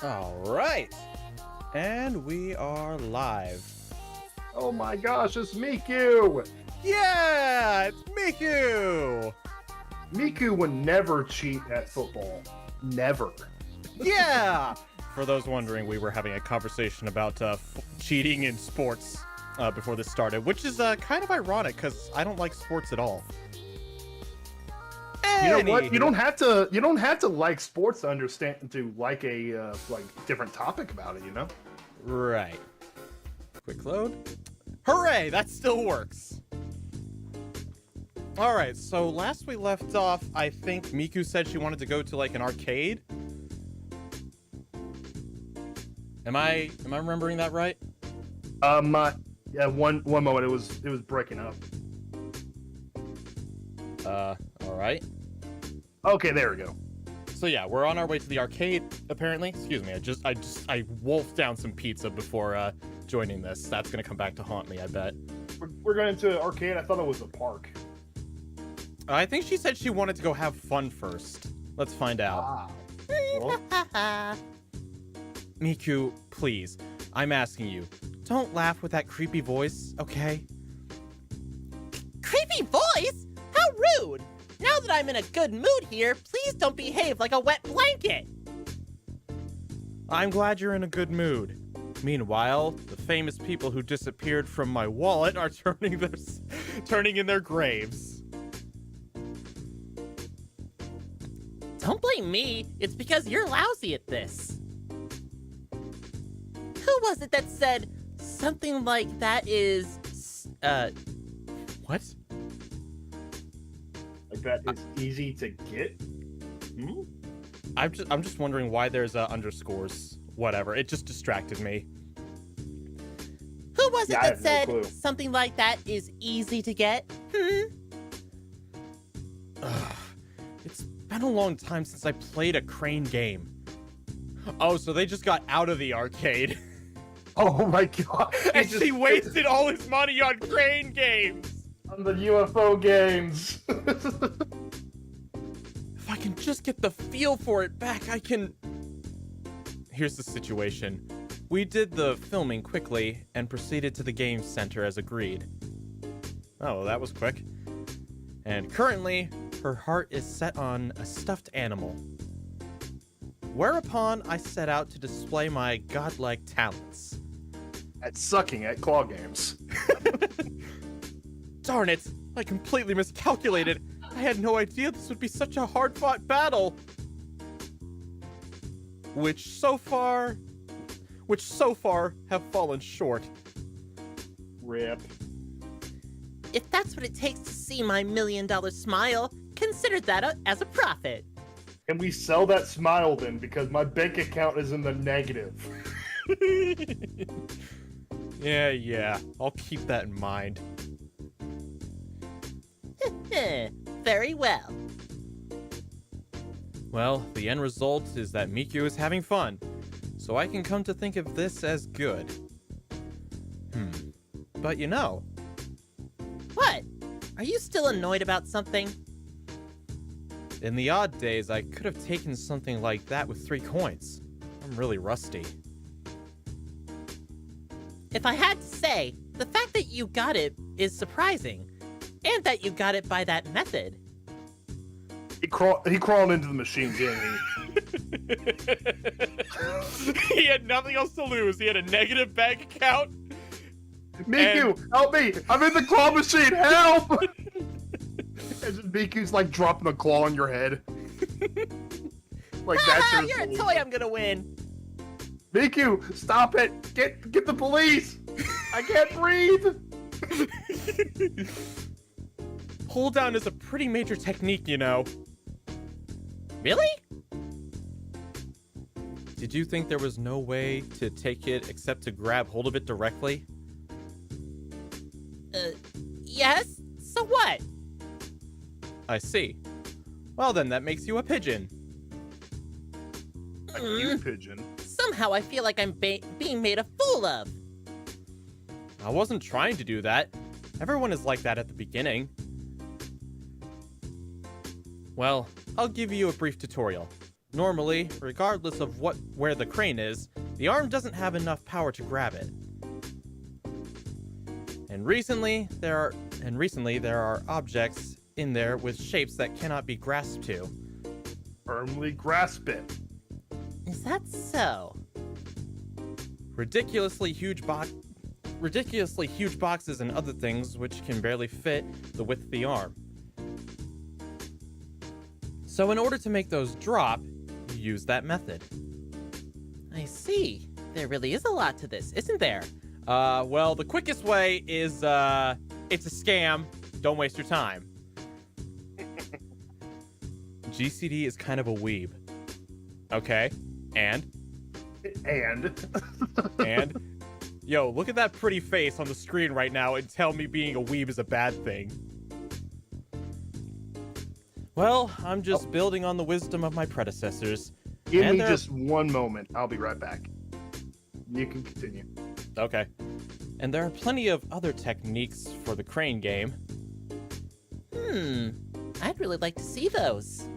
All right. And we are live. Oh my gosh, it's Miku! Yeah, it's Miku! Miku would never cheat at football. Never. Yeah! For those wondering, we were having a conversation about cheating in sports before this started, which is kind of ironic because I don't like sports at all. You know what? You don't have to like sports to understand to like a different topic about it, you know? Right. Quick load. Hooray! That still works. Alright, so last we left off, I think Miku said she wanted to go to like an arcade. Am I remembering that right? Yeah, one moment it was breaking up. Alright. Okay, there we go. So yeah, we're on our way to the arcade, apparently. Excuse me, I wolfed down some pizza before joining this. That's gonna come back to haunt me, I bet. We're going to an arcade. I thought it was a park. I think she said she wanted to go have fun first. Let's find out. Ah. Well, Miku, please, I'm asking you, don't laugh with that creepy voice, okay? Creepy voice? How rude! Now that I'm in a good mood here, please don't behave like a wet blanket! I'm glad you're in a good mood. Meanwhile, the famous people who disappeared from my wallet are turning in their graves. Don't blame me, it's because you're lousy at this. Who was it that said something like that is, What? like that is easy to get? Hmm? I'm just wondering why there's underscores. Whatever, it just distracted me. who was it Yeah, I that have no clue. said something like that is easy to get? Ugh, it's been a long time since I played a Crane game. Oh, so they just got out of the arcade. Oh my god. And she wasted all his money on Crane games! on the UFO games. If I can just get the feel for it back, I can... Here's the situation. We did the filming quickly and proceeded to the game center as agreed. Oh, well, that was quick. And currently, her heart is set on a stuffed animal. Whereupon I set out to display my godlike talents. At sucking at claw games. Darn it! I completely miscalculated. I had no idea this would be such a hard-fought battle. Which so far have fallen short. Rip. If that's what it takes to see my $1 million smile, consider that as a profit. Can we sell that smile then? Because my bank account is in the negative. Yeah, I'll keep that in mind. Very well. Well, the end result is that Miku is having fun, so I can come to think of this as good. But you know, What? Are you still annoyed about something? in the odd days, I could have taken something like that with 3 coins. I'm really rusty. If I had to say, the fact that you got it is surprising, and that you got it by that method. He crawled into the machine, didn't he? He had nothing else to lose. He had a negative bank account. Miku, help me! I'm in the claw machine, help! And then Miku's like dropping a claw on your head. Like that's your You're a toy I'm gonna win. Miku, stop it! Get the police! I can't breathe! Hold down is a pretty major technique, you know. Really? Did you think there was no way to take it except to grab hold of it directly? Yes? So what? I see. Well then, that makes you a pigeon. A cute pigeon. Somehow I feel like I'm being made a fool of. I wasn't trying to do that. Everyone is like that at the beginning. Well, I'll give you a brief tutorial. Normally, regardless of where the crane is, the arm doesn't have enough power to grab it. And recently there are objects in there with shapes that cannot be grasped to. Firmly grasp it. Is that so? Ridiculously huge boxes and other things which can barely fit the width of the arm. So in order to make those drop, you use that method. I see. There really is a lot to this, isn't there? Well, the quickest way is, it's a scam. Don't waste your time. GCD is kind of a weeb. Okay, and? And? Yo, look at that pretty face on the screen right now and tell me being a weeb is a bad thing. Well, I'm just building on the wisdom of my predecessors. Give me just one moment. I'll be right back. You can continue. Okay. And there are plenty of other techniques for the crane game. I'd really like to see those.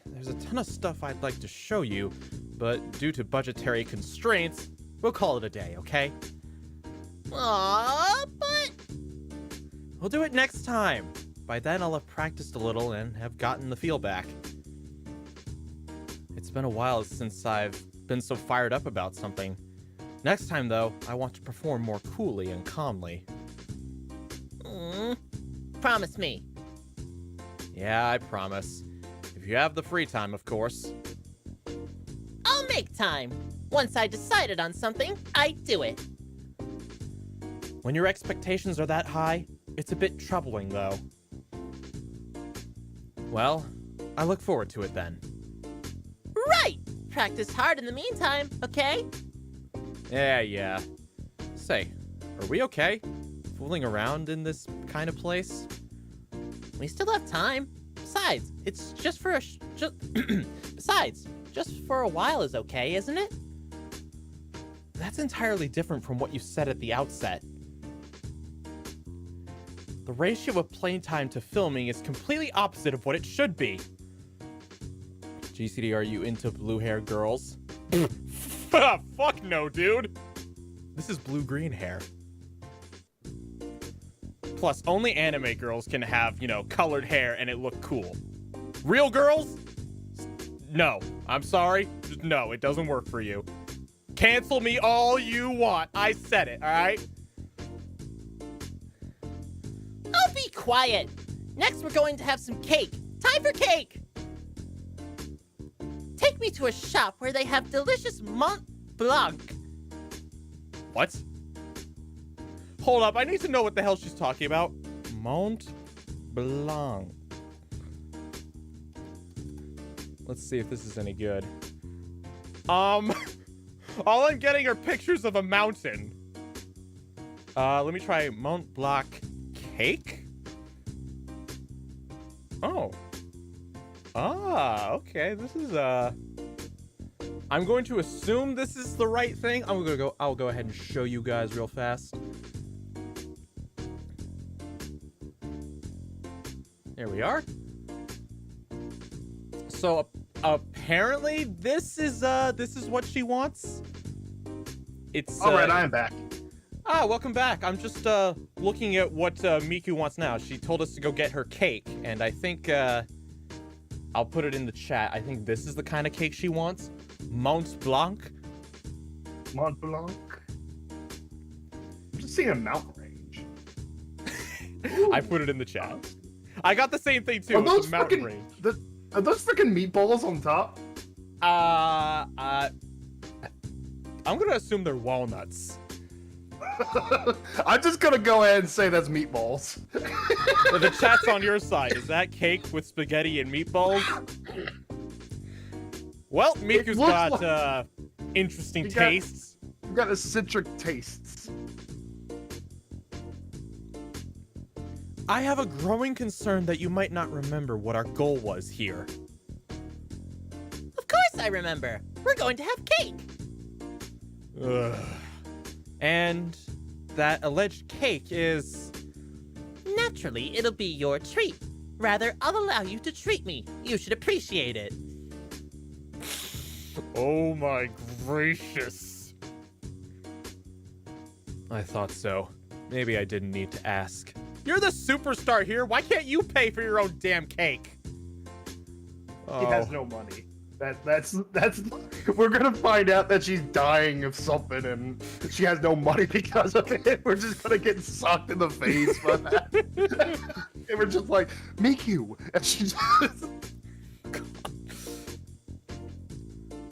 There's a ton of stuff I'd like to show you, but due to budgetary constraints, we'll call it a day, okay? Aww, but... We'll do it next time. By then, I'll have practiced a little and have gotten the feel back. It's been a while since I've been so fired up about something. Next time, though, I want to perform more coolly and calmly. Promise me. Yeah, I promise. If you have the free time, of course. I'll make time. Once I decided on something, I do it. When your expectations are that high, it's a bit troubling, though. Well, I look forward to it then. Right! Practice hard in the meantime, okay? Yeah. Say, are we okay? Fooling around in this kind of place? We still have time. Besides, it's just for Besides, just for a while is okay, isn't it? That's entirely different from what you said at the outset. The ratio of playtime to filming is completely opposite of what it should be. GCD, are you into blue-haired girls? Fuck no, dude! This is blue-green hair. Plus, only anime girls can have, colored hair and it look cool. Real girls? No. I'm sorry. No, it doesn't work for you. Cancel me all you want. I said it, alright? Oh, be quiet. Next, we're going to have some cake. Time for cake! Take me to a shop where they have delicious Mont Blanc. What? Hold up, I need to know what the hell she's talking about. Mont Blanc. Let's see if this is any good. All I'm getting are pictures of a mountain. Let me try Mont Blanc cake? Oh. Okay, this is, I'm going to assume this is the right thing. I'll go ahead and show you guys real fast. There we are. So apparently this is what she wants. It's all right. I am back. Welcome back. I'm just looking at what Miku wants now. She told us to go get her cake, and I think I'll put it in the chat. I think this is the kind of cake she wants. Mont Blanc. Mont Blanc. I'm just seeing a mountain range. I put it in the chat. I got the same thing too. It's a mountain range. Are those freaking meatballs on top? I'm gonna assume they're walnuts. I'm just gonna go ahead and say that's meatballs. The chat's on your side. Is that cake with spaghetti and meatballs? Well, Miku's got interesting tastes. You got a citric tastes. I have a growing concern that you might not remember what our goal was here. Of course I remember. We're going to have cake. Ugh. And that alleged cake is... Naturally, it'll be your treat. Rather, I'll allow you to treat me. You should appreciate it. Oh my gracious. I thought so. Maybe I didn't need to ask. You're the superstar here. Why can't you pay for your own damn cake? He has no money. That's we're gonna find out that she's dying of something and she has no money because of it. We're just gonna get sucked in the face by that. And we're just like, Miku, and she's just...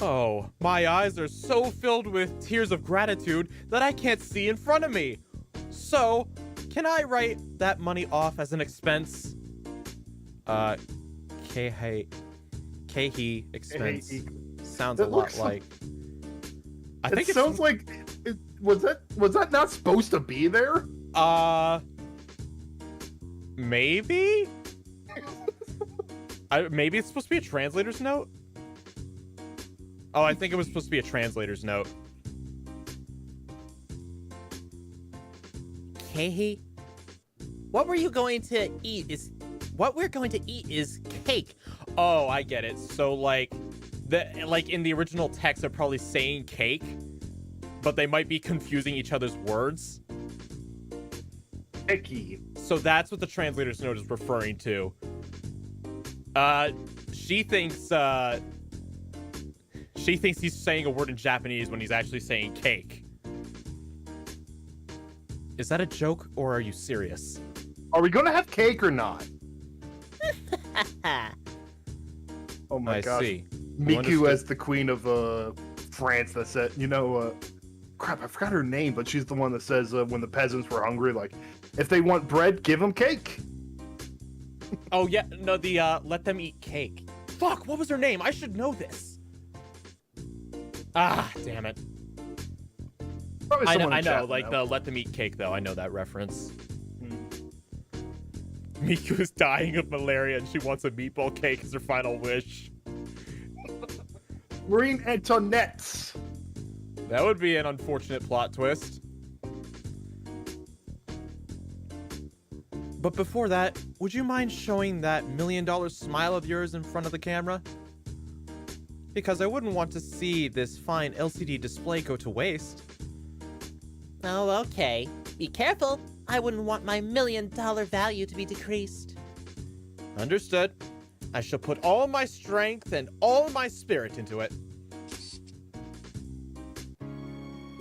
Oh, my eyes are so filled with tears of gratitude that I can't see in front of me. So, can I write that money off as an expense? Keihi expense. Sounds a lot like... I think it sounds like... was that not supposed to be there? Maybe? Maybe it's supposed to be a translator's note? Oh, I think it was supposed to be a translator's note. Keihi, what we're going to eat is cake. Oh, I get it. So like in the original text they're probably saying cake, but they might be confusing each other's words. Icky. So that's what the translator's note is referring to. She thinks he's saying a word in Japanese when he's actually saying cake. Is that a joke, or are you serious? Are we gonna have cake or not? Oh my gosh. I see. Miku as the queen of France that said, crap, I forgot her name, but she's the one that says when the peasants were hungry, like, if they want bread, give them cake. Oh yeah, no, the let them eat cake. Fuck, what was her name? I should know this. Ah, damn it. Probably I someone know, in chat like will know. the let them eat cake though. I know that reference. Miku is dying of malaria and she wants a meatball cake as her final wish. Marie Antoinette. That would be an unfortunate plot twist. But before that, would you mind showing that $1 million smile of yours in front of the camera? Because I wouldn't want to see this fine LCD display go to waste. Oh, okay. Be careful. I wouldn't want my $1 million value to be decreased. Understood. I shall put all my strength and all my spirit into it.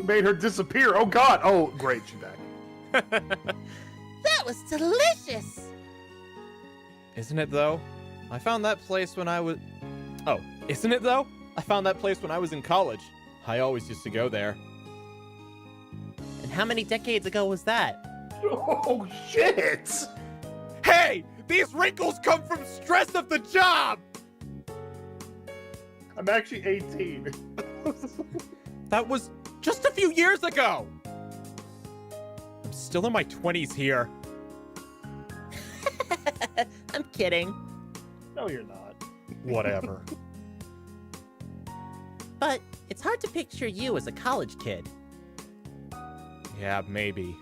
Made her disappear. Oh god. Oh, great, she's back. That was delicious! Isn't it though? I found that place when I was... Oh, isn't it though? I found that place when I was in college. I always used to go there. And how many decades ago was that? Oh, shit! Hey! These wrinkles come from stress of the job! I'm actually 18. That was just a few years ago! I'm still in my 20s here. I'm kidding. No, you're not. Whatever. But it's hard to picture you as a college kid. Yeah, maybe.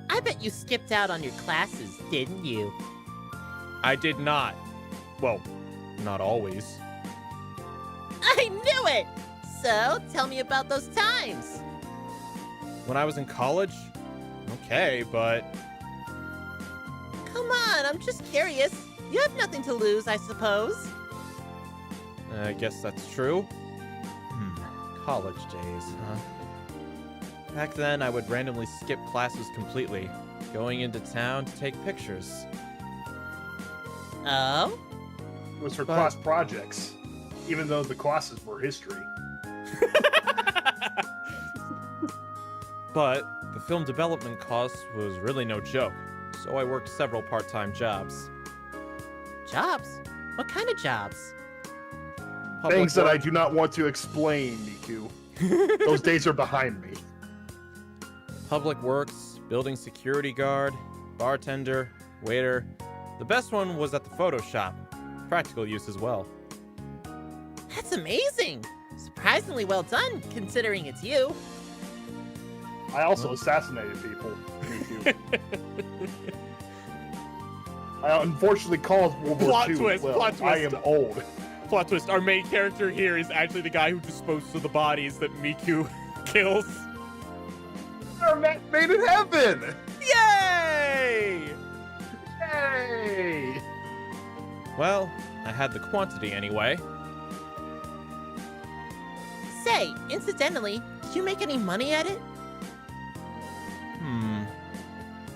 I bet you skipped out on your classes, didn't you? I did not. Well, not always. I knew it! So, tell me about those times. When I was in college? Okay, but... Come on, I'm just curious. You have nothing to lose, I suppose. I guess that's true. College days, huh? Back then, I would randomly skip classes completely, going into town to take pictures. Oh? It was for class projects, even though the classes were history. But the film development cost was really no joke, so I worked several part-time jobs. Jobs? What kind of jobs? Things that I do not want to explain, Miku. Those days are behind me. Public works, building security guard, bartender, waiter. The best one was at the photo shop. Practical use as well. That's amazing! Surprisingly well done, considering it's you. I also assassinated people, Miku. unfortunately caused World War Plot II. twist, Well, plot I twist. am old. Plot twist, our main character here is actually the guy who disposed of the bodies that Miku kills. Our match made in heaven! Yay! Yay! Well, I had the quantity anyway. Say, incidentally, did you make any money at it?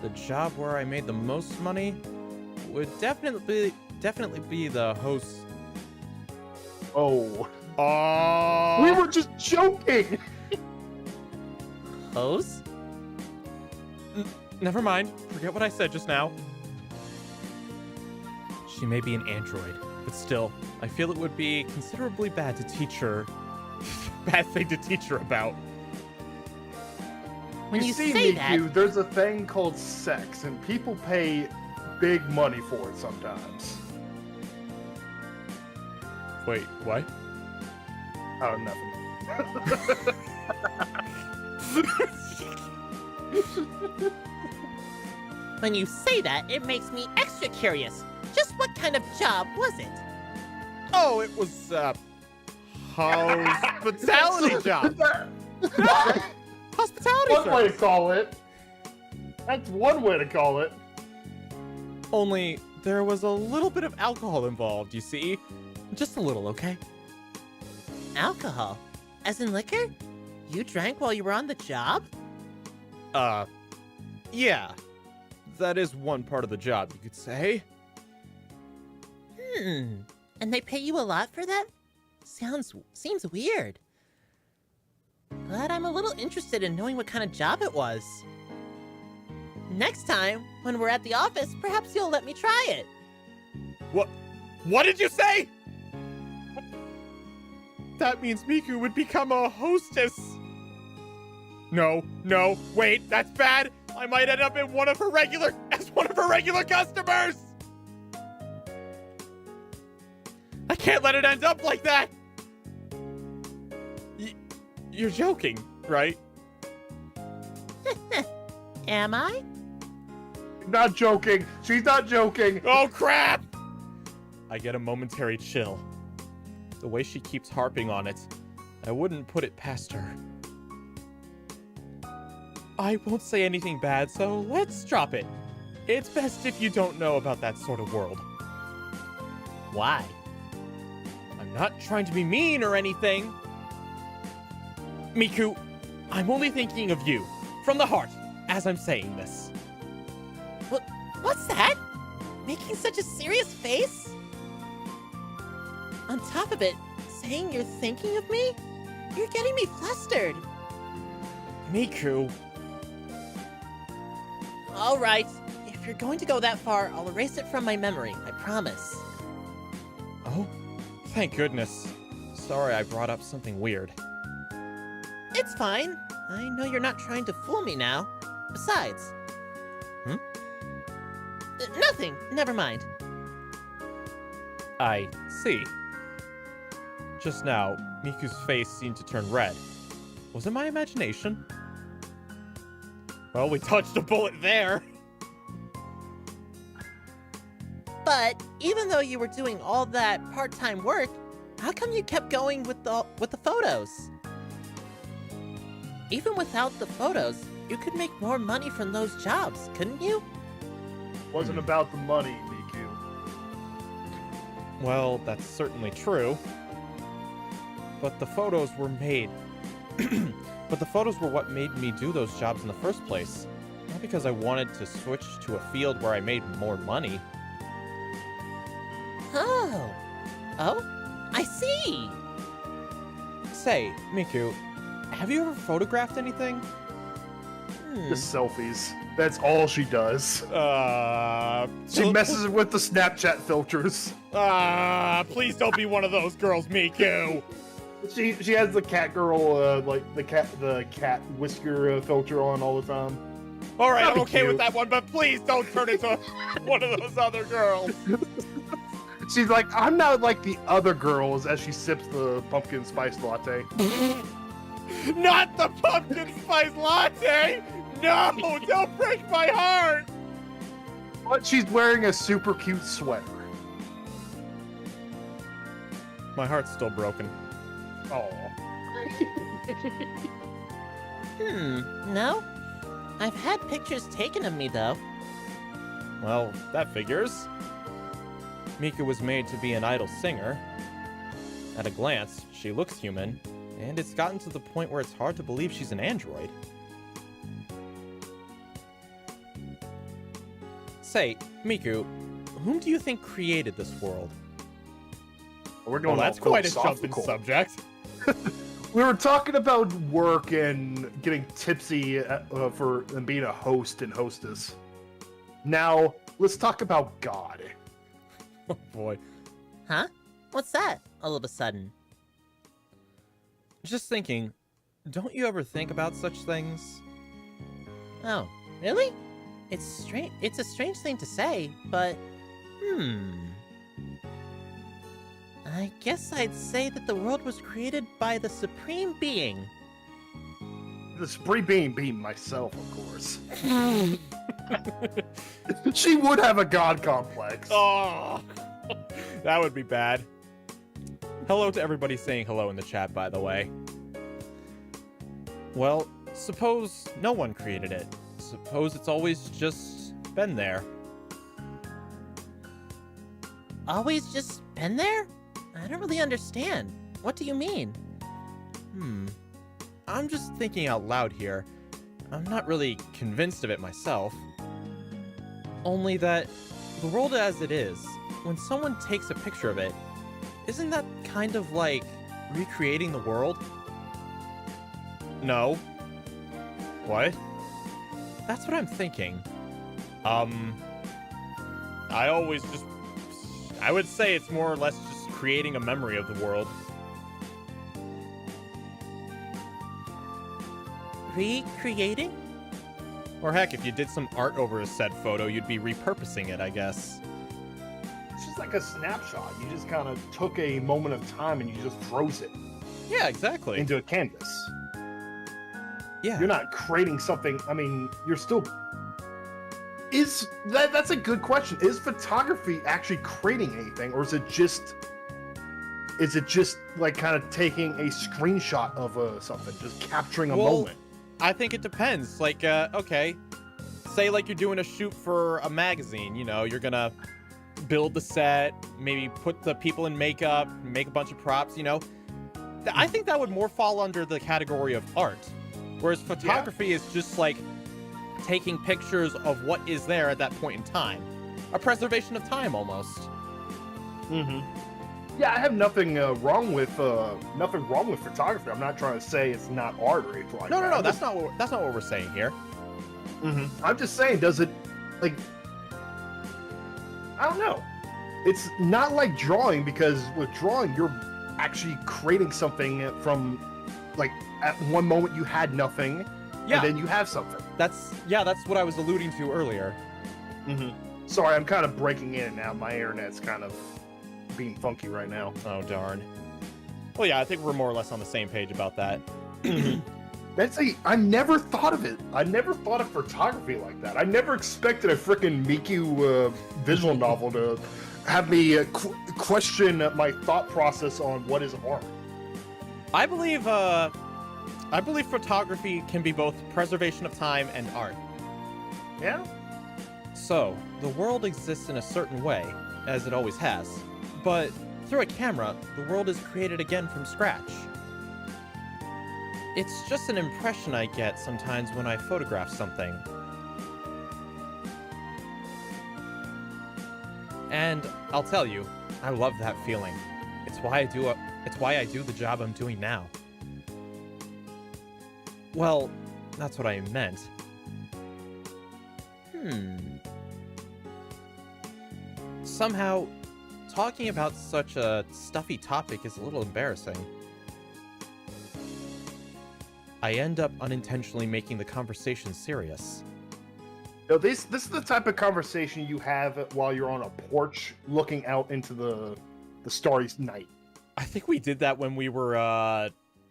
The job where I made the most money would definitely be the host. Oh. Oh, We were just joking! Hose? Never mind. Forget what I said just now. She may be an android, but still, I feel it would be considerably bad to teach her. Bad thing to teach her about. When you see, say Miku, that, there's a thing called sex, and people pay big money for it sometimes. Wait, what? Oh, nothing. when you say that, it makes me extra curious. Just what kind of job was it? Oh, it was hospitality job. Hospitality One way to service. call it. That's one way to call it. Only there was a little bit of alcohol involved, you see? Just a little, okay? Alcohol? As in liquor? You drank while you were on the job? Yeah. That is one part of the job, you could say. And they pay you a lot for that? Seems weird. But I'm a little interested in knowing what kind of job it was. Next time, when we're at the office, perhaps you'll let me try it. What did you say? That means Miku would become a hostess. No, wait, that's bad. I might end up in one of her regular customers. I can't let it end up like that. You're joking, right? Am I? Not joking. She's not joking. Oh, crap! I get a momentary chill. The way she keeps harping on it, I wouldn't put it past her. I won't say anything bad, so let's drop it. It's best if you don't know about that sort of world. Why? I'm not trying to be mean or anything. Miku, I'm only thinking of you, from the heart, as I'm saying this. What's that? Making such a serious face? On top of it, saying you're thinking of me? You're getting me flustered. Miku. All right, if you're going to go that far, I'll erase it from my memory, I promise. Oh, thank goodness. Sorry I brought up something weird. It's fine. I know you're not trying to fool me now. Besides... Nothing. Never mind. I see. Just now, Miku's face seemed to turn red. Was it my imagination? Well, we touched a bullet there. But even though you were doing all that part-time work, how come you kept going with the photos? Even without the photos, you could make more money from those jobs, couldn't you? Wasn't about the money, Miku. Well, that's certainly true. But the photos were made... But the photos were what made me do those jobs in the first place. Not because I wanted to switch to a field where I made more money. Oh, I see. Say, Miku, have you ever photographed anything? Just selfies. That's all she does. She so- messes with the Snapchat filters. Please don't be one of those girls, Miku. She has the cat girl, like the cat whisker filter on all the time. All right, That'd I'm be okay cute. with that one, but please don't turn into one of those other girls. She's like, I'm not like the other girls as she sips the pumpkin spice latte. Not the pumpkin spice latte! No, don't break my heart! But she's wearing a super cute sweater. My heart's still broken. Oh. No? I've had pictures taken of me, though. Well, that figures. Miku was made to be an idol singer. At a glance, she looks human, and it's gotten to the point where it's hard to believe she's an android. Say, Miku, whom do you think created this world? We're going Well, that's all quite a jump in philosophical. subject. We were talking about work and getting tipsy for and being a host and hostess. Now, let's talk about God. Oh boy. Huh? What's that, all of a sudden? Just thinking, don't you ever think about such things? Oh, really? It's strange. It's a strange thing to say, but I guess I'd say that the world was created by the Supreme Being. The Supreme Being being myself, of course. She would have a God complex. Oh, that would be bad. Hello to everybody saying hello in the chat, by the way. Well, suppose no one created it. Suppose it's always just been there. Always just been there? I don't really understand. What do you mean? I'm just thinking out loud here. I'm not really convinced of it myself. Only that the world as it is, when someone takes a picture of it, isn't that kind of like recreating the world? No. What? That's what I'm thinking. I would say it's more or less just creating a memory of the world. Recreating? Or heck, if you did some art over a said photo, you'd be repurposing it, I guess. It's just like a snapshot. You just kind of took a moment of time and you just froze it Yeah, exactly. into a canvas. Yeah. You're not creating something. I mean, you're still. That's a good question. Is photography actually creating anything, or is it just like kind of taking a screenshot of something, just capturing a moment? I think it depends. Like, okay, say like you're doing a shoot for a magazine, you know, you're gonna build the set, maybe put the people in makeup, make a bunch of props, you know. I think that would more fall under the category of art. Whereas photography is just like taking pictures of what is there at that point in time. A preservation of time almost. Mm-hmm. Yeah, I have nothing wrong with photography. I'm not trying to say it's not art or anything like that. No, that's not what we're saying here. Mm-hmm. I'm just saying, does it, like, I don't know. It's not like drawing, because with drawing, you're actually creating something from, like, at one moment you had nothing, Yeah. and then you have something. That's what I was alluding to earlier. Mm-hmm. Sorry, I'm kind of breaking in and out. My internet's kind of being funky right now. Oh, darn. Well, yeah, I think we're more or less on the same page about that. I never thought of it. I never thought of photography like that. I never expected a freaking Miku visual novel to have me question my thought process on what is art. I believe photography can be both preservation of time and art. Yeah? So, the world exists in a certain way, as it always has, but through a camera, the world is created again from scratch. It's just an impression I get sometimes when I photograph something. And I'll tell you, I love that feeling. It's why I do the job I'm doing now. Well, that's what I meant. Somehow, talking about such a stuffy topic is a little embarrassing. I end up unintentionally making the conversation serious. No, this is the type of conversation you have while you're on a porch looking out into the starry night. I think we did that when we were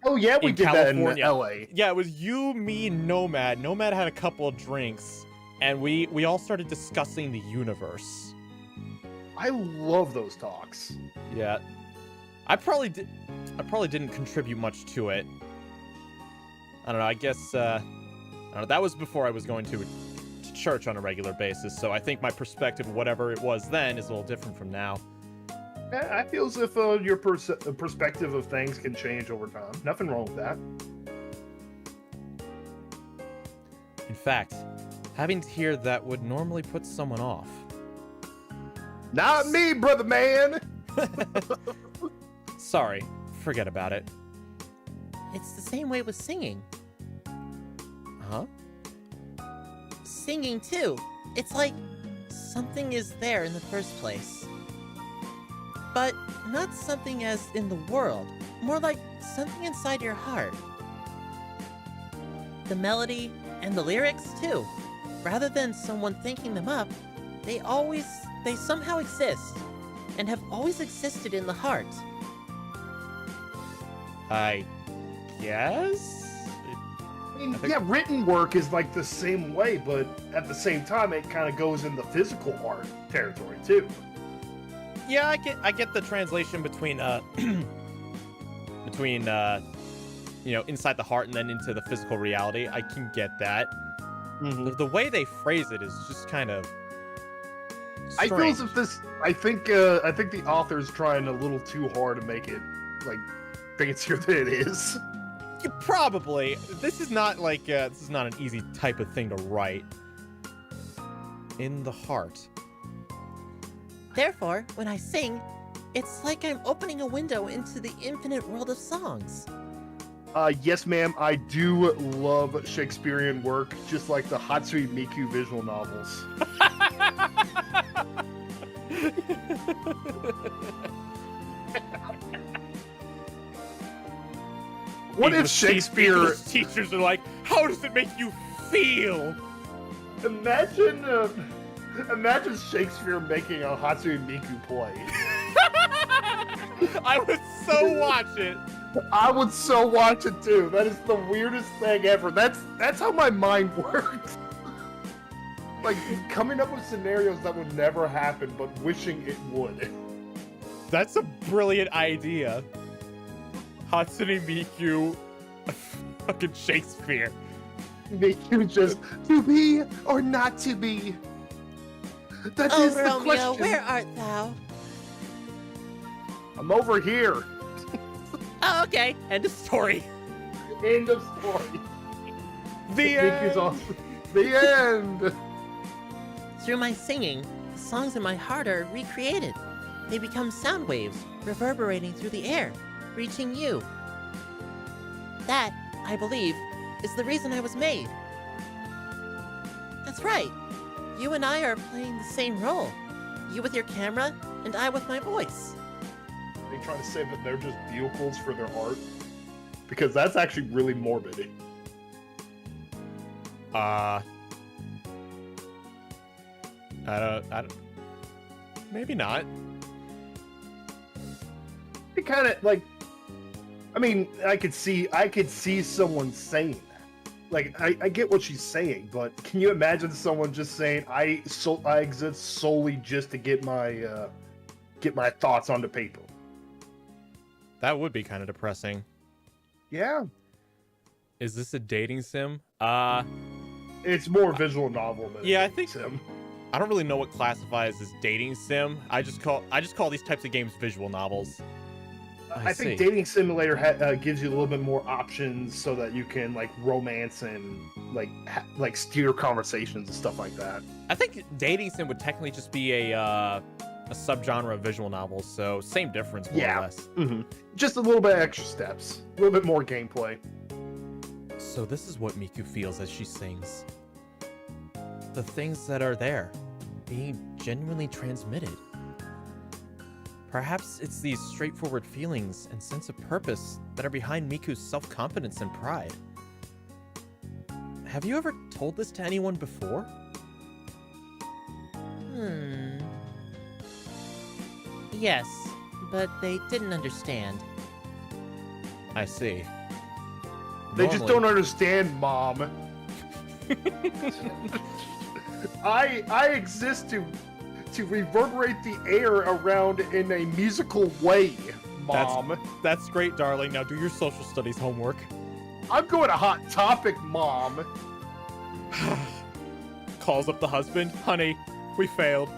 Oh yeah, we in did California. that in LA. Yeah, it was you, me, and Nomad. Nomad had a couple of drinks, and we all started discussing the universe. I love those talks. Yeah. I probably didn't contribute much to it. I don't know, I guess I don't know, that was before I was going to church on a regular basis, so I think my perspective, whatever it was then, is a little different from now. Yeah, I feel as if your perspective of things can change over time. Nothing wrong with that. In fact, having to hear that would normally put someone off. Not me, brother man! Sorry, forget about it. It's the same way with singing. Huh? Singing, too. It's like something is there in the first place. But not something as in the world. More like something inside your heart. The melody and the lyrics, too. Rather than someone thinking them up, they somehow exist. And have always existed in the heart. I guess? I mean, yeah, written work is like the same way, but at the same time, it kind of goes in the physical art territory, too. Yeah, I get the translation between you know, inside the heart and then into the physical reality. I can get that. Mm-hmm. The way they phrase it is just kind of I strange. feel as if this. I think the author's trying a little too hard to make it like fancier than it is. Yeah, probably. This is not like this is not an easy type of thing to write. In the heart. Therefore, when I sing, it's like I'm opening a window into the infinite world of songs. Yes, ma'am. I do love Shakespearean work, just like the Hatsune Miku visual novels. What if Shakespeare? English teachers are like, how does it make you feel? Imagine Shakespeare making a Hatsune Miku play. I would so watch it. I would so watch it too. That is the weirdest thing ever. That's how my mind works. Like coming up with scenarios that would never happen, but wishing it would. That's a brilliant idea. Hatsune Miku, fucking Shakespeare. Miku just to be or not to be. That Oh, is the Romeo, question. where art thou? I'm over here. Oh, okay. End of story. End of story. The Miku's end. awesome. The end. Through my singing, the songs in my heart are recreated. They become sound waves, reverberating through the air, reaching you. That, I believe, is the reason I was made. That's right. You and I are playing the same role. You with your camera, and I with my voice. They trying to say that they're just vehicles for their art? Because that's actually really morbid. I don't. Maybe not. It kind of like, I mean, I could see someone saying that. Like, I get what she's saying, but can you imagine someone just saying, I exist solely just to get my thoughts onto paper? That would be kind of depressing. Yeah. Is this a dating sim? It's more visual novel than Yeah, I anything, think Sim. I don't really know what classifies as dating sim. I just call these types of games visual novels. I think see. Dating Simulator gives you a little bit more options so that you can like romance and like steer conversations and stuff like that. I think dating sim would technically just be a subgenre of visual novels, so same difference more or less. Mm-hmm. Just a little bit extra steps, a little bit more gameplay. So this is what Miku feels as she sings. The things that are there, being genuinely transmitted. Perhaps it's these straightforward feelings and sense of purpose that are behind Miku's self-confidence and pride. Have you ever told this to anyone before? Yes, but they didn't understand. I see. They just Normally- don't understand, Mom. I exist to reverberate the air around in a musical way, Mom. That's great, darling. Now do your social studies homework. I'm going to Hot Topic, Mom. Calls up the husband. Honey, we failed.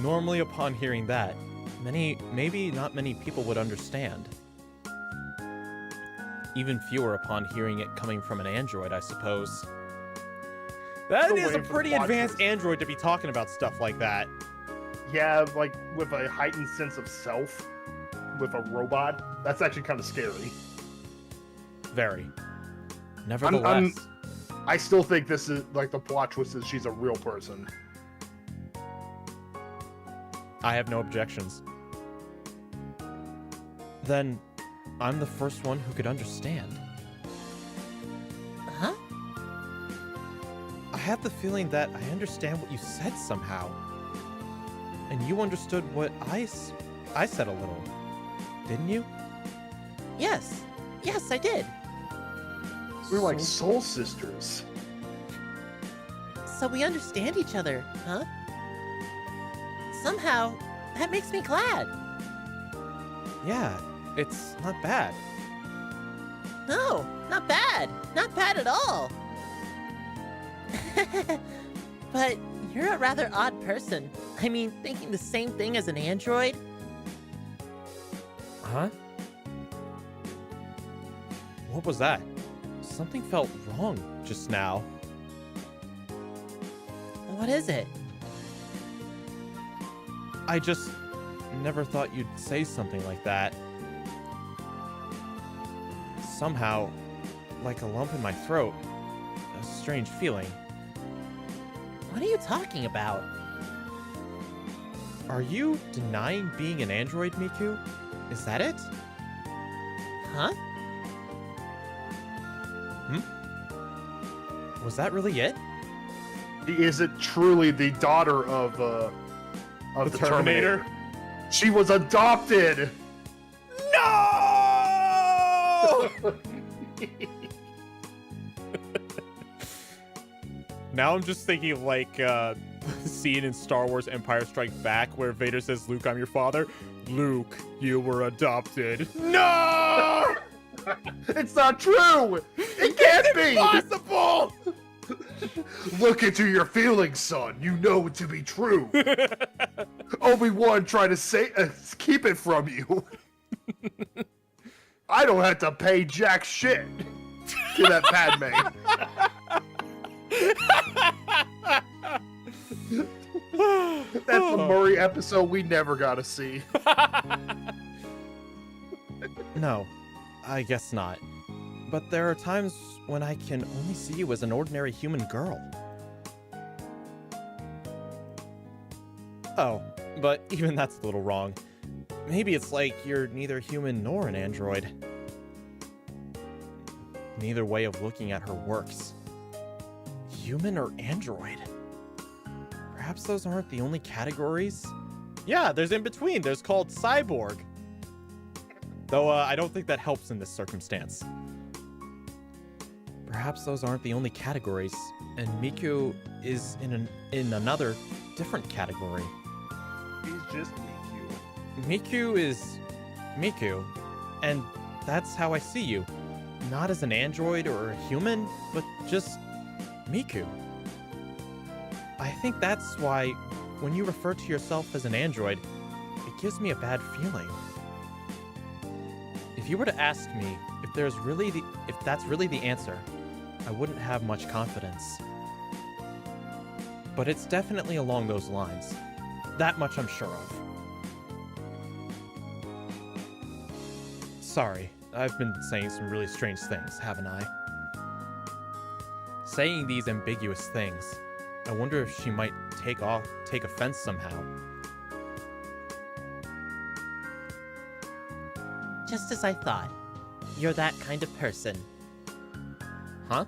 Normally, upon hearing that, maybe not many people would understand. Even fewer upon hearing it coming from an android, I suppose. That is a pretty advanced android to be talking about stuff like that. Yeah, like with a heightened sense of self, with a robot. That's actually kind of scary. Very. Nevertheless. I still think this is, like, the plot twist is she's a real person. I have no objections. Then, I'm the first one who could understand. Huh? I have the feeling that I understand what you said somehow. And you understood what I said a little. Didn't you? Yes. Yes, I did. We're like soul sisters. So we understand each other, huh? Somehow, that makes me glad. Yeah, it's not bad. No, not bad. Not bad at all. But you're a rather odd person. I mean, thinking the same thing as an android? Huh? What was that? Something felt wrong just now. What is it? I just never thought you'd say something like that. Somehow, like a lump in my throat, a strange feeling. What are you talking about? Are you denying being an android, Miku? Is that it? Huh? Was that really it? Is it truly the daughter of the Terminator? She was adopted! No! Now I'm just thinking like the scene in Star Wars Empire Strikes Back where Vader says, Luke, I'm your father. Luke, you were adopted. No! It's not true! It can't be! Impossible! Look into your feelings, son. You know it to be true. Obi-Wan tried to keep it from you. I don't have to pay jack shit to that Padme. That's the Murray episode we never got to see. No, I guess not. But there are times when I can only see you as an ordinary human girl. Oh, but even that's a little wrong. Maybe it's like you're neither human nor an android. Neither way of looking at her works. Human or android? Perhaps those aren't the only categories? Yeah, there's in between. There's called cyborg. Though I don't think that helps in this circumstance. Perhaps those aren't the only categories, and Miku is in another different category. He's just Miku. Miku is Miku, and that's how I see you. Not as an android or a human, but just Miku. I think that's why when you refer to yourself as an android, it gives me a bad feeling. If you were to ask me if that's really the answer, I wouldn't have much confidence. But it's definitely along those lines. That much I'm sure of. Sorry, I've been saying some really strange things, haven't I? Saying these ambiguous things, I wonder if she might take offense somehow. Just as I thought. You're that kind of person. Huh?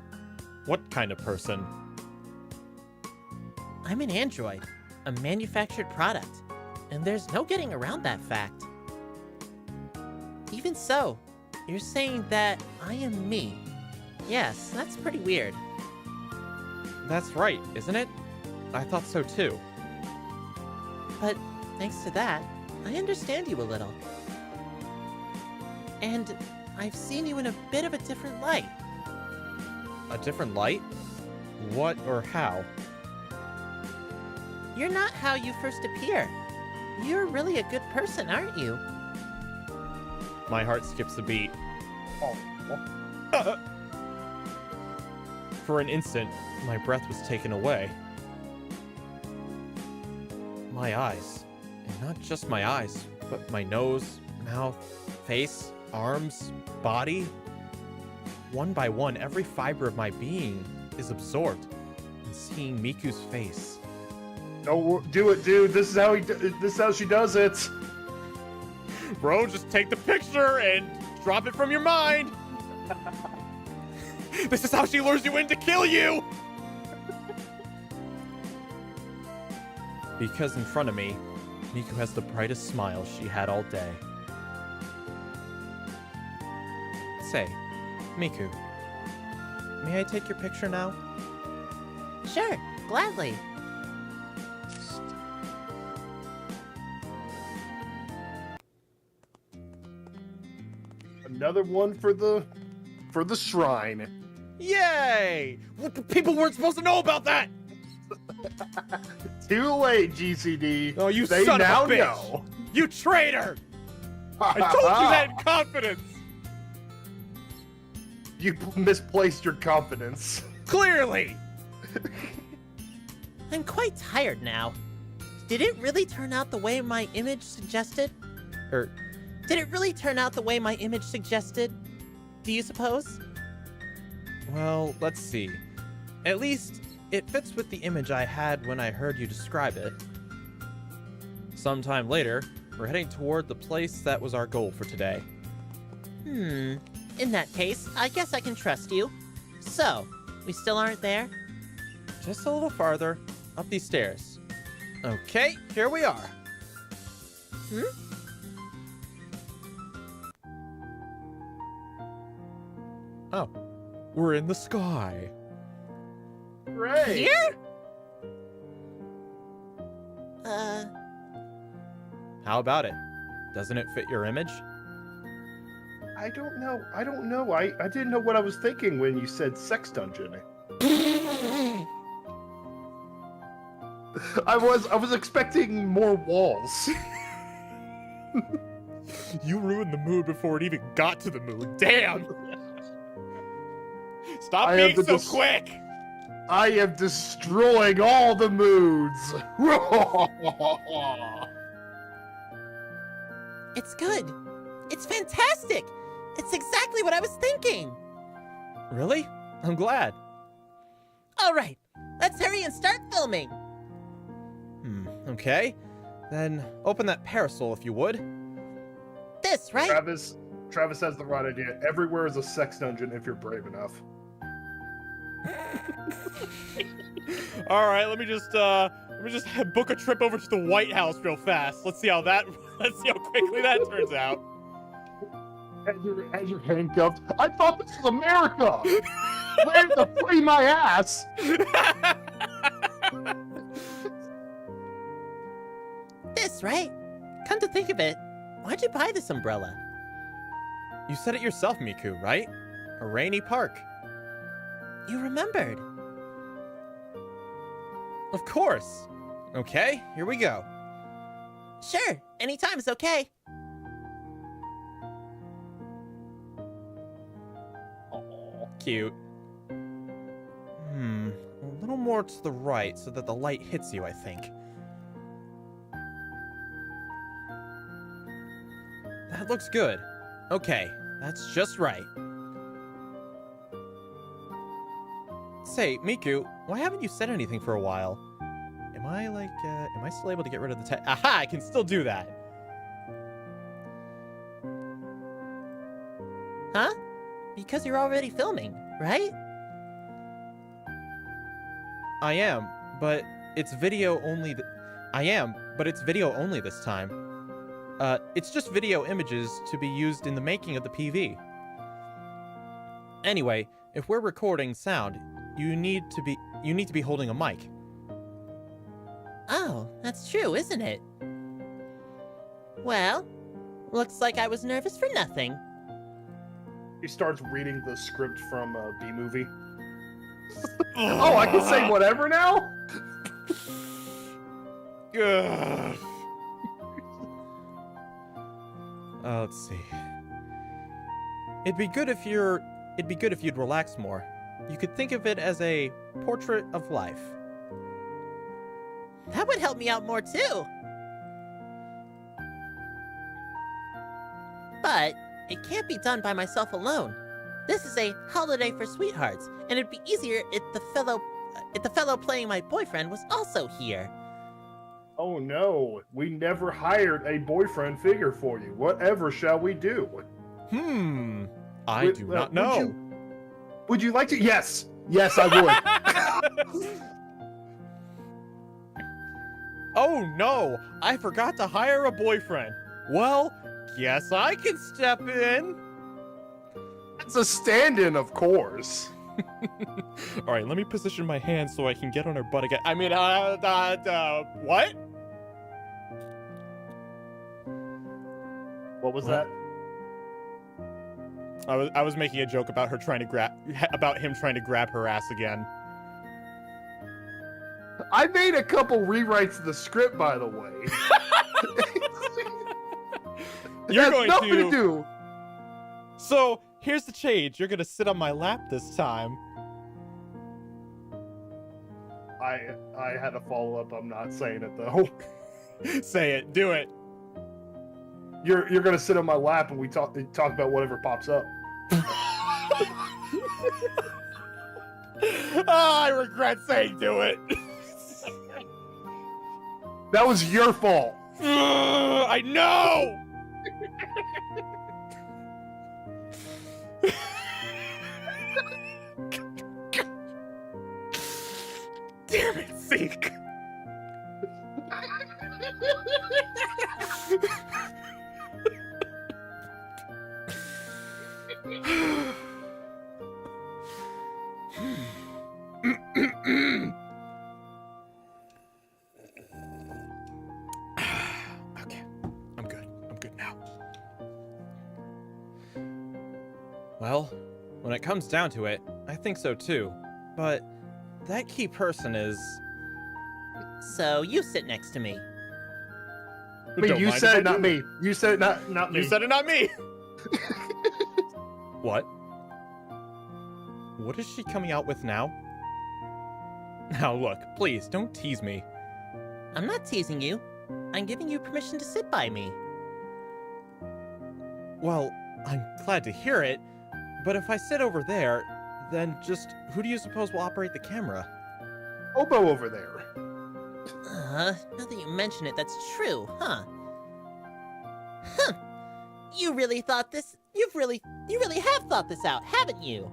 What kind of person? I'm an android, a manufactured product, and there's no getting around that fact. Even so, you're saying that I am me, Yes, that's pretty weird. That's right, isn't it? I thought so too. But thanks to that, I understand you a little. And I've seen you in a bit of a different light. A different light? What or how? You're not how you first appear. You're really a good person, aren't you? My heart skips a beat. Oh. For an instant, my breath was taken away. My eyes. And not just my eyes, but my nose, mouth, face, arms, body. One by one, every fiber of my being is absorbed in seeing Miku's face. No, do it, dude. This is how she does it. Bro, just take the picture and drop it from your mind. This is how she lures you in to kill you. Because in front of me, Miku has the brightest smile she had all day. Say, Miku, may I take your picture now? Sure, gladly. Another one for the shrine. Yay! People weren't supposed to know about that! Too late, GCD. Oh, you they son now of a bitch! know. You traitor! I told you that in confidence! You misplaced your confidence. Clearly! I'm quite tired now. Did it really turn out the way my image suggested? Did it really turn out the way my image suggested? Do you suppose? Well, let's see. At least, it fits with the image I had when I heard you describe it. Sometime later, we're heading toward the place that was our goal for today. In that case, I guess I can trust you. So, we still aren't there? Just a little farther, up these stairs. Okay, here we are. Oh, we're in the sky. Great. Here? How about it? Doesn't it fit your image? I don't know. I didn't know what I was thinking when you said sex dungeon. I was expecting more walls. You ruined the mood before it even got to the mood. Damn! Stop being so quick! I am destroying all the moods. It's good. It's fantastic. It's exactly what I was thinking. Really? I'm glad. All right, let's hurry and start filming. Okay. Then open that parasol if you would. This, right? Travis has the right idea. Everywhere is a sex dungeon if you're brave enough. All right, let me just book a trip over to the White House real fast. Let's see how quickly that turns out. As you're handcuffed, I thought this was America. Ready to free my ass. This, right? Come to think of it, why'd you buy this umbrella? You said it yourself, Miku, right? A rainy park. You remembered. Of course. Okay, here we go. Sure, anytime is okay. Cute. A little more to the right so that the light hits you, I think. That looks good. Okay, that's just right. Say, Miku, why haven't you said anything for a while? Am I still able to get rid of the tech? Aha, I can still do that. Huh? Because you're already filming, right? I am, but it's video only. It's video only this time. It's just video images to be used in the making of the PV. Anyway, If we're recording sound, you need to be holding a mic. Oh, that's true, isn't it? Well, looks like I was nervous for nothing. He starts reading the script from B-movie. Oh, I can say whatever now? Ugh. Let's see. It'd be good if you'd relax more. You could think of it as a portrait of life. That would help me out more too. But it can't be done by myself alone. This is a holiday for sweethearts, and it'd be easier if the fellow playing my boyfriend was also here. Oh no, we never hired a boyfriend figure for you. Whatever shall we do? I do not know. Would you like to? Yes, I would. Oh no, I forgot to hire a boyfriend. Well, guess I can step in. It's a stand-in, of course. All right, let me position my hands so I can get on her butt again. I mean, what? What was that? I was making a joke about him trying to grab her ass again. I made a couple rewrites of the script, by the way. You're has going nothing to do. So here's the change. You're gonna sit on my lap this time. I had a follow-up. I'm not saying it though. Say it. Do it. You're gonna sit on my lap and we talk about whatever pops up. I regret saying do it. That was your fault. I know. Damn it, Zeke. Okay, I'm good. I'm good now. Well, when it comes down to it, I think so too. But that key person is... So you sit next to me. I mean, you said it, not me. You said it, not me. You said it, not me. What? What is she coming out with now? Now look, please, don't tease me. I'm not teasing you. I'm giving you permission to sit by me. Well, I'm glad to hear it, but if I sit over there, then just who do you suppose will operate the camera? Obo over there. Now that you mention it, that's true, huh? Huh. You really thought this... You really have thought this out, haven't you?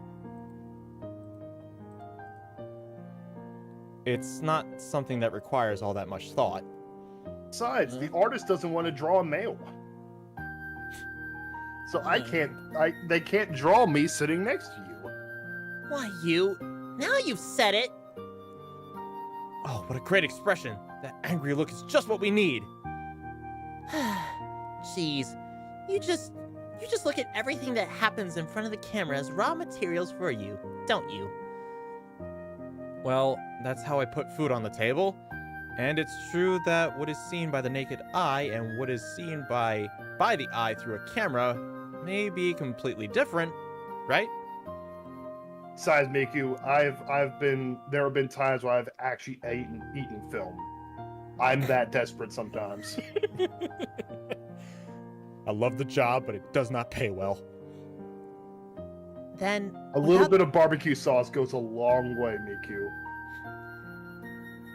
It's not something that requires all that much thought. Besides, the artist doesn't want to draw a male. So they can't draw me sitting next to you. Why, you... Now you've said it! Oh, what a great expression. That angry look is just what we need. Jeez. You just look at everything that happens in front of the camera as raw materials for you, don't you? Well, that's how I put food on the table. And it's true that what is seen by the naked eye and what is seen by the eye through a camera may be completely different, right? Besides, Miku, there have been times where I've actually eaten film. I'm that desperate sometimes. I love the job, but it does not pay well. Then... A little bit of barbecue sauce goes a long way, Miku.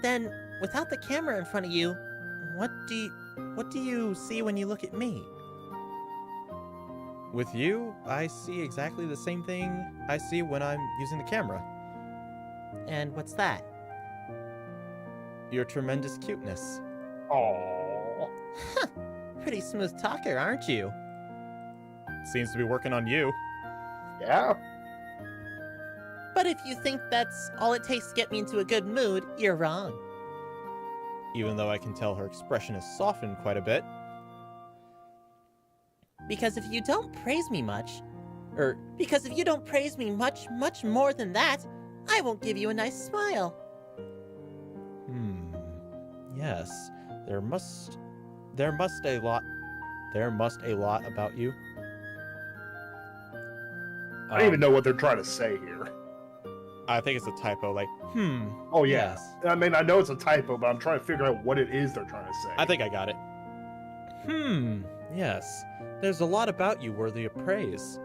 Then, without the camera in front of you, what do you see when you look at me? With you, I see exactly the same thing I see when I'm using the camera. And what's that? Your tremendous cuteness. Aww. Pretty smooth talker, aren't you? Seems to be working on you. Yeah. But if you think that's all it takes to get me into a good mood, you're wrong. Even though I can tell her expression has softened quite a bit. Because if you don't praise me much, because if you don't praise me much more than that, I won't give you a nice smile. Yes, there must a lot about you. I don't even know what they're trying to say here. I think it's a typo, like, Oh, yeah. yes. I mean, I know it's a typo, but I'm trying to figure out what it is they're trying to say. I think I got it. Yes. There's a lot about you worthy of praise.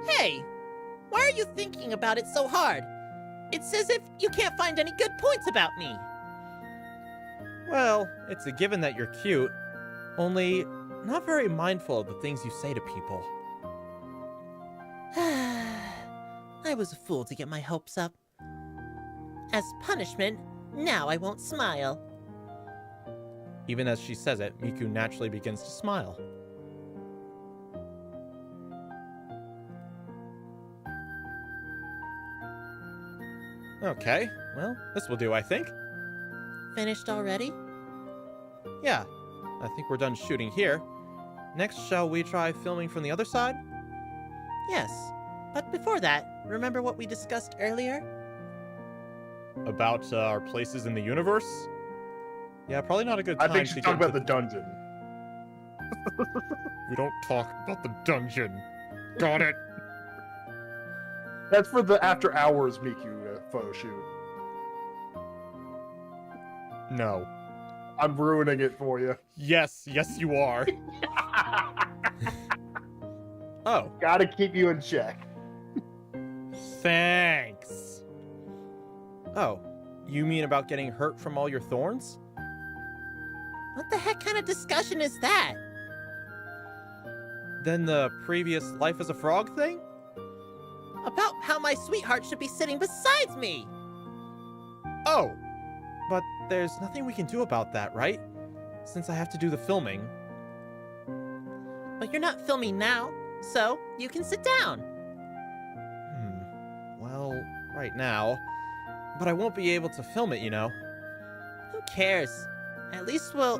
Hey, why are you thinking about it so hard? It's as if you can't find any good points about me. Well, it's a given that you're cute, only not very mindful of the things you say to people. I was a fool to get my hopes up. As punishment, now I won't smile. Even as she says it, Miku naturally begins to smile. Okay, well, this will do, I think. Finished already? Yeah, I think we're done shooting here. Next, shall we try filming from the other side? Yes. But before that, remember what we discussed earlier? About our places in the universe? Yeah, probably not a good I time think to she's get talking about into- the dungeon. We don't talk about the dungeon. Got it. That's for the after hours Miku photo shoot. No. I'm ruining it for you. Yes, you are. Oh, Gotta keep you in check. thanks. Oh, you mean about getting hurt from all your thorns? What the heck kind of discussion is that? Then the previous life as a frog thing? About how my sweetheart should be sitting beside me! Oh, but there's nothing we can do about that, right? Since I have to do the filming. But you're not filming now, so you can sit down. Well, right now. But I won't be able to film it, you know. Who cares? At least we'll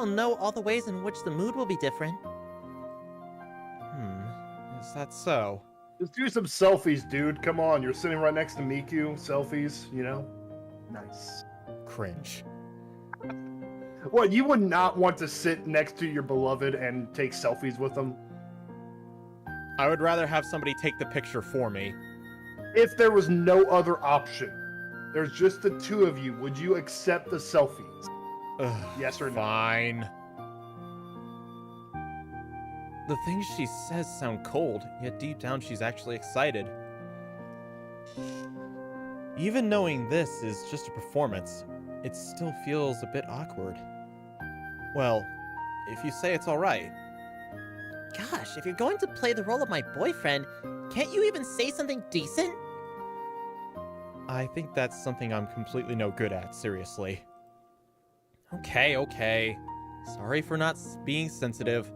know all the ways in which the mood will be different. Is that so? Just do some selfies, dude. Come on, you're sitting right next to Miku. Selfies, you know? Nice. Cringe. What, you would not want to sit next to your beloved and take selfies with them? I would rather have somebody take the picture for me. If there was no other option, there's just the two of you, would you accept the selfies? Ugh, Yes or no? Fine. The things she says sound cold, yet deep down she's actually excited. Even knowing this is just a performance, it still feels a bit awkward. Well, if you say it's alright. Gosh, if you're going to play the role of my boyfriend, can't you even say something decent? I think that's something I'm completely no good at, seriously. Okay. Sorry for not being sensitive.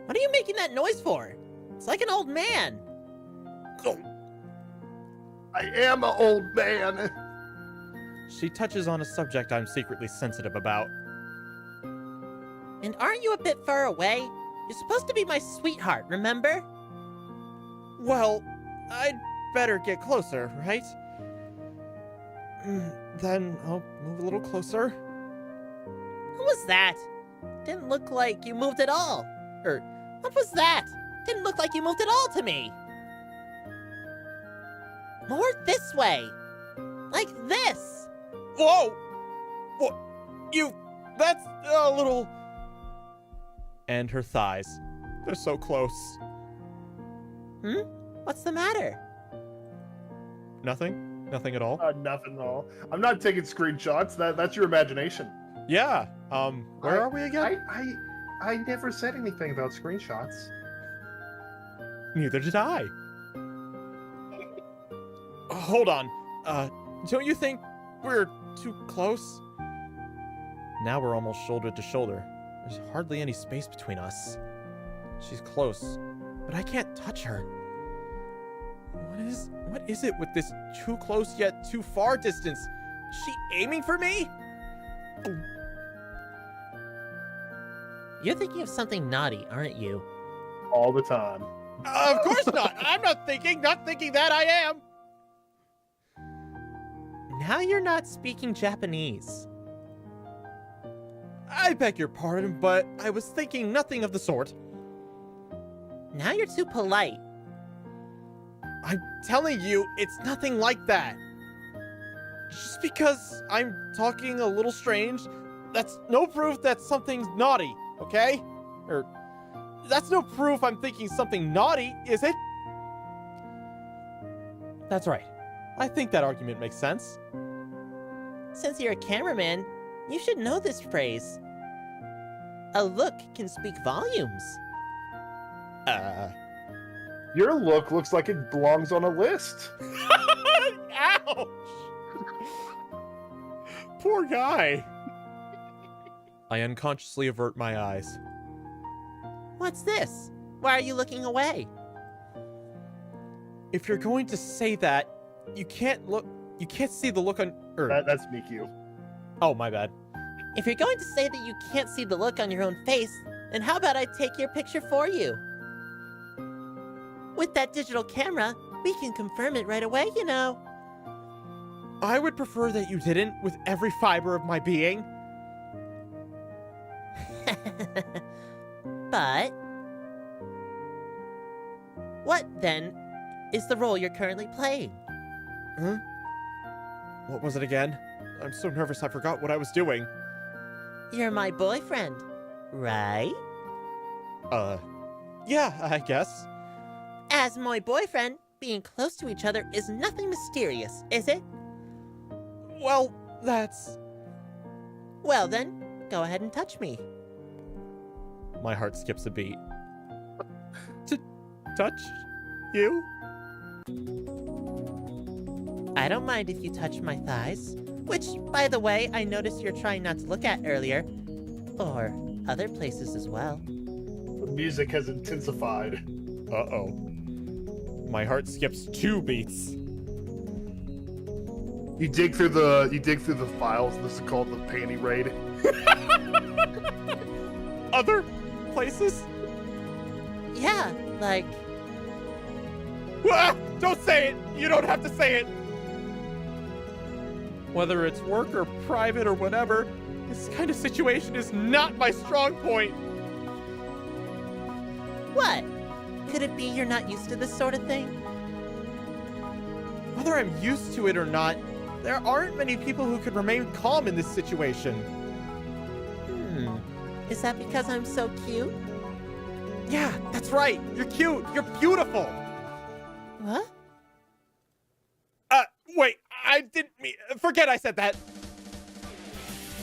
What are you making that noise for? It's like an old man. I am an old man. She touches on a subject I'm secretly sensitive about. And aren't you a bit far away? You're supposed to be my sweetheart, remember? Well, I'd better get closer, right? Then I'll move a little closer. What was that? Didn't look like you moved at all. What was that? Didn't look like you moved at all to me. More this way. Like this. Whoa! What? That's a little... And her thighs. They're so close. What's the matter? Nothing? Nothing at all? Nothing at all. I'm not taking screenshots. That's your imagination. Yeah. Where are we again? I never said anything about screenshots. Neither did I. Hold on. Don't you think we're too close? Now we're almost shoulder to shoulder. There's hardly any space between us. She's close, but I can't touch her. What is it with this too close yet too far distance? Is she aiming for me? You're thinking of something naughty, aren't you? All the time. Of course not. I'm not thinking that I am. Now you're not speaking Japanese. I beg your pardon, but I was thinking nothing of the sort. Now you're too polite. I'm telling you, it's nothing like that. Just because I'm talking a little strange, that's no proof that something's naughty, okay? Or, that's no proof I'm thinking something naughty, is it? That's right. I think that argument makes sense. Since you're a cameraman, you should know this phrase. A look can speak volumes. Your look looks like it belongs on a list. Ouch! Poor guy. I unconsciously avert my eyes. What's this? Why are you looking away? If you're going to say that, you can't see the look on... That's Miku. Oh, my bad. If you're going to say that you can't see the look on your own face, then how about I take your picture for you? With that digital camera, we can confirm it right away, you know. I would prefer that you didn't, with every fiber of my being. But... what, then, is the role you're currently playing? Huh? What was it again? I'm so nervous I forgot what I was doing. You're my boyfriend, right? Yeah, I guess. As my boyfriend, being close to each other is nothing mysterious, is it? Well, that's... Well then, go ahead and touch me. My heart skips a beat. Touch you? I don't mind if you touch my thighs. Which, by the way, I noticed you're trying not to look at earlier. Or other places as well. The music has intensified. Uh-oh. My heart skips 2 beats. You dig through the files. This is called the panty raid. Other places? Yeah, like... Ah, don't say it! You don't have to say it! Whether it's work or private or whatever, this kind of situation is not my strong point. What? Could it be you're not used to this sort of thing? Whether I'm used to it or not, there aren't many people who could remain calm in this situation. Is that because I'm so cute? Yeah, that's right. You're cute. You're beautiful. What? Wait, I didn't mean... Forget I said that.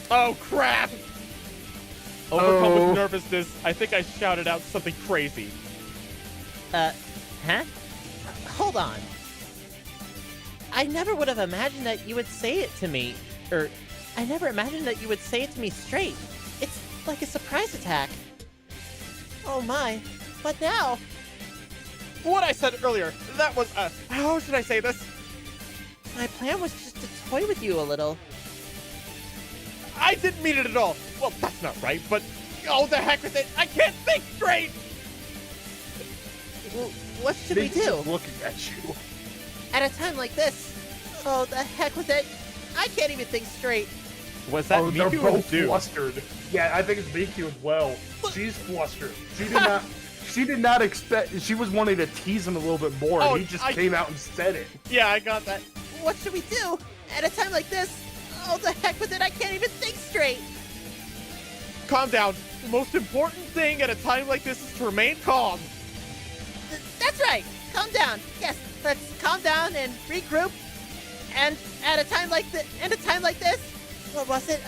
Oh, crap. Overcome with nervousness, I think I shouted out something crazy. Huh? Hold on. I never would have imagined that you would say it to me. I never imagined that you would say it to me straight. It's like a surprise attack. Oh my, what now? What I said earlier, that was, how should I say this? My plan was just to toy with you a little. I didn't mean it at all. Well, that's not right, but, oh, the heck with it. I can't think straight. Well, what should we do? Looking at you. At a time like this? Oh, the heck with it. I can't even think straight. Was that they're Miku or both Zdude? flustered. Yeah, I think it's Miku as well. She's flustered. She did not expect. She was wanting to tease him a little bit more, and he just came out and said it. Yeah, I got that. What should we do? At a time like this? Oh, the heck with it. I can't even think straight. Calm down. The most important thing at a time like this is to remain calm. That's right. Calm down. Yes, let's calm down and regroup. And at a time like this, what was it?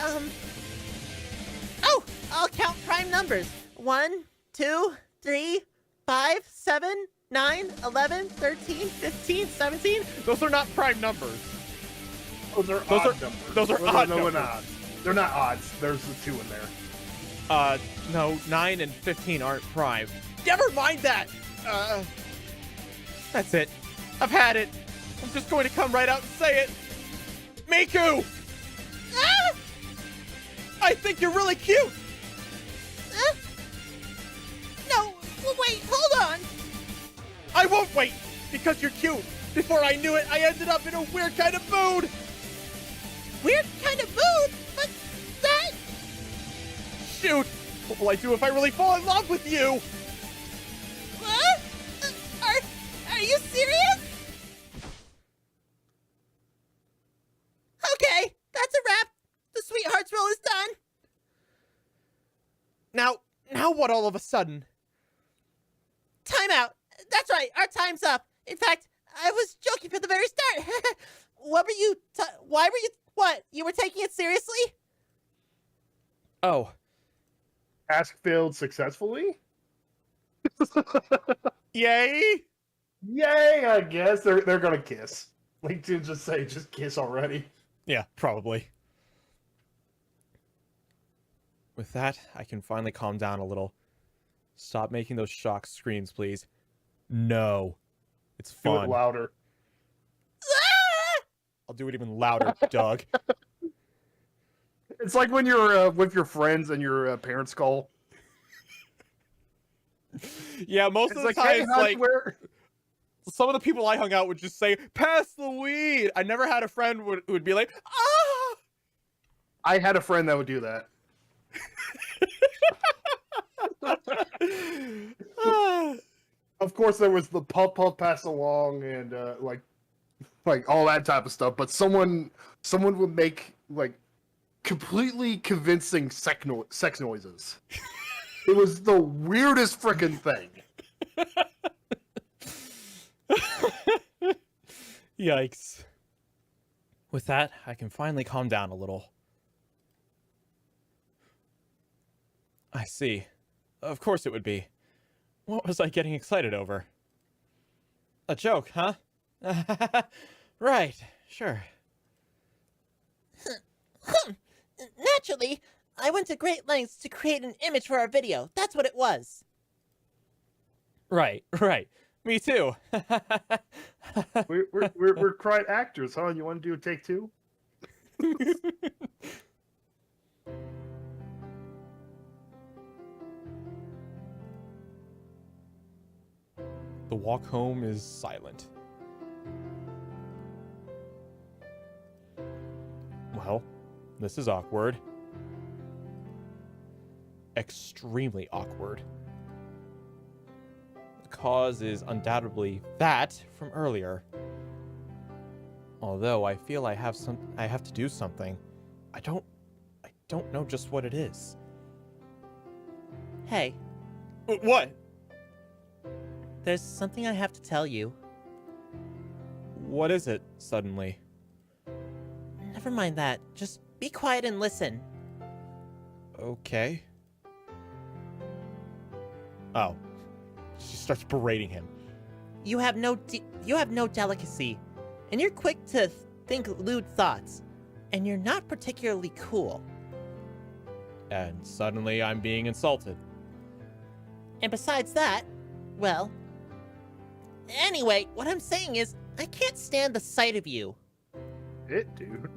Oh, I'll count prime numbers. 1, 2, 3, 5, 7, 9, 11, 13, 15, 17. Those are not prime numbers. Those are odd numbers. Those are odd numbers. Odds. They're not odds. There's the 2 in there. No, 9 and 15 aren't prime. Never mind that. That's it. I've had it. I'm just going to come right out and say it. Miku! Ah! I think you're really cute! No, wait, hold on. I won't wait, because you're cute. Before I knew it, I ended up in a weird kind of mood. Weird kind of mood, but that... Shoot, what will I do if I really fall in love with you? What? Are you serious? Okay, that's a wrap. The sweethearts roll is done. Now what all of a sudden? Time out. That's right, our time's up. In fact, I was joking from the very start. What were you, why were you, what? You were taking it seriously? Oh, Task failed successfully? yay! Yay, I guess. They're gonna kiss. Like, to just say, just kiss already. Yeah, probably. With that, I can finally calm down a little. Stop making those shock screams, please. No. It's Do fun. it louder. I'll do it even louder, Doug. It's like when you're with your friends and your parents call. Yeah, most It's of the like, time, hey, it's hon, like, where... some of the people I hung out would just say, pass the weed. I never had a friend who would be like, ah! I had a friend that would do that. Of course, there was the puff pass along and like all that type of stuff. But someone would make like completely convincing sex noises. It was the weirdest freaking thing. Yikes. With that, I can finally calm down a little. I see. Of course it would be. What was I getting excited over? A joke, huh? Right, sure. Naturally, I went to great lengths to create an image for our video. That's what it was. Right. Me too. We're quite actors, huh? You want to do a take two? The walk home is silent. Well, this is awkward. Extremely awkward. The cause is undoubtedly that from earlier. Although I feel I have to do something. I don't know just what it is. Hey, What? there's something I have to tell you. What is it, suddenly? Never mind that. Just be quiet and listen. Okay. Oh. She starts berating him. You have no delicacy, and you're quick to think lewd thoughts, and you're not particularly cool. And suddenly I'm being insulted. And besides that, well... Anyway, what I'm saying is, I can't stand the sight of you. It, dude.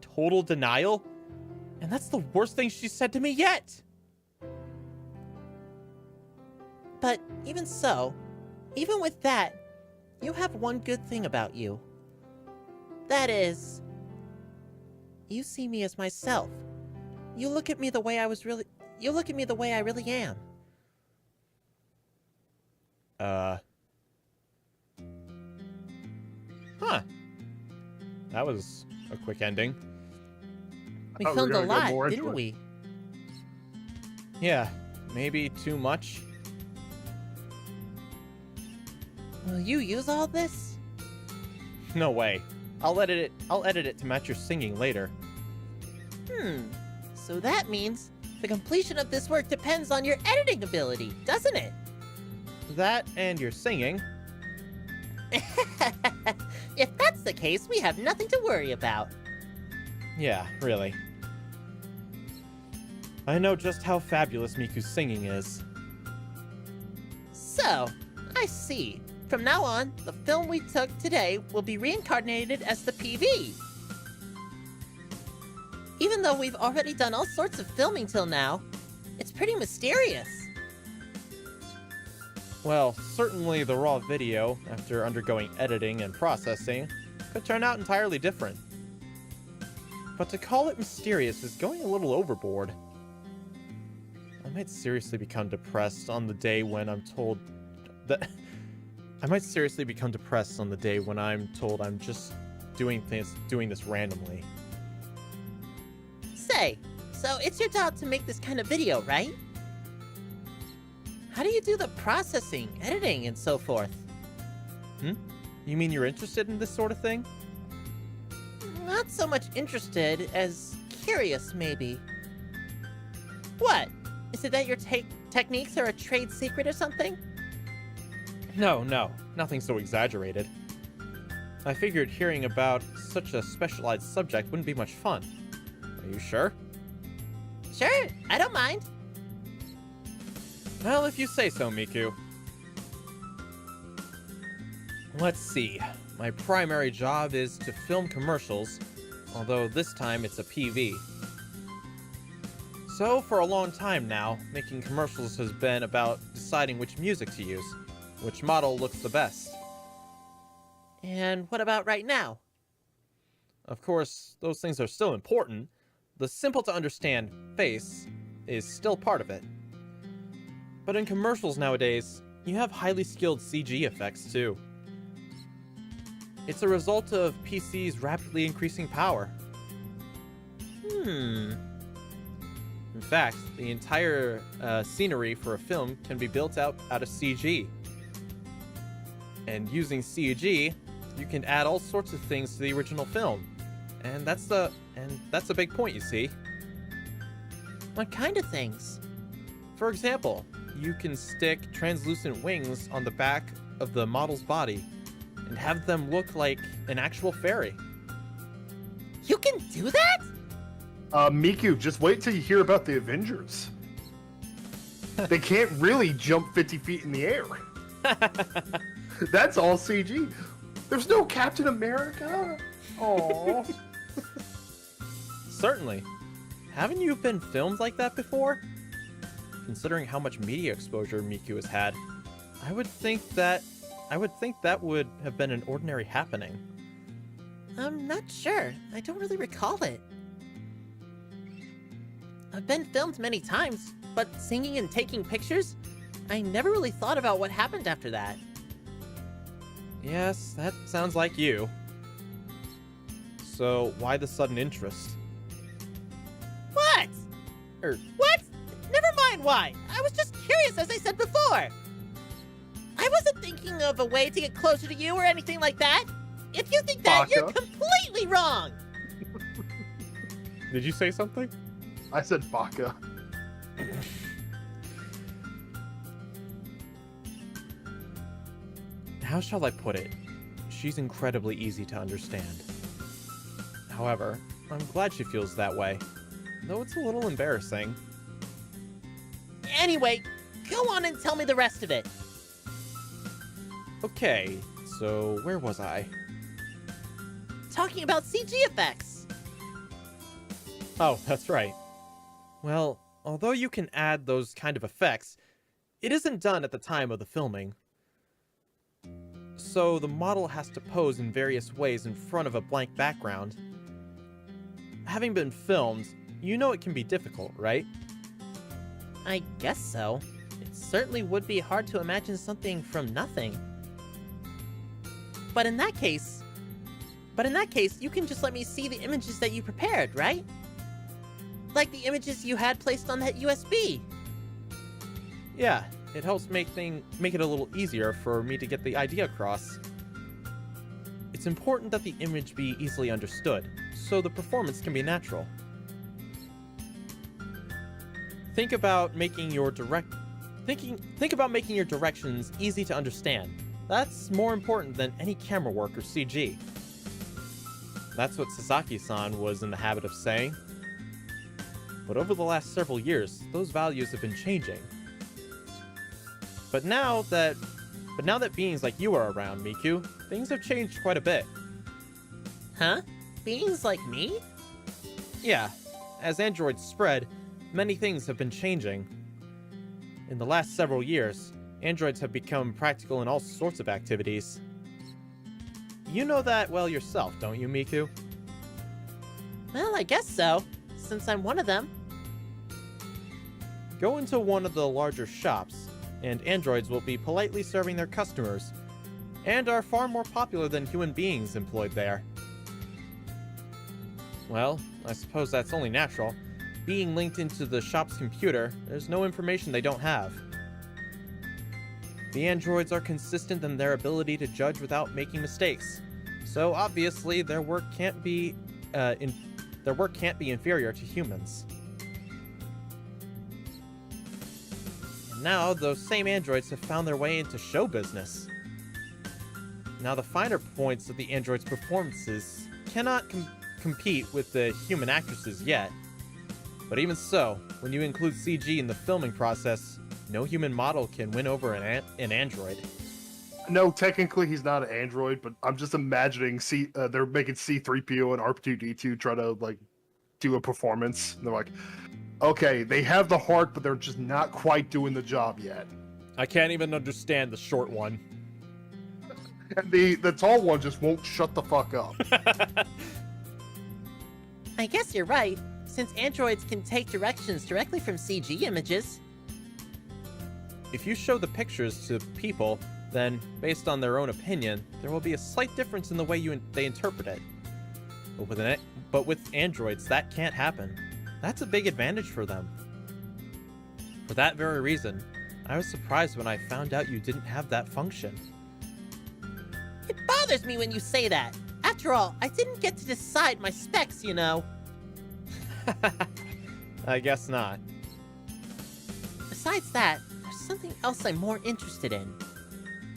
Total denial? And that's the worst thing she said to me yet! But even so, even with that, you have one good thing about you. That is... you see me as myself. You look at me the way I really am. Huh. That was a quick ending. We thought we filmed were a gonna go lot, more into didn't it. we? Yeah, maybe too much. Will you use all this? No way. I'll edit it to match your singing later. So that means the completion of this work depends on your editing ability, doesn't it? That and your singing. If that's the case, we have nothing to worry about. Yeah, really. I know just how fabulous Miku's singing is. So, I see. From now on, the film we took today will be reincarnated as the PV. Even though we've already done all sorts of filming till now, it's pretty mysterious. Well, certainly the raw video, after undergoing editing and processing, could turn out entirely different. But to call it mysterious is going a little overboard. I might seriously become depressed on the day when I'm told that... I'm just doing this randomly. Say, so it's your job to make this kind of video, right? How do you do the processing, editing, and so forth? You mean you're interested in this sort of thing? Not so much interested as curious, maybe. What? Is it that your techniques are a trade secret or something? No, nothing so exaggerated. I figured hearing about such a specialized subject wouldn't be much fun. Are you sure? Sure, I don't mind. Well, if you say so, Miku. Let's see. My primary job is to film commercials, although this time it's a PV. So, for a long time now, making commercials has been about deciding which music to use, which model looks the best. And what about right now? Of course, those things are still important. The simple-to-understand face is still part of it. But in commercials nowadays, you have highly skilled CG effects too. It's a result of PC's rapidly increasing power. In fact, the entire scenery for a film can be built out of CG. And using CG, you can add all sorts of things to the original film. And that's a big point, you see. What kind of things? For example, you can stick translucent wings on the back of the model's body and have them look like an actual fairy. You can do that? Miku, just wait till you hear about the Avengers. They can't really jump 50 feet in the air. That's all CG. There's no Captain America. Oh. Certainly. Haven't you been filmed like that before? Considering how much media exposure Miku has had, I would think that would have been an ordinary happening. I'm not sure. I don't really recall it. I've been filmed many times, but singing and taking pictures? I never really thought about what happened after that. Yes, that sounds like you. So, why the sudden interest? What? What? Never mind why. I was just curious, as I said before. I wasn't thinking of a way to get closer to you or anything like that. If you think that, you're completely wrong. Did you say something? I said Baka. How shall I put it? She's incredibly easy to understand. However, I'm glad she feels that way, though it's a little embarrassing. Anyway, go on and tell me the rest of it. Okay, so where was I? Talking about CG effects. Oh, that's right. Well, although you can add those kind of effects, it isn't done at the time of the filming. So the model has to pose in various ways in front of a blank background. Having been filmed, you know it can be difficult, right? I guess so. It certainly would be hard to imagine something from nothing. But in that case, you can just let me see the images that you prepared, right? Like the images you had placed on that USB. Yeah, it helps make it a little easier for me to get the idea across. It's important that the image be easily understood, so the performance can be natural. Think about making your directions easy to understand. That's more important than any camera work or CG. That's what Sasaki-san was in the habit of saying. But over the last several years, those values have been changing. But now that But now that beings like you are around, Miku, things have changed quite a bit. Huh? Beings like me? Yeah, as androids spread, many things have been changing. In the last several years, androids have become practical in all sorts of activities. You know that well yourself, don't you, Miku? Well, I guess so, since I'm one of them. Go into one of the larger shops, and androids will be politely serving their customers, and are far more popular than human beings employed there. Well, I suppose that's only natural. Being linked into the shop's computer, there's no information they don't have. The androids are consistent in their ability to judge without making mistakes, so obviously their work can't be inferior to humans. And now those same androids have found their way into show business. Now the finer points of the androids' performances cannot compete with the human actresses yet. But even so, when you include CG in the filming process, no human model can win over an android. No, technically he's not an android, but I'm just imagining they're making C-3PO and R2-D2 try to like do a performance. And they're like, okay, they have the heart, but they're just not quite doing the job yet. I can't even understand the short one. And the tall one just won't shut the fuck up. I guess you're right, since androids can take directions directly from CG images. If you show the pictures to people, then, based on their own opinion, there will be a slight difference in the way they interpret it. But with androids, that can't happen. That's a big advantage for them. For that very reason, I was surprised when I found out you didn't have that function. It bothers me when you say that. After all, I didn't get to decide my specs, you know. I guess not. Besides that, there's something else I'm more interested in.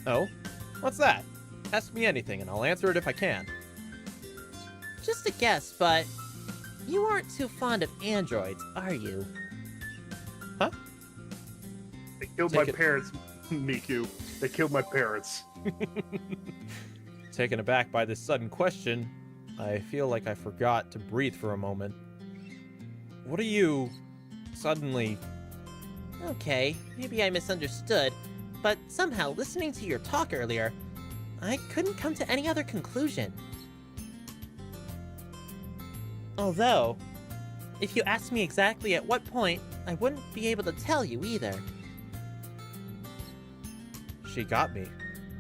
Oh? What's that? Ask me anything and I'll answer it if I can. Just a guess, but you aren't too fond of androids, are you? Huh? They killed my parents, Miku. They killed my parents. Taken aback by this sudden question, I feel like I forgot to breathe for a moment. What are you... suddenly... Okay, maybe I misunderstood, but somehow listening to your talk earlier, I couldn't come to any other conclusion. Although, if you asked me exactly at what point, I wouldn't be able to tell you either. She got me.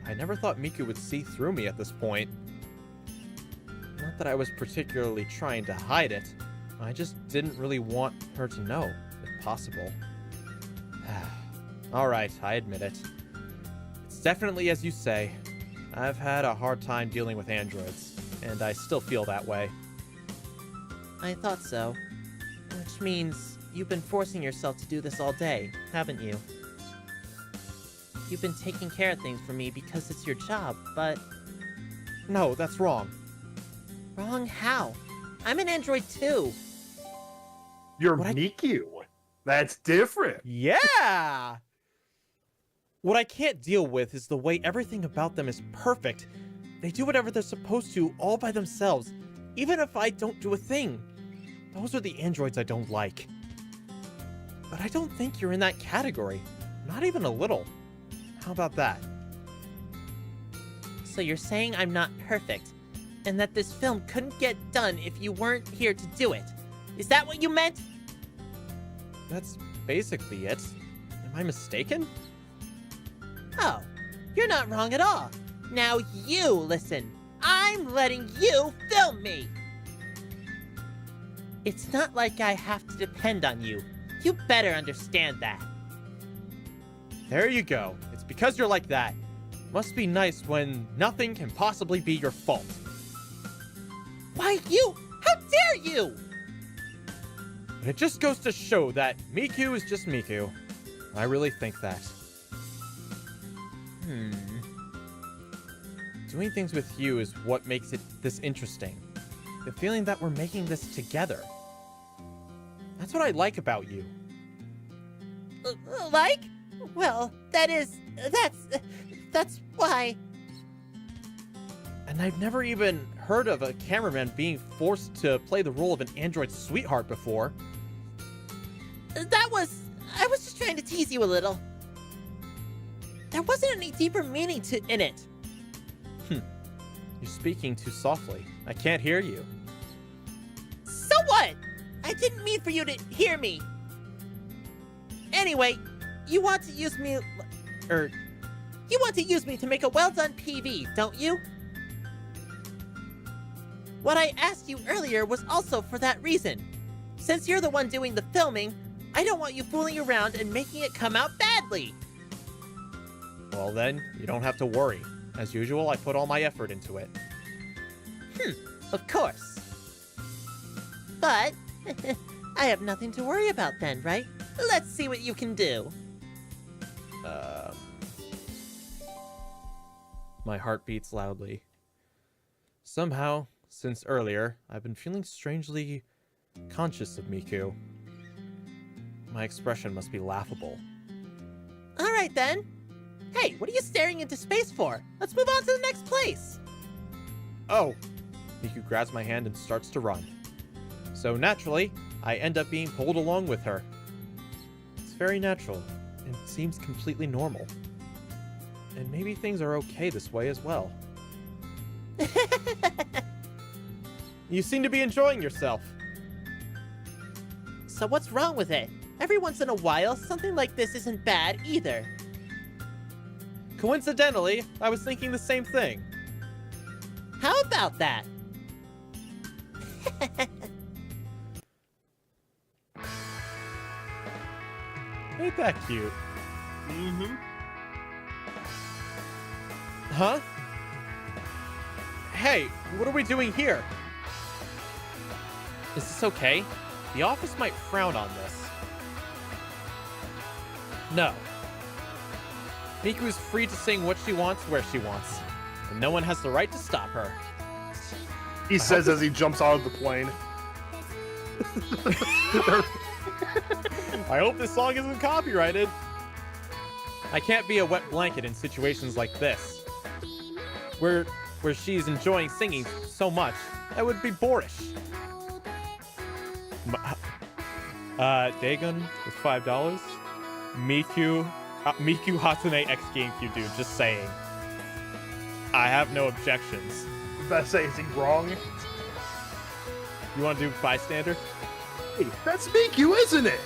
I never thought Miku would see through me at this point. Not that I was particularly trying to hide it. I just didn't really want her to know, if possible. Alright, I admit it. It's definitely as you say. I've had a hard time dealing with androids, and I still feel that way. I thought so. Which means you've been forcing yourself to do this all day, haven't you? You've been taking care of things for me because it's your job, but... No, that's wrong. Wrong how? I'm an android too. You're What Miku. That's different. Yeah! What I can't deal with is the way everything about them is perfect. They do whatever they're supposed to all by themselves, even if I don't do a thing. Those are the androids I don't like. But I don't think you're in that category. Not even a little. How about that? So you're saying I'm not perfect, and that this film couldn't get done if you weren't here to do it. Is that what you meant? That's basically it. Am I mistaken? Oh, you're not wrong at all. Now you listen. I'm letting you film me. It's not like I have to depend on you. You better understand that. There you go. It's because you're like that. Must be nice when nothing can possibly be your fault. Why you? How dare you? But it just goes to show that Miku is just Miku. I really think that. Doing things with you is what makes it this interesting. The feeling that we're making this together. That's what I like about you. Like? Well, that's That's why. And I've never even heard of a cameraman being forced to play the role of an android sweetheart before. I was just trying to tease you a little. There wasn't any deeper meaning in it. You're speaking too softly. I can't hear you. So what? I didn't mean for you to hear me. Anyway, you want to use me... You want to use me to make a well-done PV, don't you? What I asked you earlier was also for that reason. Since you're the one doing the filming, I don't want you fooling around and making it come out badly. Well then, you don't have to worry. As usual, I put all my effort into it. Of course. But, I have nothing to worry about then, right? Let's see what you can do. My heart beats loudly. Somehow, since earlier, I've been feeling strangely conscious of Miku. My expression must be laughable. Alright then. Hey, what are you staring into space for? Let's move on to the next place. Oh! Miku grabs my hand and starts to run. So naturally, I end up being pulled along with her. It's very natural, and seems completely normal. And maybe things are okay this way as well. You seem to be enjoying yourself. So what's wrong with it? Every once in a while, something like this isn't bad either. Coincidentally, I was thinking the same thing. How about that? Ain't that cute? Mm-hmm. Huh? Hey, what are we doing here? Is this okay? The office might frown on this. No. Miku is free to sing what she wants where she wants, and no one has the right to stop her. He says as he jumps out of the plane. I hope this song isn't copyrighted. I can't be a wet blanket in situations like this, where she's enjoying singing so much. That would be boorish. Dagon with $5. Miku Hatsune X GameCubeDude, just saying. I have no objections. Did I say, is he wrong? You want to do bystander? Hey, that's Miku, isn't it?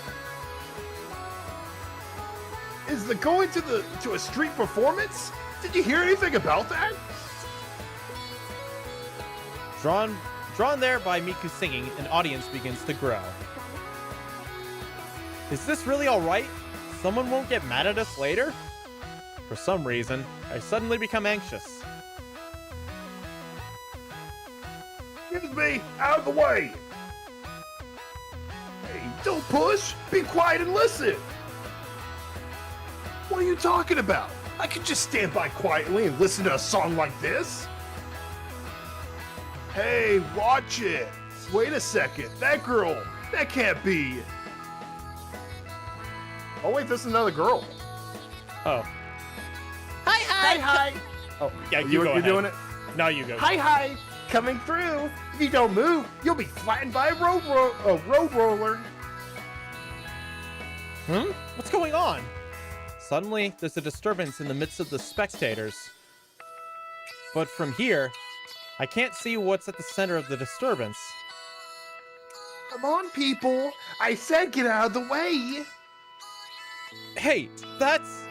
Is the going to a street performance? Did you hear anything about that? Drawn there by Miku singing, an audience begins to grow. Is this really alright? Someone won't get mad at us later? For some reason, I suddenly become anxious. Excuse me, out of the way! Hey, don't push! Be quiet and listen! What are you talking about? I could just stand by quietly and listen to a song like this? Hey, watch it! Wait a second, that girl! That can't be! Oh wait, this is another girl. Oh. Hi! Oh, yeah, You go ahead. doing it? No, you go. Hi! Coming through! If you don't move, you'll be flattened by a road roller! What's going on? Suddenly, there's a disturbance in the midst of the spectators. But from here, I can't see what's at the center of the disturbance. Come on, people! I said get out of the way! Hey, that's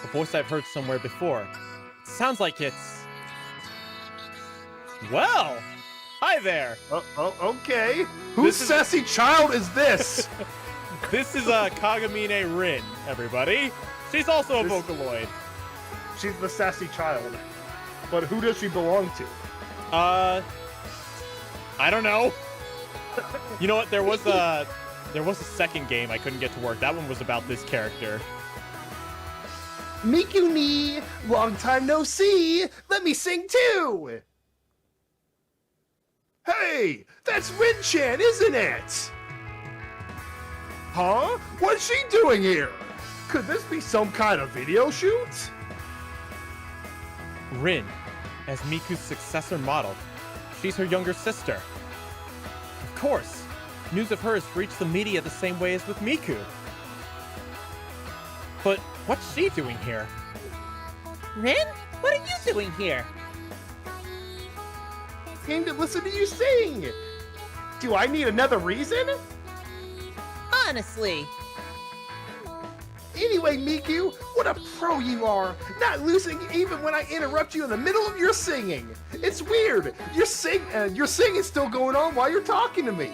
a voice I've heard somewhere before. It sounds like it's... Well, hi there. Okay. Whose sassy child is this? This is Kagamine Rin, everybody. She's also a Vocaloid. She's the sassy child. But who does she belong to? I don't know. You know what? There was a second game I couldn't get to work. That one was about this character. Miku ni, long time no see. Let me sing too. Hey, that's Rin-chan, isn't it? Huh? What's she doing here? Could this be some kind of video shoot? Rin, as Miku's successor model. She's her younger sister. Of course, news of her has reached the media the same way as with Miku. But what's she doing here? Rin, what are you doing here? Came to listen to you sing. Do I need another reason? Honestly. Anyway, Miku, what a pro you are! Not losing even when I interrupt you in the middle of your singing. It's weird. Your singing's still going on while you're talking to me.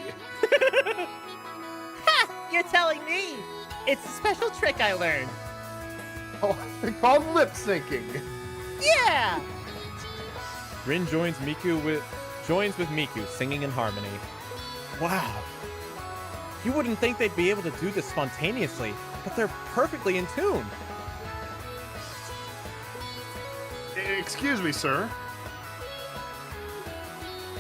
Ha! You're telling me. It's a special trick I learned. Oh, it's called lip syncing. Yeah! Rin joins with Miku singing in harmony. Wow. You wouldn't think they'd be able to do this spontaneously, but they're perfectly in tune. Excuse me, sir.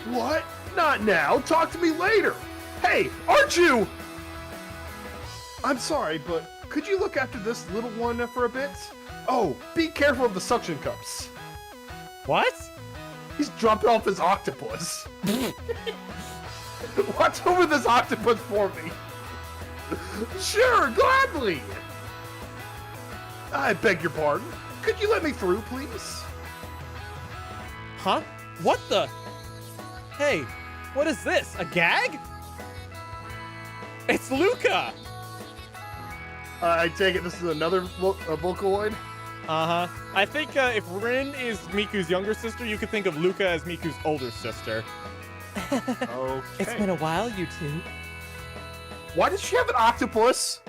What? Not now. Talk to me later. Hey, aren't you? I'm sorry, but could you look after this little one for a bit? Oh, be careful of the suction cups. What? He's dropping off his octopus. Watch over this octopus for me. Sure, gladly. I beg your pardon. Could you let me through, please? Huh? What the? Hey, what is this? A gag? It's Luca! I take it this is another Vocaloid? Uh-huh. I think if Rin is Miku's younger sister, you could think of Luca as Miku's older sister. Okay. It's been a while, you two. Why does she have an octopus?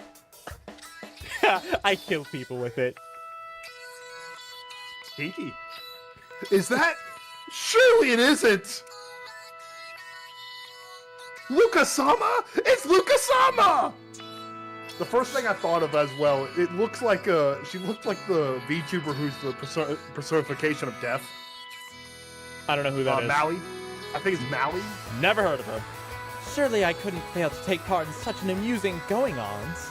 I kill people with it. Stinky. Is that? Surely it isn't! Luca-sama? It's Luca-sama! The first thing I thought of as well, it looks like she looks like the VTuber who's the personification of death. I don't know who that is. Maui. I think it's Maui. Never heard of her. Surely I couldn't fail to take part in such an amusing going-ons.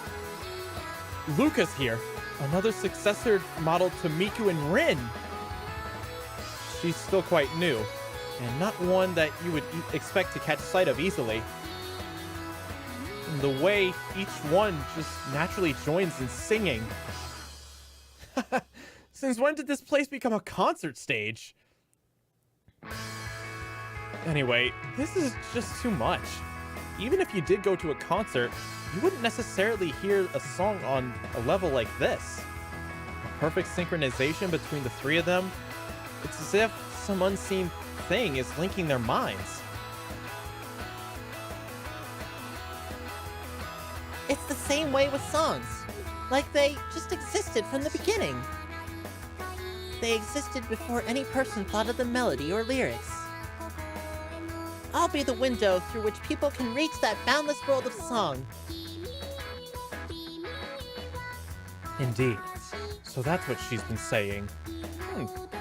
Luca's here, another successor model to Miku and Rin. She's still quite new, and not one that you would expect to catch sight of easily. The way each one just naturally joins in singing. Since when did this place become a concert stage? Anyway, this is just too much. Even if you did go to a concert, you wouldn't necessarily hear a song on a level like this. A perfect synchronization between the three of them. It's as if some unseen thing is linking their minds. It's the same way with songs. Like they just existed from the beginning. They existed before any person thought of the melody or lyrics. I'll be the window through which people can reach that boundless world of song. Indeed. So that's what she's been saying.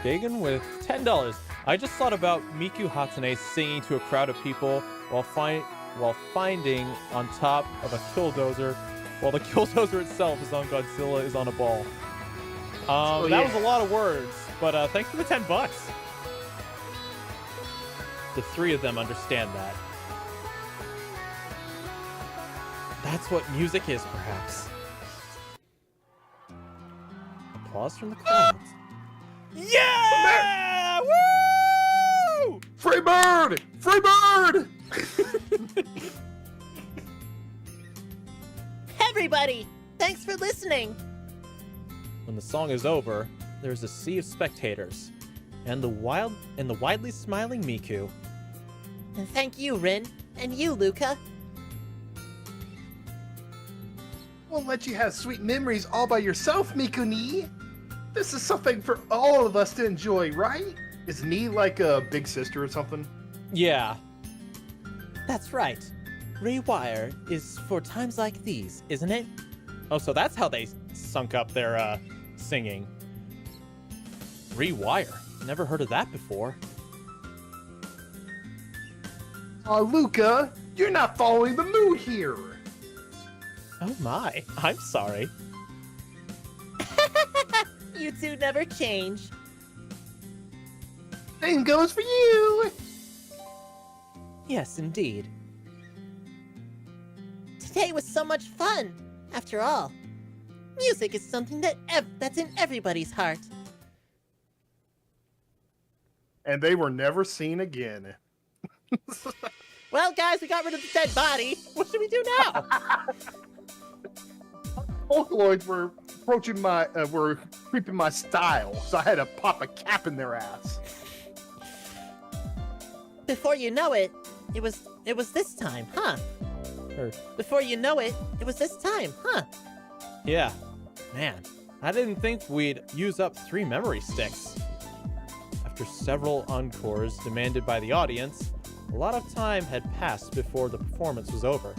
Gagan with $10. I just thought about Miku Hatsune singing to a crowd of people while finding on top of a killdozer, while the killdozer itself is on Godzilla is on a ball. That was a lot of words, but thanks for the $10. The three of them understand that. That's what music is, perhaps. Applause from the crowd. Yeah! Woo! Free bird! Free bird! Everybody, thanks for listening. When the song is over, there's a sea of spectators, and the widely smiling Miku. And thank you, Rin, and you, Luca. Won't let you have sweet memories all by yourself, Miku-ni. This is something for all of us to enjoy, right? Is Ni like a big sister or something? Yeah. That's right. Rewire is for times like these, isn't it? Oh, so that's how they sunk up their singing. Rewire. Never heard of that before. Luca, you're not following the mood here. Oh my. I'm sorry. You two never change. Same goes for you. Yes, indeed. Today was so much fun. After all, music is something that's in everybody's heart. And they were never seen again. Well, guys, we got rid of the dead body. What should we do now? Vocaloids were were creeping my style, so I had to pop a cap in their ass. Before you know it, it was this time, huh? Or before you know it, it was this time, huh? Yeah. Man, I didn't think we'd use up 3 memory sticks. After several encores demanded by the audience, a lot of time had passed before the performance was over.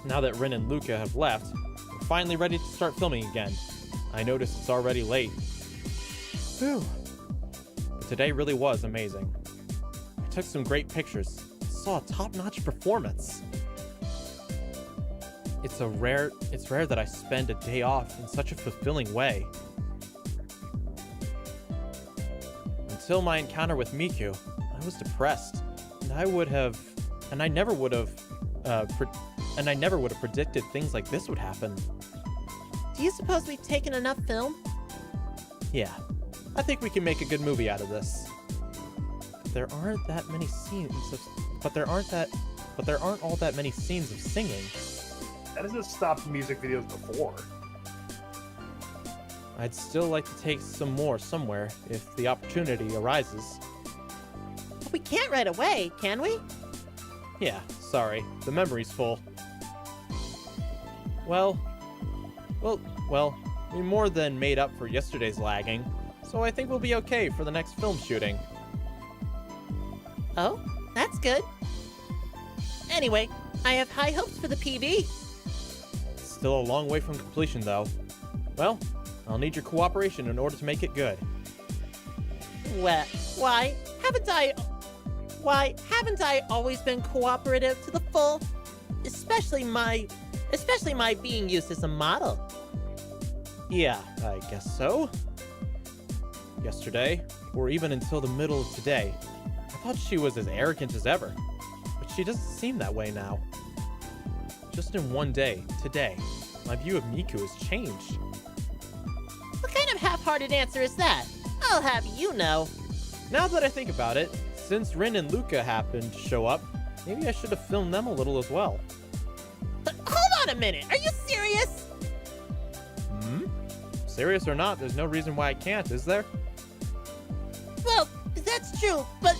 Now that Rin and Luca have left, we're finally ready to start filming again. I noticed it's already late. Whew. But today really was amazing. I took some great pictures, saw a top-notch performance. It's rare that I spend a day off in such a fulfilling way. Until my encounter with Miku, I was depressed, and I never would have predicted things like this would happen. Do you suppose we've taken enough film? Yeah, I think we can make a good movie out of this. There aren't that many scenes of, but there aren't all that many scenes of singing. That hasn't stopped music videos before. I'd still like to take some more somewhere if the opportunity arises. But we can't right away, can we? Yeah, sorry, the memory's full. Well, we more than made up for yesterday's lagging, so I think we'll be okay for the next film shooting. Oh, that's good. Anyway, I have high hopes for the PV. Still a long way from completion, though. Well, I'll need your cooperation in order to make it good. Well, why haven't I always been cooperative to the full? Especially my being used as a model. Yeah, I guess so. Yesterday, or even until the middle of today, I thought she was as arrogant as ever, but she doesn't seem that way now. Just in one day, today, my view of Miku has changed. What kind of half-hearted answer is that? I'll have you know. Now that I think about it, since Rin and Luca happened to show up, maybe I should have filmed them a little as well. But hold on a minute, are you serious? Serious or not, there's no reason why I can't, is there? Well, that's true, but...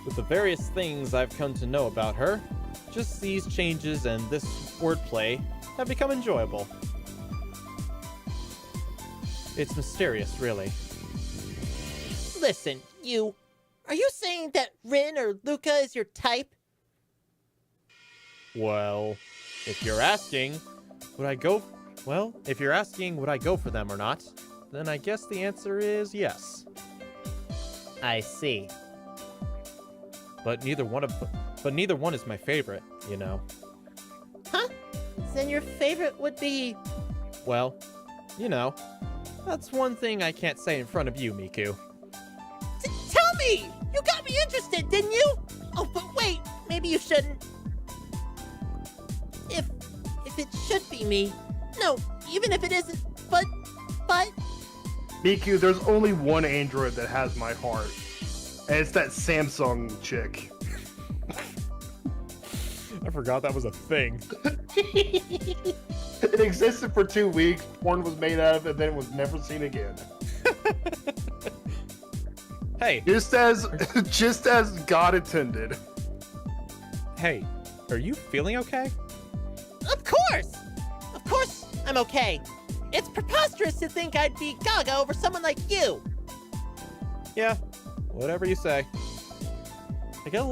With the various things I've come to know about her, just these changes and this wordplay have become enjoyable. It's mysterious, really. Listen, are you saying that Rin or Luca is your type? Well, if you're asking, would I go for them or not, then I guess the answer is yes. I see. But neither one is my favorite, you know. Huh? Then your favorite would be... Well, you know, that's one thing I can't say in front of you, Miku. Tell me! You got me interested, didn't you? Oh, but wait, maybe you shouldn't. If it should be me. No, even if it isn't, but... Miku, there's only one android that has my heart. And it's that Samsung chick. I forgot that was a thing. It existed for 2 weeks, porn was made out of it, and then it was never seen again. Hey. Just as God intended. Hey, are you feeling okay? Of course! Of course I'm okay. It's preposterous to think I'd be gaga over someone like you. Yeah, whatever you say. I get a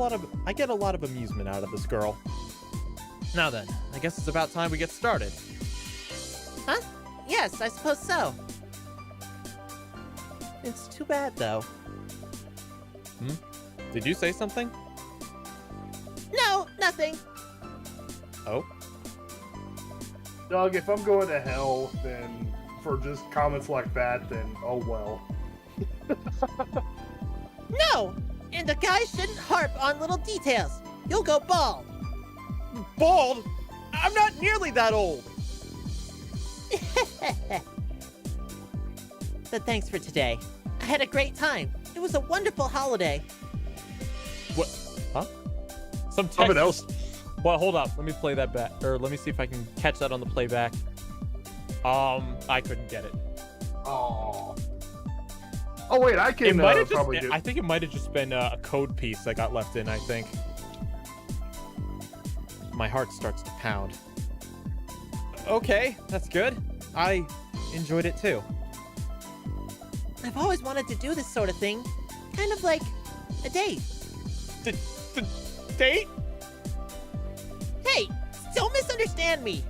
lot of amusement out of this girl. Now then, I guess it's about time we get started. Huh? Yes, I suppose so. It's too bad, though. Did you say something? No, nothing. Oh? Doug, if I'm going to hell, then for just comments like that, then oh well. No! And a guy shouldn't harp on little details. You'll go bald. Bald? I'm not nearly that old. But thanks for today. I had a great time. It was a wonderful holiday. What? Huh? Some text. Something else. Well, hold up. Let me play that back, or let me see if I can catch that on the playback. I couldn't get it. Oh. Oh wait, I It can might have probably just. do. I think it might have just been a code piece that got left in. I think. My heart starts to pound. Okay, that's good. I enjoyed it too. I've always wanted to do this sort of thing. Kind of like a date. Date? Hey, don't misunderstand me.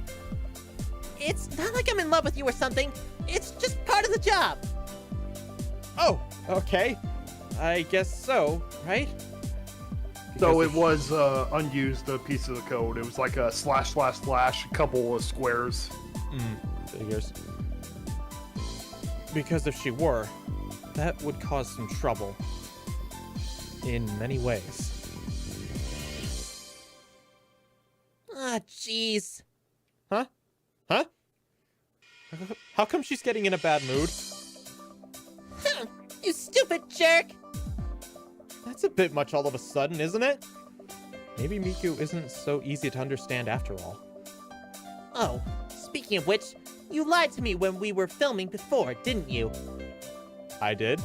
It's not like I'm in love with you or something. It's just part of the job. Oh, okay. I guess so, right? So Because it was unused piece of the code. It was like a slash, a couple of squares. Figures. Because if she were, that would cause some trouble. In many ways. Ah, jeez. Huh? Huh? How come she's getting in a bad mood? You stupid jerk! That's a bit much all of a sudden, isn't it? Maybe Miku isn't so easy to understand after all. Oh, speaking of which, you lied to me when we were filming before, didn't you? I did?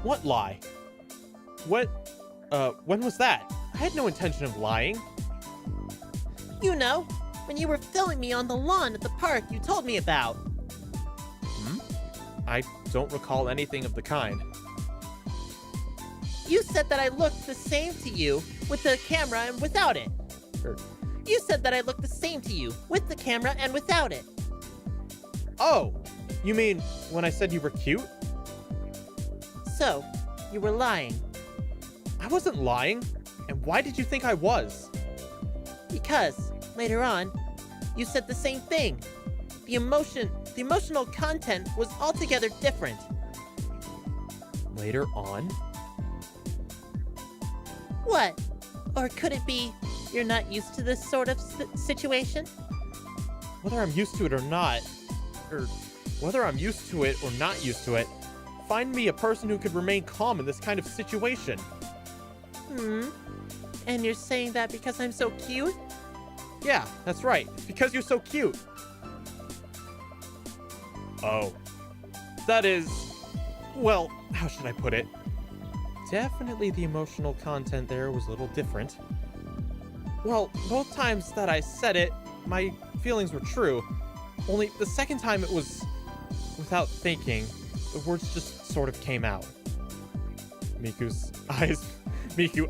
What lie? When was that? I had no intention of lying. You know, when you were filming me on the lawn at the park you told me about. I don't recall anything of the kind. You said that I looked the same to you with the camera and without it. You said that I looked the same to you with the camera and without it. Oh, you mean when I said you were cute? So, you were lying. I wasn't lying. And why did you think I was? Because, later on, you said the same thing. The emotional content was altogether different. Later on? What? Or could it be you're not used to this sort of situation? Whether I'm used to it or not, or whether I'm used to it or not used to it, find me a person who could remain calm in this kind of situation. And you're saying that because I'm so cute? Yeah, that's right. It's because you're so cute. Oh. That is... Well, how should I put it? Definitely the emotional content there was a little different. Well, both times that I said it, my feelings were true. Only the second time it was without thinking. The words just sort of came out. Miku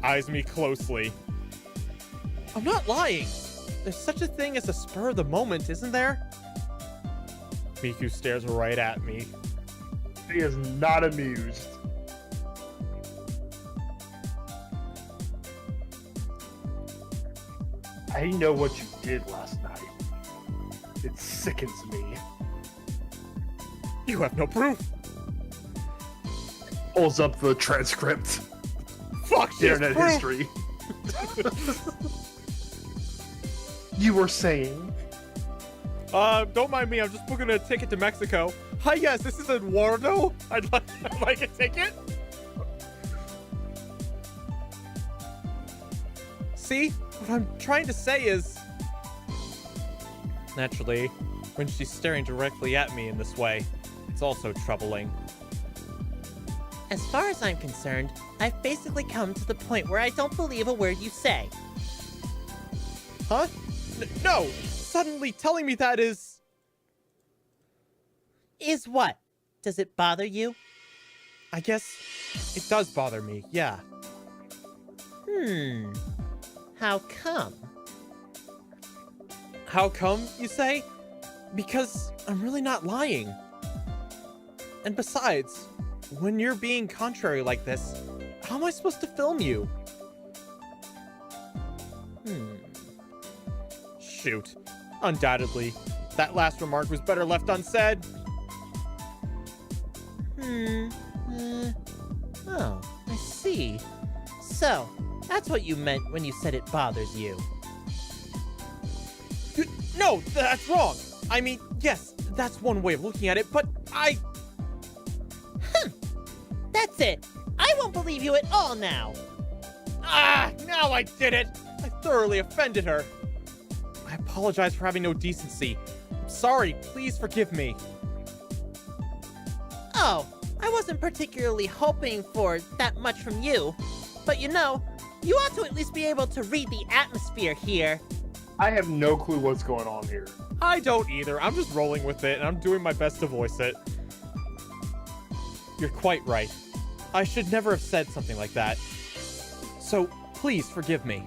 eyes me closely. I'm not lying. There's such a thing as a spur of the moment, isn't there? Miku stares right at me. He is not amused. I know what you did last night. It sickens me. You have no proof. Pulls up the transcript. Fuck The yes, internet proof. history. You were saying? Don't mind me. I'm just booking a ticket to Mexico. Hi, yes, this is Eduardo. I'd like a ticket. See, what I'm trying to say is... Naturally, when she's staring directly at me in this way, it's also troubling. As far as I'm concerned, I've basically come to the point where I don't believe a word you say. Huh? No! Suddenly telling me that is... Is what? Does it bother you? I guess it does bother me, yeah. How come? How come, you say? Because I'm really not lying. And besides, when you're being contrary like this, how am I supposed to film you? Shoot. Undoubtedly, That last remark was better left unsaid. Oh, I see. So, that's what you meant when you said it bothers you. No, that's wrong. I mean, yes, that's one way of looking at it, but That's it. I won't believe you at all now. Now I did it. I thoroughly offended her. I apologize for having no decency. I'm sorry, please forgive me. Oh, I wasn't particularly hoping for that much from you. But you know, you ought to at least be able to read the atmosphere here. I have no clue what's going on here. I don't either. I'm just rolling with it, and I'm doing my best to voice it. You're quite right. I should never have said something like that. So, please forgive me.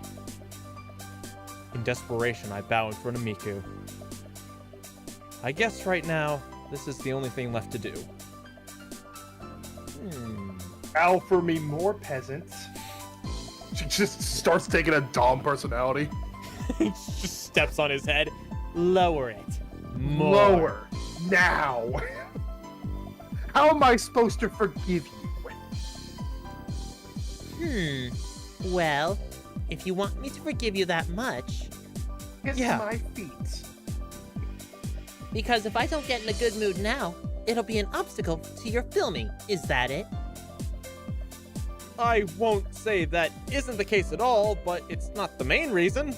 In desperation, I bow in front of Miku. I guess right now, this is the only thing left to do. Offer me more peasants. She just starts taking a Dom personality. He just steps on his head. Lower it. More. Lower. Now. How am I supposed to forgive you? Well, if you want me to forgive you that much... Kiss Yeah. my feet. Because if I don't get in a good mood now, it'll be an obstacle to your filming. Is that it? I won't say that isn't the case at all, but it's not the main reason.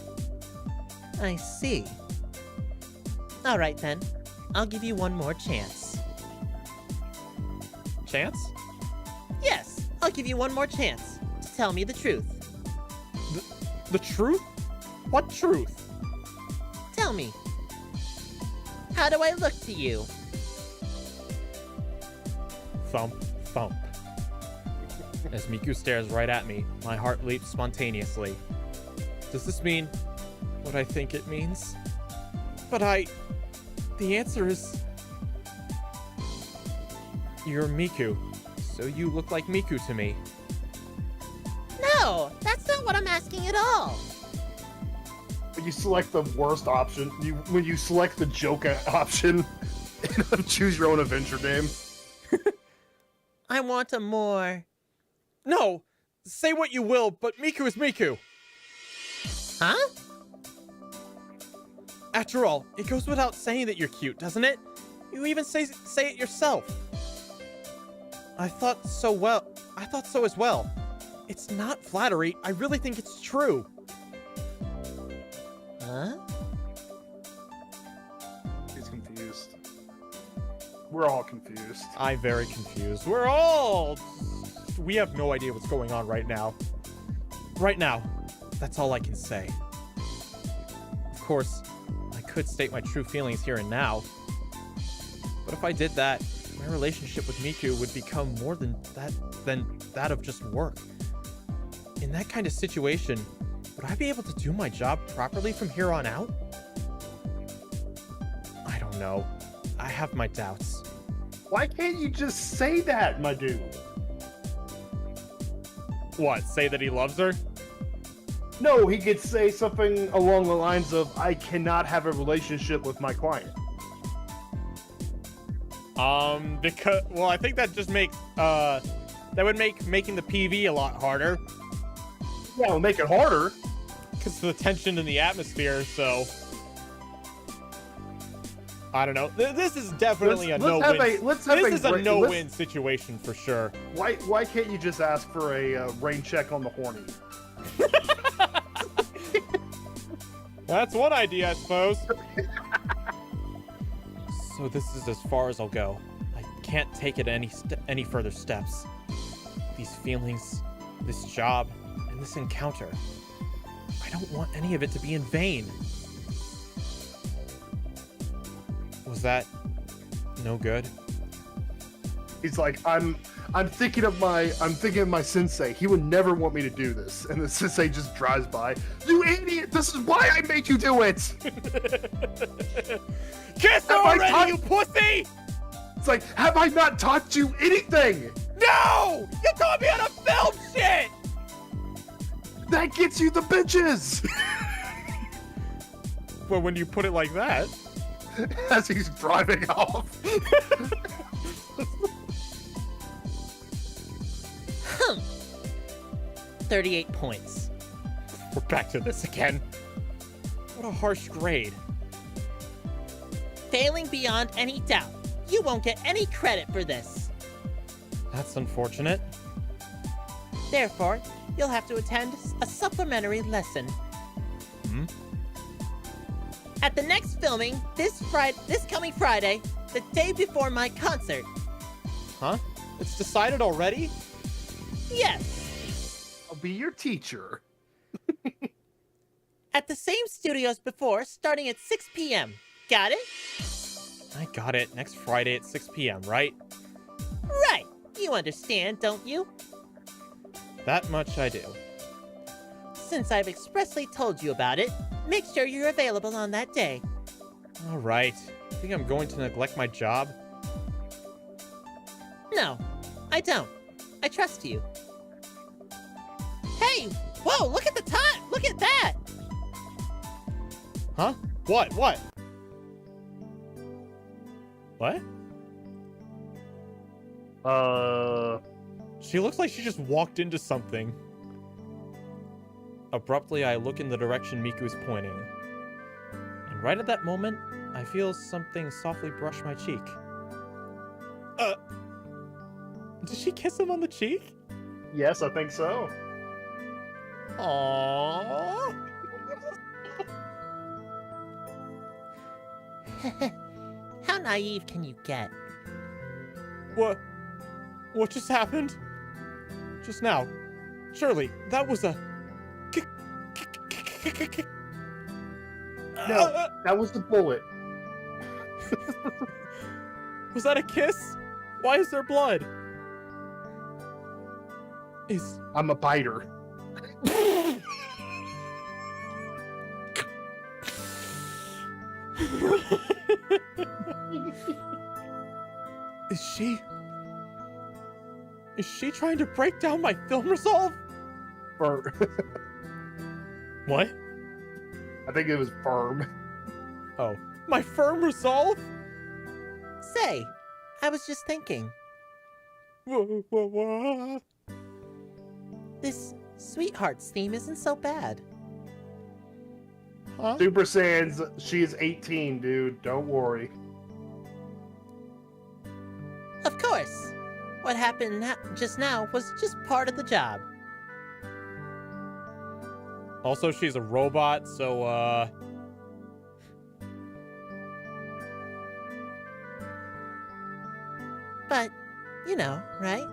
I see. Alright then. I'll give you one more chance. Chance? Yes, I'll give you one more chance to tell me the truth. The truth? What truth? Tell me. How do I look to you? Thump, thump. As Miku stares right at me, my heart leaps spontaneously. Does this mean what I think it means? But the answer is... You're Miku, so you look like Miku to me. No, that's not what I'm asking at all. When you select the worst option, when you select the joke option in a choose your own adventure game. I want a more... No! Say what you will, but Miku is Miku! Huh? After all, it goes without saying that you're cute, doesn't it? You even say it yourself. I thought so as well. It's not flattery, I really think it's true. Huh? He's confused. We're all confused. I'm very confused. We have no idea what's going on right now. Right now, that's all I can say. Of course, I could state my true feelings here and now. But if I did that, my relationship with Miku would become more than that of just work. In that kind of situation, would I be able to do my job properly from here on out? I don't know. I have my doubts. Why can't you just say that, my dude? What, say that he loves her? No, he could say something along the lines of, I cannot have a relationship with my client. Because, well, I think that just makes, that would make making the PV a lot harder. Yeah, it'll make it harder. Because of the tension in the atmosphere, so... I don't know. This is definitely a no-win. This is a no-win situation for sure. Why can't you just ask for a rain check on the horny? That's one idea, I suppose. So this is as far as I'll go. I can't take it any further steps. These feelings, this job, and this encounter. I don't want any of it to be in vain. Was that no good? He's like, I'm thinking of my sensei. He would never want me to do this. And the sensei just drives by. You idiot! This is why I made you do it! Kiss her already, you pussy! It's like, have I not taught you anything? No! You taught me how to film shit! That gets you the bitches! Well, when you put it like that. as he's driving off. 38 points. We're back to this again. What a harsh grade. Failing beyond any doubt. You won't get any credit for this. That's unfortunate. Therefore, you'll have to attend a supplementary lesson. Hmm? At the next filming, this coming Friday, the day before my concert. Huh? It's decided already? Yes, I'll be your teacher. at the same studios before, starting at 6 p.m. Got it? I got it. Next Friday at 6 p.m., right? Right. You understand, don't you? That much I do. Since I've expressly told you about it, make sure you're available on that day. All right. Think I'm going to neglect my job? No, I don't. I trust you. Hey! Whoa, look at the time! Look at that! Huh? What? What? She looks like she just walked into something. Abruptly, I look in the direction Miku's pointing. And right at that moment, I feel something softly brush my cheek. Did she kiss him on the cheek? Yes, I think so. Aww. How naive can you get? What just happened? Just now. Surely, that was a... No, that was the bullet. Was that a kiss? Why is there blood? I'm a biter. Is she trying to break down my film resolve? Firm. What? I think it was firm. Oh, my firm resolve? Say, I was just thinking, What? this Sweethearts theme isn't so bad. Huh? Super Saiyans, she is 18, dude. Don't worry. Of course. What happened just now was just part of the job. Also, she's a robot, so, But, you know, right?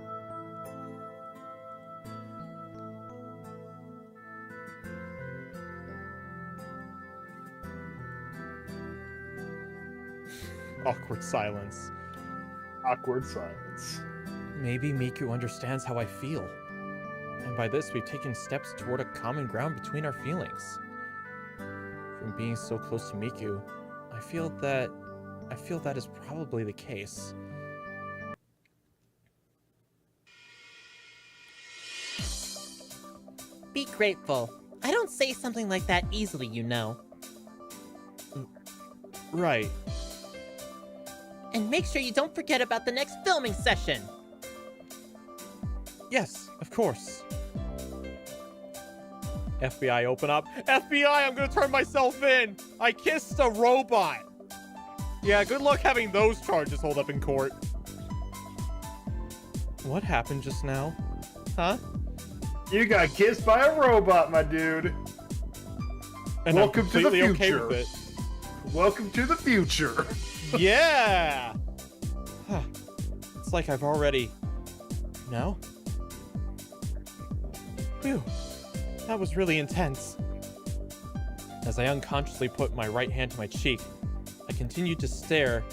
Awkward silence. Awkward silence. Maybe Miku understands how I feel. And by this, we've taken steps toward a common ground between our feelings. From being so close to Miku, I feel that is probably the case. Be grateful. I don't say something like that easily, you know. Right. And make sure you don't forget about the next filming session. Yes, of course. FBI, open up. FBI, I'm gonna turn myself in! I kissed a robot! Yeah, good luck having those charges hold up in court. What happened just now? Huh? You got kissed by a robot, my dude. And Welcome I'm to the completely okay future. with it. Welcome to the future. Yeah! Huh. It's like I've already... No? Phew. That was really intense. As I unconsciously put my right hand to my cheek, I continued to stare,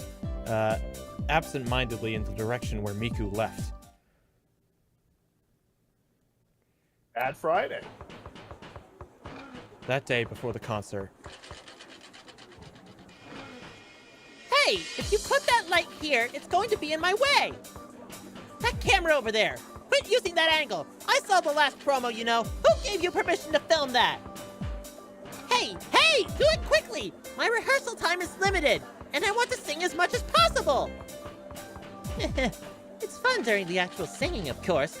absent-mindedly in the direction where Miku left. Bad Friday. That day before the concert. Hey, if you put that light here, it's going to be in my way. That camera over there. Quit using that angle. I saw the last promo, you know. Who gave you permission to film that? Hey, do it quickly. My rehearsal time is limited, and I want to sing as much as possible! It's fun during the actual singing, of course,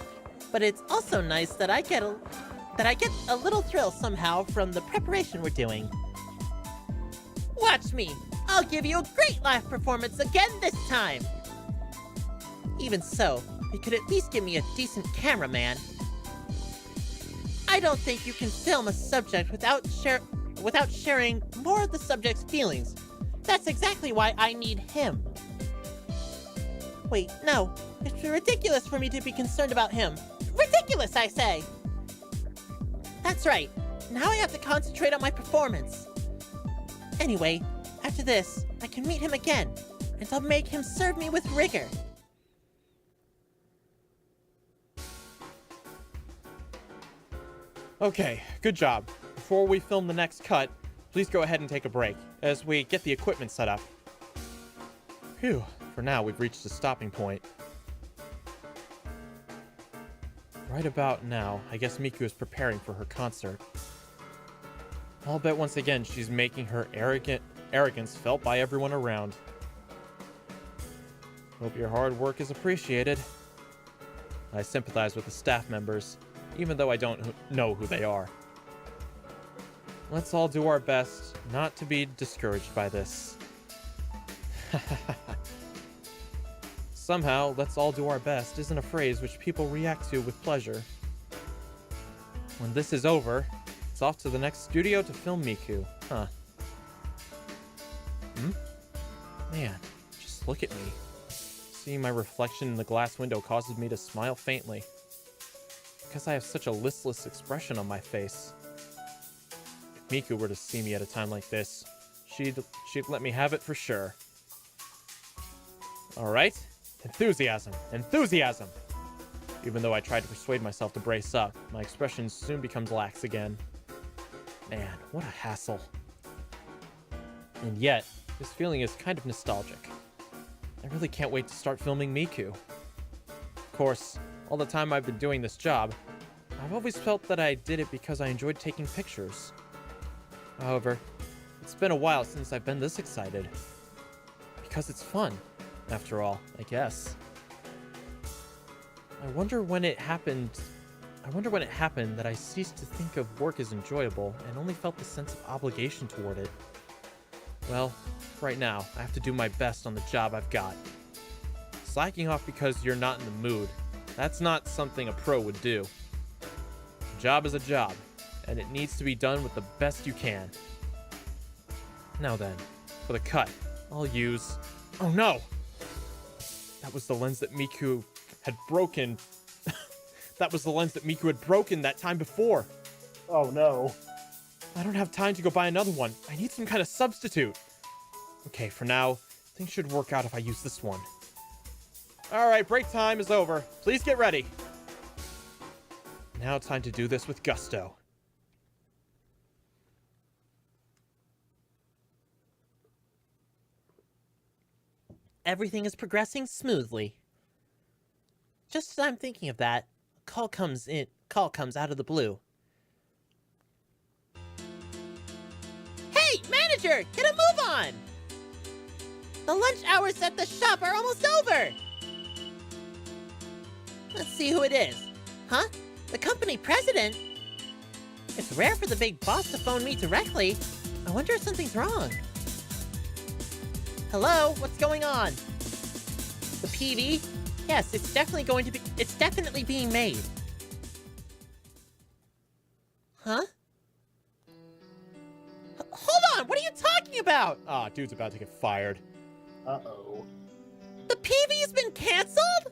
but it's also nice that I get a little thrill somehow from the preparation we're doing. Watch me! I'll give you a great live performance again this time! Even so, you could at least give me a decent cameraman. I don't think you can film a subject without sharing more of the subject's feelings. That's exactly why I need him. Wait, no. It's ridiculous for me to be concerned about him. Ridiculous, I say! That's right. Now I have to concentrate on my performance. Anyway, after this, I can meet him again, and I'll make him serve me with rigor. Okay, good job. Before we film the next cut, please go ahead and take a break, as we get the equipment set up. Phew, for now we've reached a stopping point. Right about now, I guess Miku is preparing for her concert. I'll bet once again she's making her arrogance felt by everyone around. Hope your hard work is appreciated. I sympathize with the staff members, even though I don't know who they are. Let's all do our best not to be discouraged by this. Somehow, let's all do our best isn't a phrase which people react to with pleasure. When this is over, it's off to the next studio to film Miku, huh? Man, just look at me. Seeing my reflection in the glass window causes me to smile faintly. Because I have such a listless expression on my face. If Miku were to see me at a time like this, she'd let me have it for sure. Alright, enthusiasm, enthusiasm! Even though I tried to persuade myself to brace up, my expression soon becomes lax again. Man, what a hassle. And yet, this feeling is kind of nostalgic. I really can't wait to start filming Miku. Of course, all the time I've been doing this job, I've always felt that I did it because I enjoyed taking pictures. However, it's been a while since I've been this excited. Because it's fun, after all, I guess. I wonder when it happened that I ceased to think of work as enjoyable and only felt the sense of obligation toward it. Well, right now, I have to do my best on the job I've got. Slacking off because you're not in the mood, that's not something a pro would do. A job is a job, and it needs to be done with the best you can. Now then, for the cut, I'll use... Oh no! That was the lens that Miku had broken. That was the lens that Miku had broken that time before. Oh no. I don't have time to go buy another one. I need some kind of substitute. Okay, for now, things should work out if I use this one. Alright, break time is over. Please get ready. Now time to do this with gusto. Everything is progressing smoothly. Just as I'm thinking of that, a call comes out of the blue. Hey, manager, get a move on! The lunch hours at the shop are almost over! Let's see who it is. Huh? The company president? It's rare for the big boss to phone me directly. I wonder if something's wrong. Hello? What's going on? The PV? Yes, it's definitely being made. Huh? Hold on! What are you talking about? Ah, dude's about to get fired. Uh-oh. The PV's been canceled?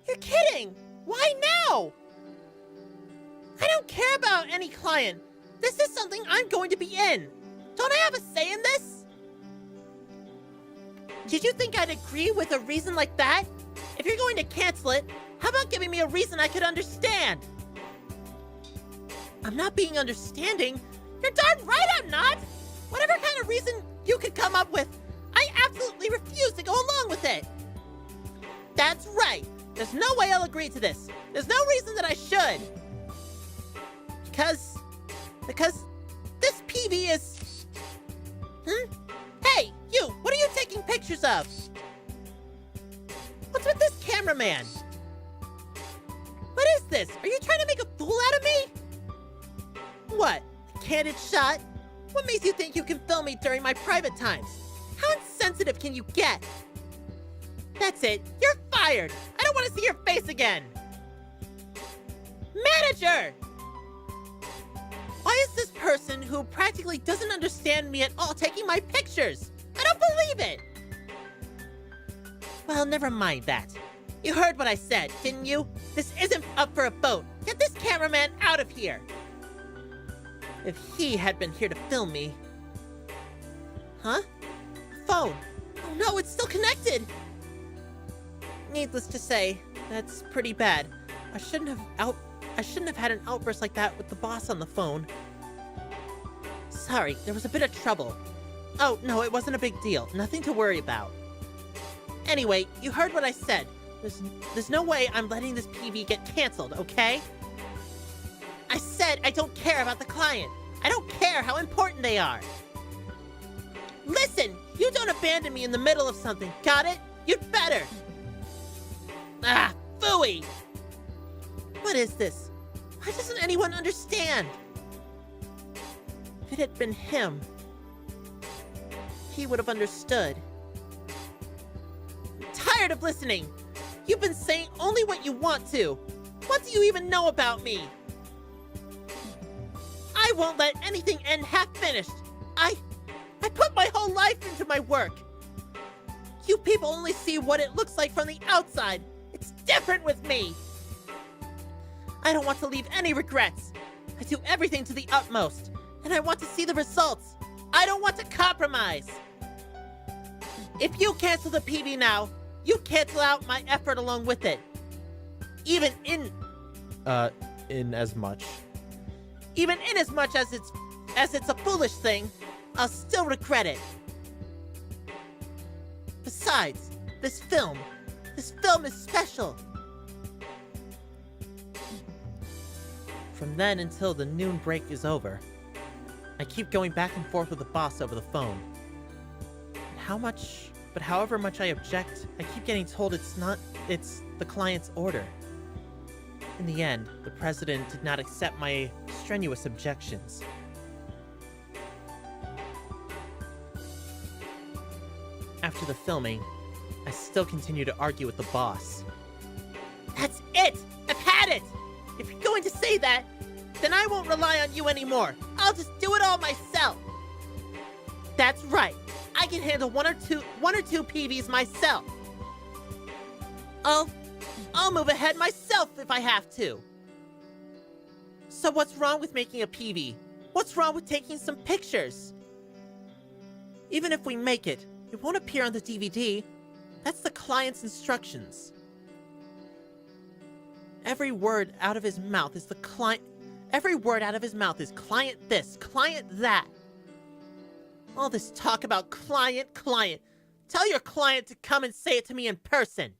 You're kidding! Why now? I don't care about any client. This is something I'm going to be in. Don't I have a say in this? Did you think I'd agree with a reason like that? If you're going to cancel it, how about giving me a reason I could understand? I'm not being understanding. You're darn right I'm not! Whatever kind of reason you could come up with, I absolutely refuse to go along with it! That's right! There's no way I'll agree to this! There's no reason that I should! Because this PV is... Hey, you! pictures of. What's with this cameraman? What is this? Are you trying to make a fool out of me? What? A candid shot? What makes you think you can film me during my private times? How insensitive can you get? That's it. You're fired. I don't want to see your face again. Manager! Why is this person who practically doesn't understand me at all taking my pictures? I don't believe it! Well, never mind that. You heard what I said, didn't you? This isn't up for a vote. Get this cameraman out of here. If he had been here to film me... Huh? Phone. Oh no, it's still connected! Needless to say, that's pretty bad. I shouldn't have had an outburst like that with the boss on the phone. Sorry, there was a bit of trouble. Oh, no, it wasn't a big deal. Nothing to worry about. Anyway, you heard what I said. There's no way I'm letting this PV get canceled, okay? I said I don't care about the client. I don't care how important they are. Listen, you don't abandon me in the middle of something, got it? You'd better. Ah, phooey! What is this? Why doesn't anyone understand? If it had been him, he would have understood. I'm tired of listening. You've been saying only what you want to. What do you even know about me? I won't let anything end half-finished. I put my whole life into my work. You people only see what it looks like from the outside. It's different with me. I don't want to leave any regrets. I do everything to the utmost, and I want to see the results. I don't want to compromise. If you cancel the PV now, you cancel out my effort along with it. Even in as much as it's a foolish thing, I'll still regret it. Besides, this film is special. From then until the noon break is over, I keep going back and forth with the boss over the phone. However much I object, I keep getting told it's the client's order. In the end, the president did not accept my strenuous objections. After the filming, I still continue to argue with the boss. That's it! I've had it! If you're going to say that, then I won't rely on you anymore. I'll just do it all myself. That's right. I can handle one or two PVs myself. I'll move ahead myself if I have to. So what's wrong with making a PV? What's wrong with taking some pictures? Even if we make it, it won't appear on the DVD. That's the client's instructions. Every word out of his mouth is client this, client that. All this talk about client. Tell your client to come and say it to me in person.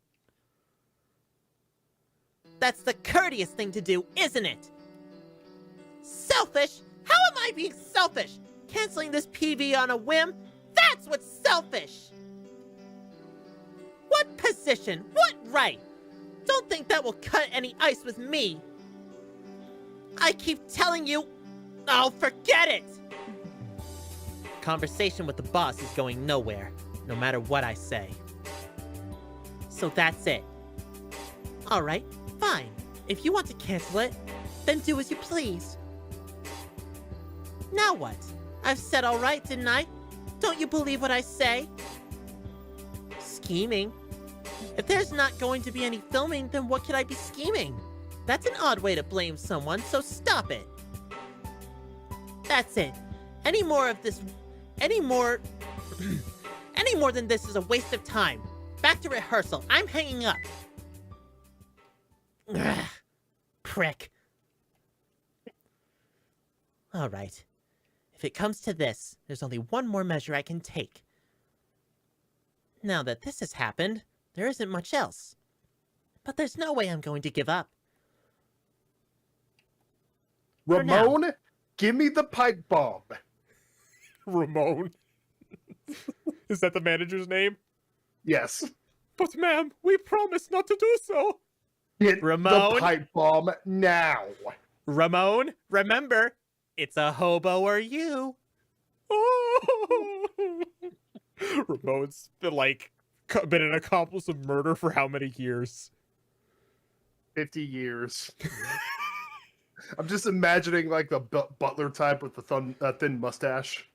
That's the courteous thing to do, isn't it? Selfish? How am I being selfish? Canceling this PV on a whim? That's what's selfish! What position? What right? Don't think that will cut any ice with me. I keep telling you... Oh, forget it! Conversation with the boss is going nowhere, no matter what I say. So that's it. Alright, fine. If you want to cancel it, then do as you please. Now what? I've said alright, didn't I? Don't you believe what I say? Scheming? If there's not going to be any filming, then what could I be scheming? That's an odd way to blame someone, so stop it. That's it. Any more than this is a waste of time. Back to rehearsal. I'm hanging up. Ugh, prick. All right. If it comes to this, there's only one more measure I can take. Now that this has happened, there isn't much else. But there's no way I'm going to give up. Ramon, give me the pipe bomb. Ramon. Is that the manager's name? Yes. But ma'am, we promised not to do so. Hit Ramon? the pipe bomb now. Ramon, remember, it's a hobo or you. Oh. Ramon's been an accomplice of murder for how many years? 50 years. I'm just imagining like the butler type with the thin mustache.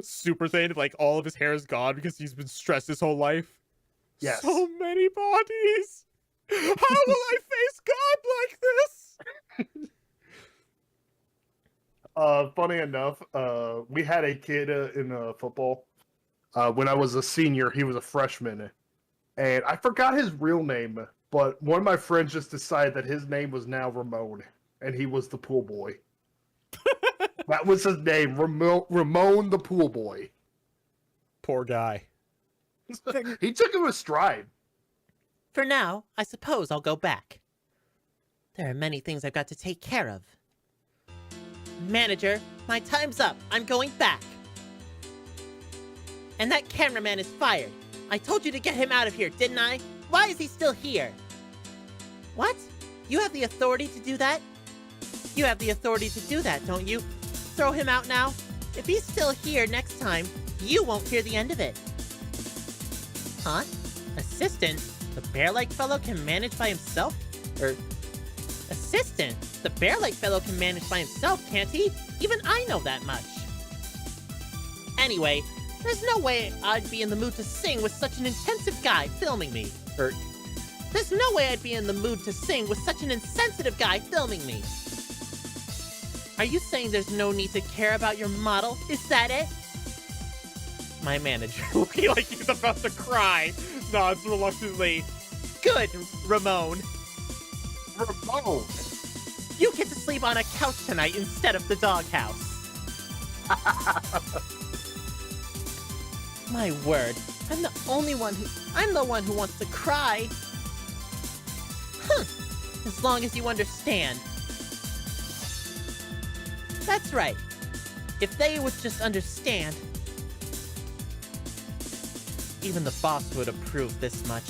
Super thin, like all of his hair is gone because he's been stressed his whole life. Yes. So many bodies. How will I face God like this? Funny enough, we had a kid in football. When I was a senior, he was a freshman, and I forgot his real name. But one of my friends just decided that his name was now Ramon, and he was the pool boy. That was his name, Ramon the pool boy. Poor guy. He took him a stride. For now, I suppose I'll go back. There are many things I've got to take care of. Manager, my time's up. I'm going back. And that cameraman is fired. I told you to get him out of here, didn't I? Why is he still here? What? You have the authority to do that? You have the authority to do that, don't you? Throw him out now? If he's still here next time, you won't hear the end of it. Huh? Assistant? The bear-like fellow can manage by himself? Assistant? The bear-like fellow can manage by himself, can't he? Even I know that much. Anyway, there's no way I'd be in the mood to sing with such an intensive guy filming me. There's no way I'd be in the mood to sing with such an insensitive guy filming me. Are you saying there's no need to care about your model? Is that it? My manager, looking like he's about to cry, nods reluctantly. Good, Ramon. Ramon! You get to sleep on a couch tonight instead of the doghouse. My word, I'm the one who wants to cry. Huh, as long as you understand. That's right. If they would just understand. Even the boss would approve this much.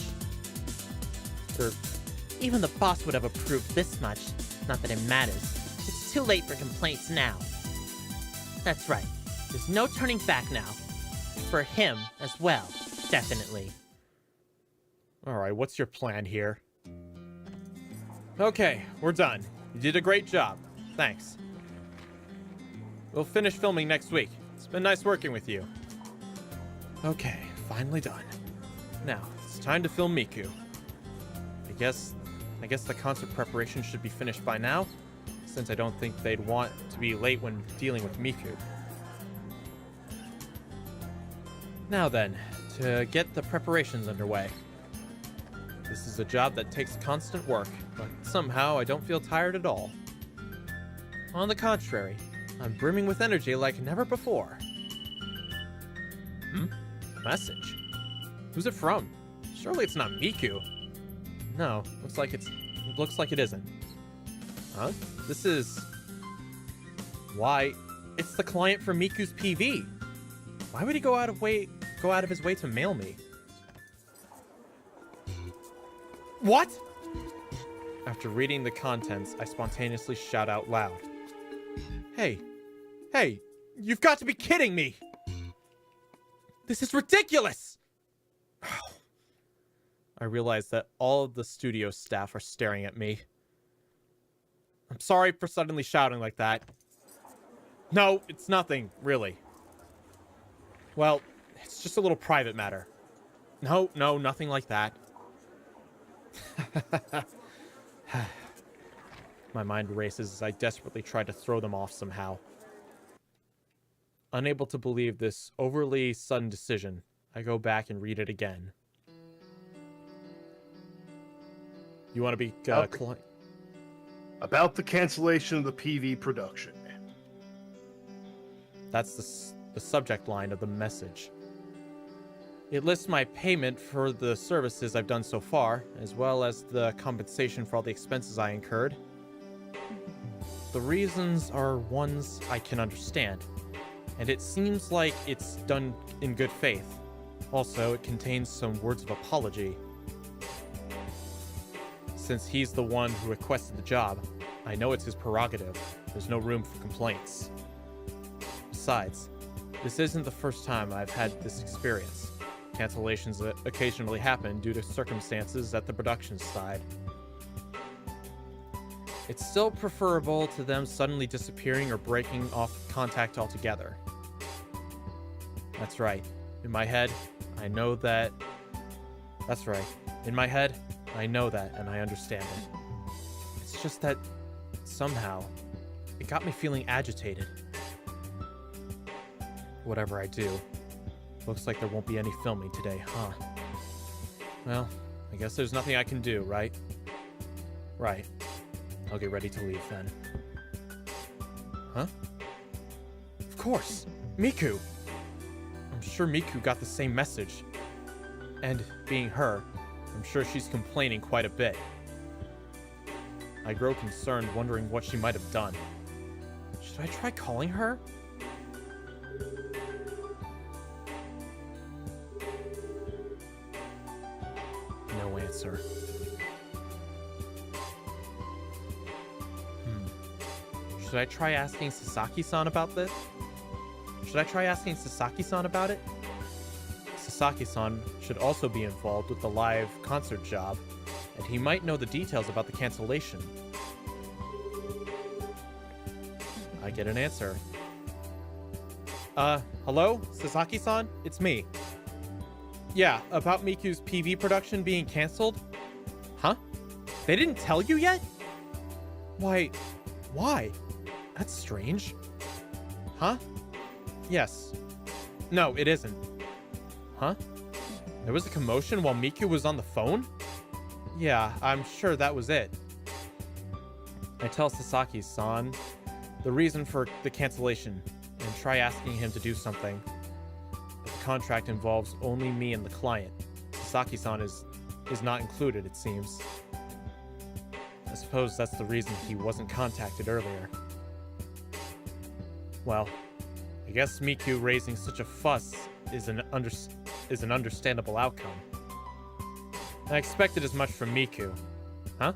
Even the boss would have approved this much. Not that it matters. It's too late for complaints now. That's right. There's no turning back now. For him as well, definitely. Alright, what's your plan here? Okay, we're done. You did a great job. Thanks. We'll finish filming next week. It's been nice working with you. Okay, finally done. Now, it's time to film Miku. I guess the concert preparation should be finished by now, since I don't think they'd want to be late when dealing with Miku. Now then, to get the preparations underway. This is a job that takes constant work, but somehow I don't feel tired at all. On the contrary, I'm brimming with energy like never before. Message? Who's it from? Surely it's not Miku. No, looks like it isn't. Huh? This is... Why, it's the client for Miku's PV. Why would he go out of his way to mail me? What? After reading the contents, I spontaneously shout out loud. Hey, you've got to be kidding me! This is ridiculous! I realize that all of the studio staff are staring at me. I'm sorry for suddenly shouting like that. No, it's nothing, really. Well, it's just a little private matter. No, nothing like that. My mind races as I desperately try to throw them off somehow. Unable to believe this overly sudden decision, I go back and read it again. You want to be about the cancellation of the PV production. That's the subject line of the message. It lists my payment for the services I've done so far, as well as the compensation for all the expenses I incurred. The reasons are ones I can understand, and it seems like it's done in good faith. Also, it contains some words of apology. Since he's the one who requested the job, I know it's his prerogative. There's no room for complaints. Besides, this isn't the first time I've had this experience. Cancellations occasionally happen due to circumstances at the production side. It's still preferable to them suddenly disappearing or breaking off contact altogether. That's right. In my head, I know that... That's right. In my head, I know that, and I understand it. It's just that, somehow, it got me feeling agitated. Whatever I do, looks like there won't be any filming today, huh? Well, I guess there's nothing I can do, right? Right. I'll get ready to leave then. Huh? Of course! Miku! I'm sure Miku got the same message. And, being her, I'm sure she's complaining quite a bit. I grow concerned, wondering what she might have done. Should I try calling her? No answer. Should I try asking Sasaki-san about this? Should I try asking Sasaki-san about it? Sasaki-san should also be involved with the live concert job, and he might know the details about the cancellation. I get an answer. Hello? Sasaki-san? It's me. Yeah, about Miku's PV production being canceled? Huh? They didn't tell you yet? Why? That's strange. Huh? Yes. No, it isn't. Huh? There was a commotion while Miku was on the phone? Yeah, I'm sure that was it. I tell Sasaki-san the reason for the cancellation and try asking him to do something. But the contract involves only me and the client. Sasaki-san is not included, it seems. I suppose that's the reason he wasn't contacted earlier. Well, I guess Miku raising such a fuss is an understandable outcome. I expected as much from Miku. Huh?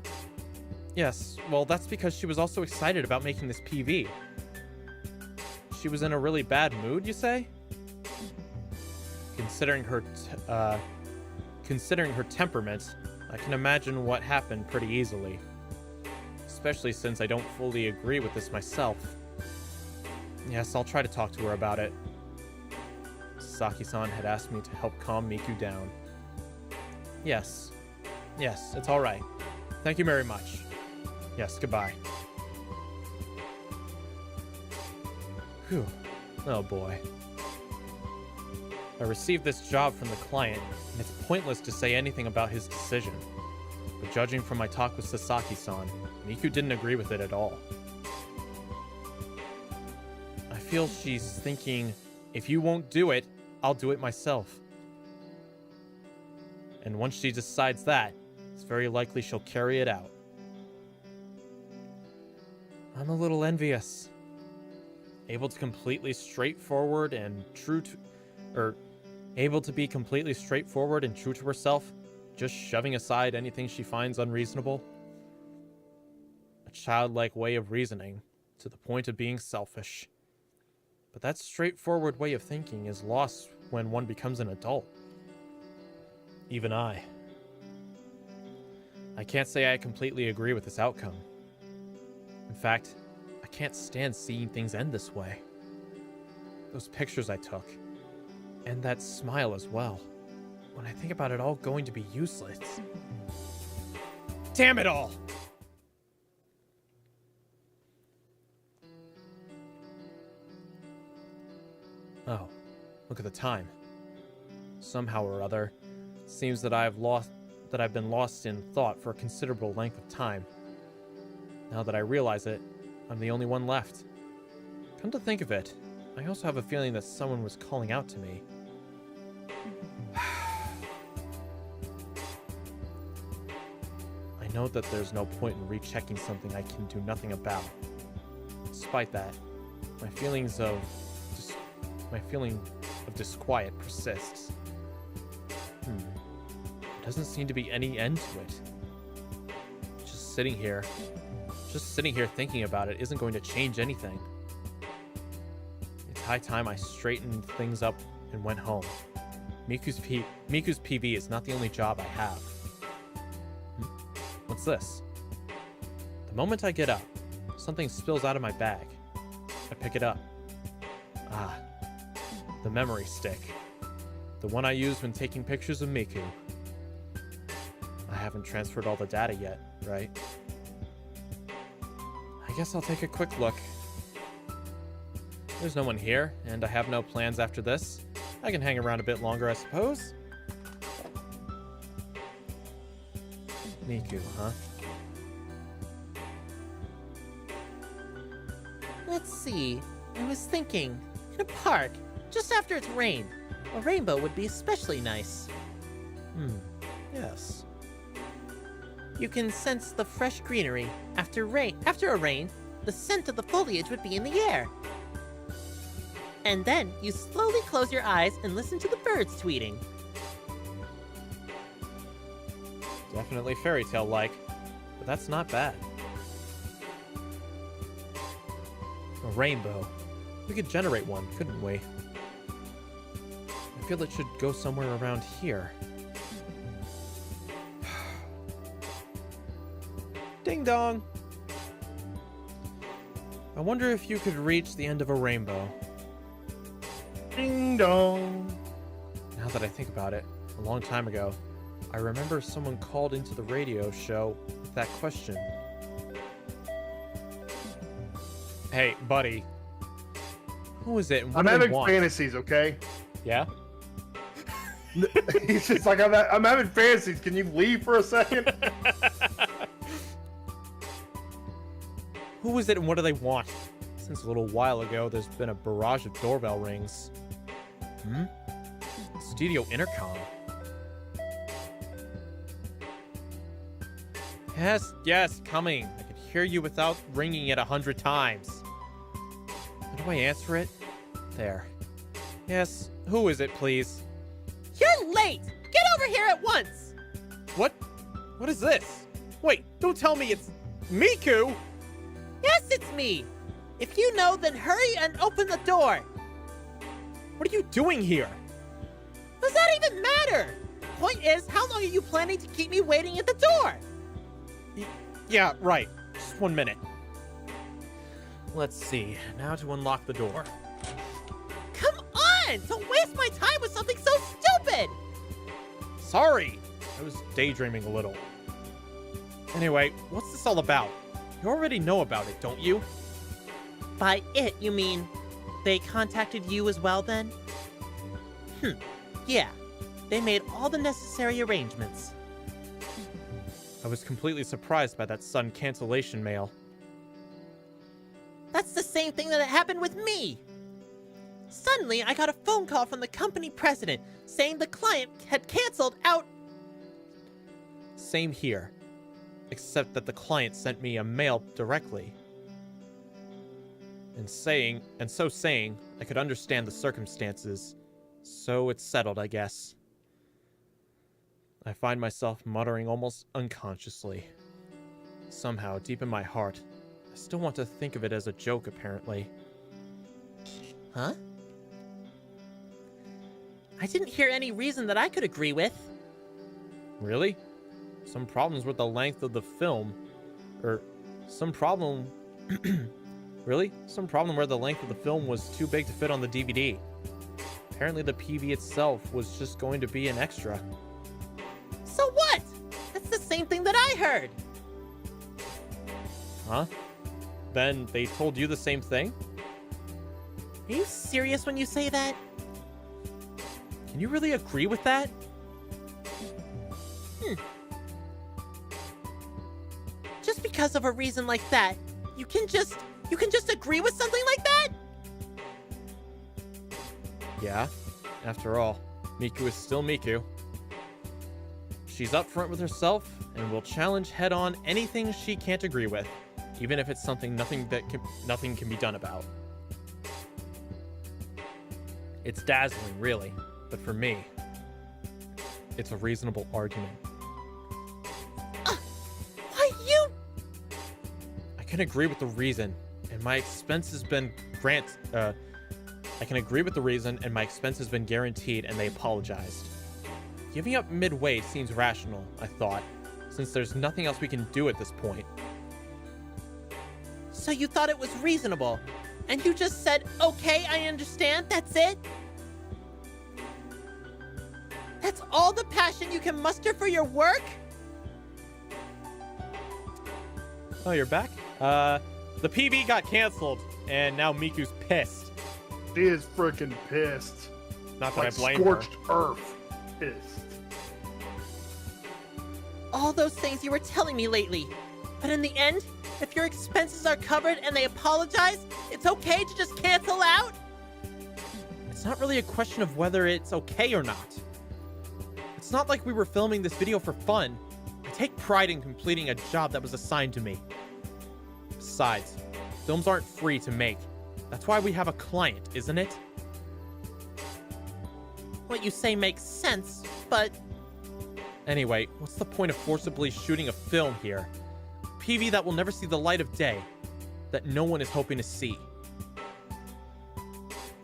Yes, well, that's because she was also excited about making this PV. She was in a really bad mood, you say? Considering her temperament, I can imagine what happened pretty easily. Especially since I don't fully agree with this myself. Yes, I'll try to talk to her about it. Sasaki-san had asked me to help calm Miku down. Yes, it's alright. Thank you very much. Yes, goodbye. Whew. Oh boy. I received this job from the client, and it's pointless to say anything about his decision. But judging from my talk with Sasaki-san, Miku didn't agree with it at all. I feel she's thinking, if you won't do it, I'll do it myself. And once she decides that, it's very likely she'll carry it out. I'm a little envious. Able to be completely straightforward and true to herself, just shoving aside anything she finds unreasonable. A childlike way of reasoning, to the point of being selfish. But that straightforward way of thinking is lost when one becomes an adult. Even I can't say I completely agree with this outcome. In fact, I can't stand seeing things end this way. Those pictures I took, and that smile as well. When I think about it all going to be useless. Damn it all! Oh, look at the time. Somehow or other, it seems that I've been lost in thought for a considerable length of time. Now that I realize it, I'm the only one left. Come to think of it, I also have a feeling that someone was calling out to me. I know that there's no point in rechecking something I can do nothing about. Despite that, my feeling of disquiet persists. There doesn't seem to be any end to it. Just sitting here thinking about it isn't going to change anything. It's high time I straightened things up and went home. Miku's PV is not the only job I have. What's this? The moment I get up, something spills out of my bag. I pick it up. Ah, the memory stick. The one I used when taking pictures of Miku. I haven't transferred all the data yet, right? I guess I'll take a quick look. There's no one here, and I have no plans after this. I can hang around a bit longer, I suppose. Miku, huh? Let's see. I was thinking, in a park, just after it's rained, a rainbow would be especially nice. Yes. You can sense the fresh greenery. After a rain, the scent of the foliage would be in the air. And then you slowly close your eyes and listen to the birds tweeting. Definitely fairy tale-like, but that's not bad. A rainbow. We could generate one, couldn't we? I feel it should go somewhere around here. Ding dong! I wonder if you could reach the end of a rainbow. Ding dong. Now that I think about it, a long time ago, I remember someone called into the radio show with that question. Hey, buddy. Who is it and what I'm do they having want? fantasies, okay? Yeah? He's just like, I'm having fantasies. Can you leave for a second? Who is it and what do they want? Since a little while ago, there's been a barrage of doorbell rings. Studio intercom. Yes, coming. I could hear you without ringing it 100 times. How do I answer it? There. Yes, who is it, please? You're late! Get over here at once! What? What is this? Wait, don't tell me it's Miku! Yes, it's me! If you know, then hurry and open the door! What are you doing here? Does that even matter? Point is, how long are you planning to keep me waiting at the door? Yeah, right. Just 1 minute. Let's see. Now to unlock the door. Come on! Don't waste my time with something so stupid! Sorry! I was daydreaming a little. Anyway, what's this all about? You already know about it, don't you? By it, you mean they contacted you as well then? Yeah. They made all the necessary arrangements. I was completely surprised by that sudden cancellation mail. That's the same thing that happened with me! Suddenly, I got a phone call from the company president saying the client had canceled out. Same here. Except that the client sent me a mail directly. And saying, I could understand the circumstances. So it's settled, I guess. I find myself muttering almost unconsciously. Somehow, deep in my heart, I still want to think of it as a joke, apparently. Huh? I didn't hear any reason that I could agree with. Really? Some problems with the length of the film. Or, some problem... Really? Some problem where the length of the film was too big to fit on the DVD. Apparently the PV itself was just going to be an extra. So what? That's the same thing that I heard. Huh? Then they told you the same thing? Are you serious when you say that? Can you really agree with that? Just because of a reason like that, you can just agree with something like that? Yeah. After all, Miku is still Miku. She's upfront with herself and will challenge head-on anything she can't agree with, even if it's something nothing can be done about. It's dazzling, really, but for me, it's a reasonable argument. Why you? I can agree with the reason, and my expense has been I can agree with the reason, and my expense has been guaranteed, and they apologized. Giving up midway seems rational, I thought, since there's nothing else we can do at this point. So you thought it was reasonable, and you just said, okay, I understand, that's it? That's all the passion you can muster for your work? Oh, you're back? The PV got canceled, and now Miku's pissed. She is freaking pissed. Not that Like I blame her. scorched earth. Pissed. All those things you were telling me lately. But in the end, if your expenses are covered and they apologize, it's okay to just cancel out? It's not really a question of whether it's okay or not. It's not like we were filming this video for fun. I take pride in completing a job that was assigned to me. Besides, films aren't free to make. That's why we have a client, isn't it? What you say makes sense, but Anyway, what's the point of forcibly shooting a film here? PV that will never see the light of day, that no one is hoping to see.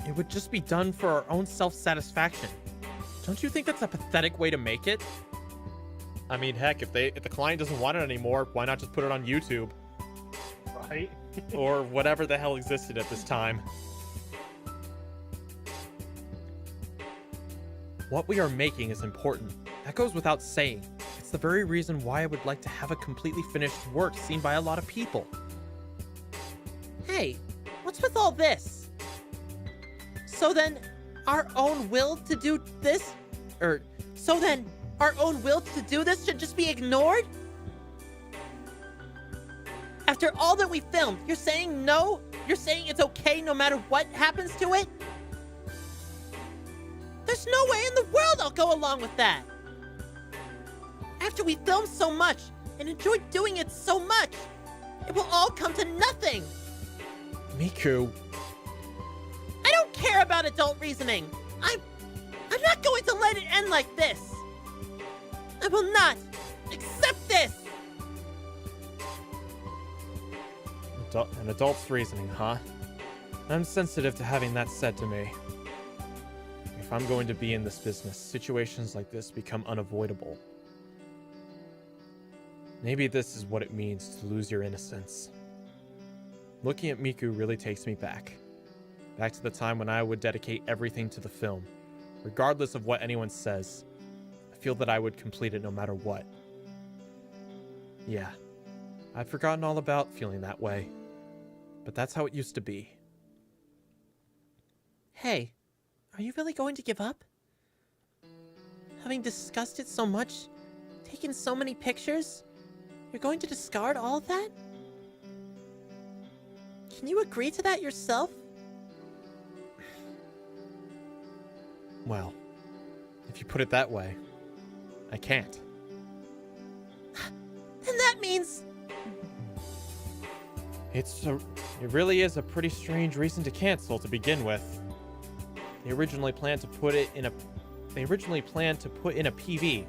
It would just be done for our own self-satisfaction. Don't you think that's a pathetic way to make it? I mean, heck, if the client doesn't want it anymore, why not just put it on YouTube? Right? Or whatever the hell existed at this time. What we are making is important. That goes without saying. It's the very reason why I would like to have a completely finished work seen by a lot of people. hey, what's with all this? So then, our own will to do this? So then, our own will to do this should just be ignored? After all that we filmed, you're saying no? You're saying it's okay no matter what happens to it? There's no way in the world I'll go along with that! After we filmed so much, and enjoyed doing it so much, it will all come to nothing! Miku, I don't care about adult reasoning! I'm not going to let it end like this! I will not accept this! An adult's reasoning, huh? I'm sensitive to having that said to me. If I'm going to be in this business, situations like this become unavoidable. Maybe this is what it means to lose your innocence. Looking at Miku really takes me back. Back to the time when I would dedicate everything to the film. Regardless of what anyone says, I feel that I would complete it no matter what. Yeah, I'd forgotten all about feeling that way. But that's how it used to be. Hey, are you really going to give up? Having discussed it so much, taken so many pictures, you're going to discard all of that? Can you agree to that yourself? Well, if you put it that way, I can't. Then that means... It really is a pretty strange reason to cancel to begin with. They originally planned to put in a PV,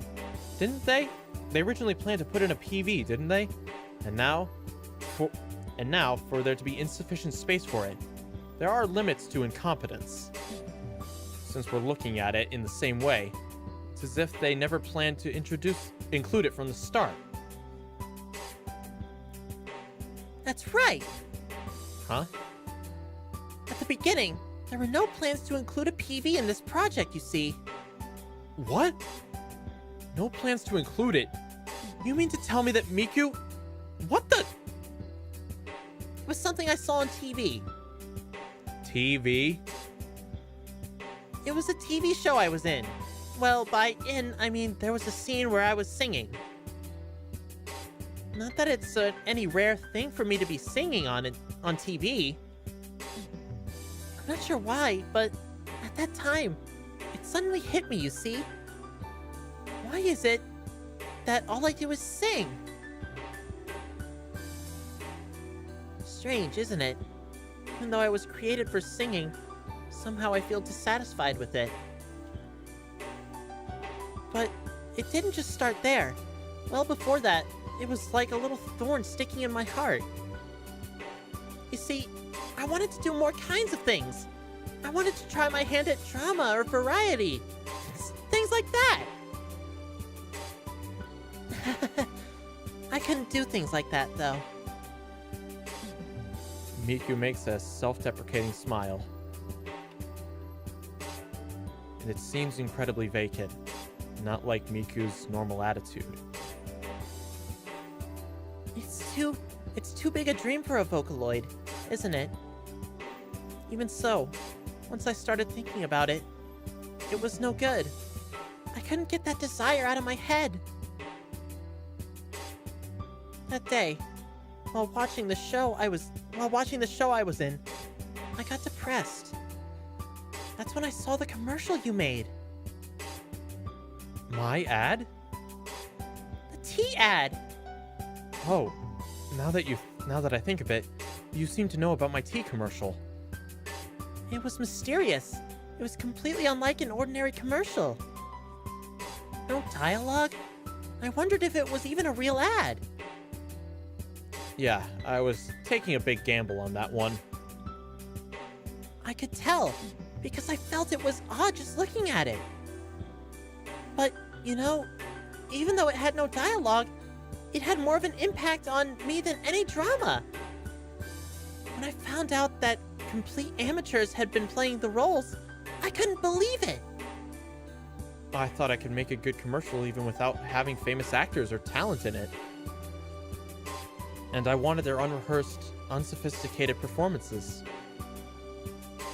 didn't they? They originally planned to put in a PV, didn't they? And now for there to be insufficient space for it, there are limits to incompetence. Since we're looking at it in the same way, it's as if they never planned to include it from the start. That's right. Huh? At the beginning, there were no plans to include a PV in this project, you see. What? No plans to include it? You mean to tell me that Miku... What the... It was something I saw on TV. TV? It was a TV show I was in. Well, by in, I mean there was a scene where I was singing. Not that it's any rare thing for me to be singing on TV. I'm not sure why, but at that time, it suddenly hit me, you see? Why is it that all I do is sing? Strange, isn't it? Even though I was created for singing, somehow I feel dissatisfied with it. But it didn't just start there. Well before that, it was like a little thorn sticking in my heart. You see, I wanted to do more kinds of things. I wanted to try my hand at drama or variety. Things like that. I couldn't do things like that, though. Miku makes a self-deprecating smile. And it seems incredibly vacant, not like Miku's normal attitude. It's too big a dream for a Vocaloid, isn't it? Even so, once I started thinking about it, it was no good. I couldn't get that desire out of my head. That day, while watching the show I was in, I got depressed. That's when I saw the commercial you made. My ad? The tea ad. Oh, now that I think of it, you seem to know about my tea commercial. It was mysterious. It was completely unlike an ordinary commercial. No dialogue. I wondered if it was even a real ad. Yeah, I was taking a big gamble on that one. I could tell, because I felt it was odd just looking at it. But, you know, even though it had no dialogue, it had more of an impact on me than any drama. When I found out that complete amateurs had been playing the roles, I couldn't believe it. I thought I could make a good commercial even without having famous actors or talent in it. And I wanted their unrehearsed, unsophisticated performances.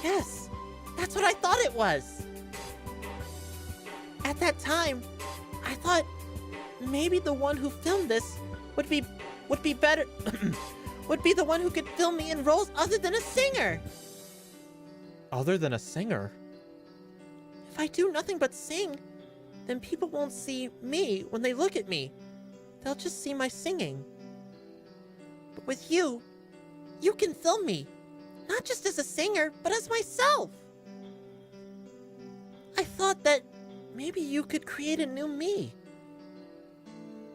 Yes, that's what I thought it was. At that time, I thought maybe the one who filmed this would be better would be the one who could film me in roles other than a singer. Other than a singer? If I do nothing but sing, then people won't see me when they look at me. They'll just see my singing. But with you can film me, not just as a singer, but as myself. I thought that maybe you could create a new me.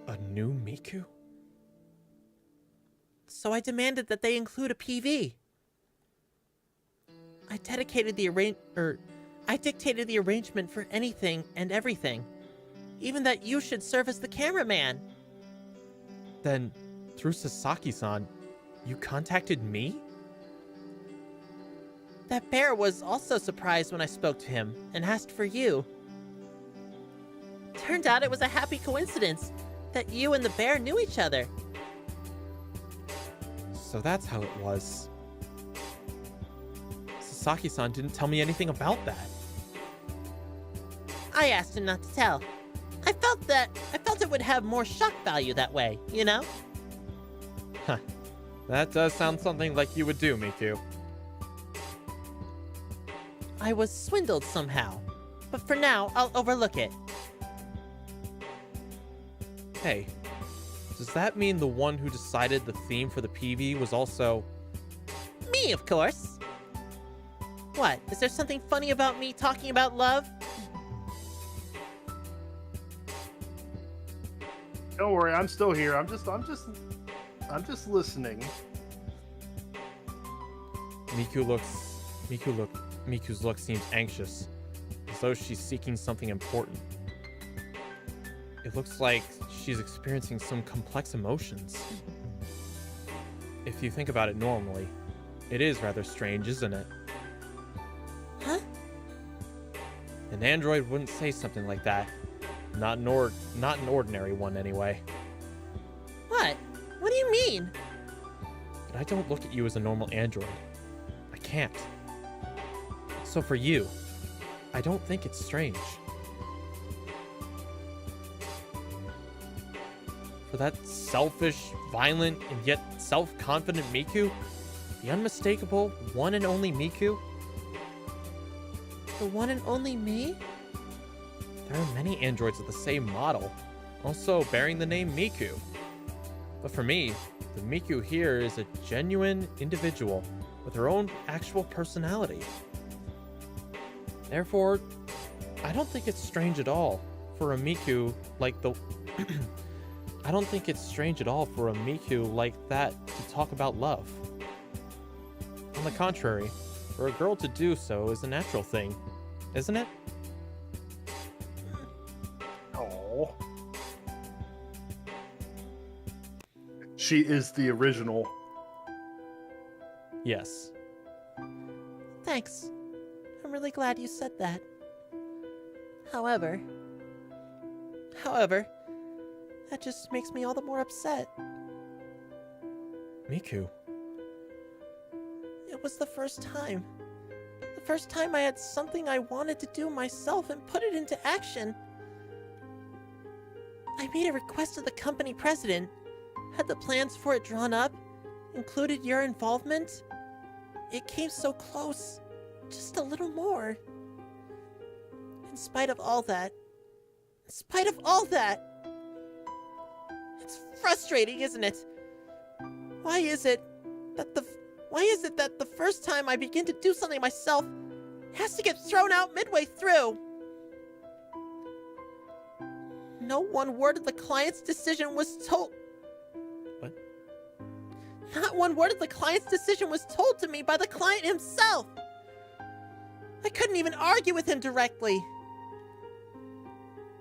A new Miku? So I demanded that they include a PV. I dictated the arrangement for anything and everything, even that you should serve as the cameraman. Then, through Sasaki-san, you contacted me? That bear was also surprised when I spoke to him and asked for you. Turned out it was a happy coincidence that you and the bear knew each other. So that's how it was. Sasaki-san didn't tell me anything about that. I asked him not to tell. I felt it would have more shock value that way, you know? Huh. That does sound something like you would do, Miku. I was swindled somehow, but for now, I'll overlook it. Hey, does that mean the one who decided the theme for the PV was also... Me, of course. What, is there something funny about me talking about love? Don't worry, I'm still here. I'm just listening. Miku's look seems anxious, as though she's seeking something important. It looks like she's experiencing some complex emotions. If you think about it normally, it is rather strange, isn't it? Huh? An android wouldn't say something like that. Not an ordinary one, anyway. What? What do you mean? But I don't look at you as a normal android. I can't. So for you, I don't think it's strange. For that selfish, violent, and yet self-confident Miku, the unmistakable one and only Miku, The one and only me? there are many androids of the same model, also bearing the name Miku. But for me, the Miku here is a genuine individual with her own actual personality. Therefore, I don't think it's strange at all for a Miku like the... I don't think it's strange at all for a Miku like that to talk about love. On the contrary, for a girl to do so is a natural thing, isn't it? Oh. She is the original. Yes. Thanks. I'm really glad you said that. However, that just makes me all the more upset. Miku. It was the first time. The first time I had something I wanted to do myself and put it into action. I made a request to the company president, had the plans for it drawn up, included your involvement. It came so close, just a little more. In spite of all that, it's frustrating, isn't it? Why is it that the first time I begin to do something myself has to get thrown out midway through? No one word of the client's decision was told. What? Not one word of the client's decision was told to me by the client himself. I couldn't even argue with him directly.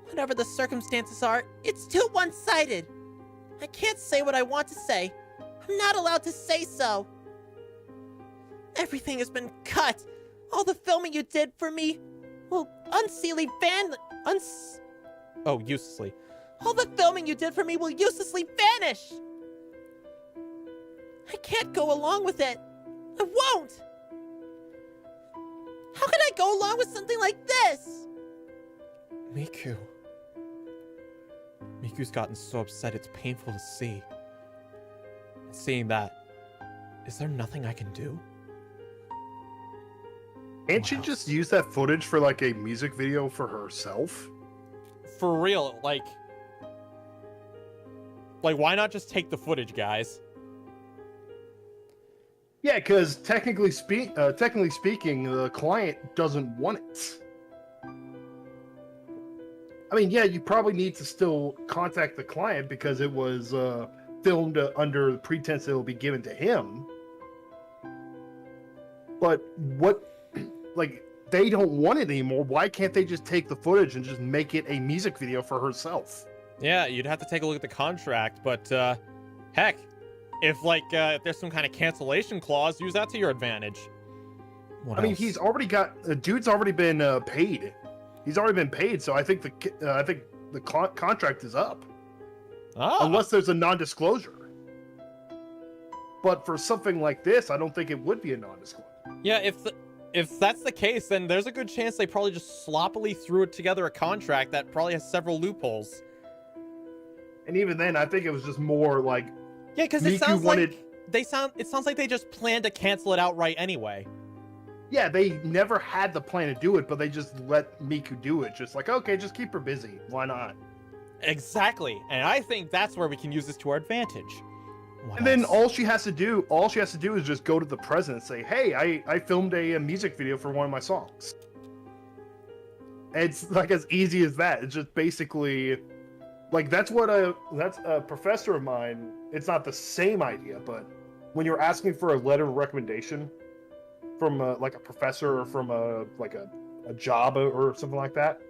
Whatever the circumstances are, it's too one-sided. I can't say what I want to say. I'm not allowed to say so. Everything has been cut. All the filming you did for me will uselessly. All the filming you did for me will uselessly vanish. I can't go along with it. I won't. How can I go along with something like this? Miku. Miku's gotten so upset it's painful to see. And seeing that, is there nothing I can do? Can't she just use that footage for like a music video for herself? For real, like why not just take the footage, guys? Yeah, because technically speaking, the client doesn't want it. I mean, yeah, you probably need to still contact the client because it was filmed under the pretense that it will be given to him. But they don't want it anymore. Why can't they just take the footage and just make it a music video for herself? Yeah, you'd have to take a look at the contract, but heck, if there's some kind of cancellation clause, use that to your advantage. I mean, he's already got dude's already been paid. He's already been paid, so I think the contract is up. Unless there's a non-disclosure. But for something like this, I don't think it would be a non-disclosure. Yeah, if that's the case, then there's a good chance they probably just sloppily threw it together a contract that probably has several loopholes. And even then, I think it was just more like... Yeah, because it sounds like they just planned to cancel it outright anyway. Yeah, they never had the plan to do it, but they just let Miku do it. Just like, okay, just keep her busy. Why not? Exactly. And I think that's where we can use this to our advantage. Then all she has to do is just go to the president and say, hey, I filmed a music video for one of my songs. It's like as easy as that. It's just basically like that's a professor of mine. It's not the same idea, but when you're asking for a letter of recommendation from like a professor or from a job or something like that,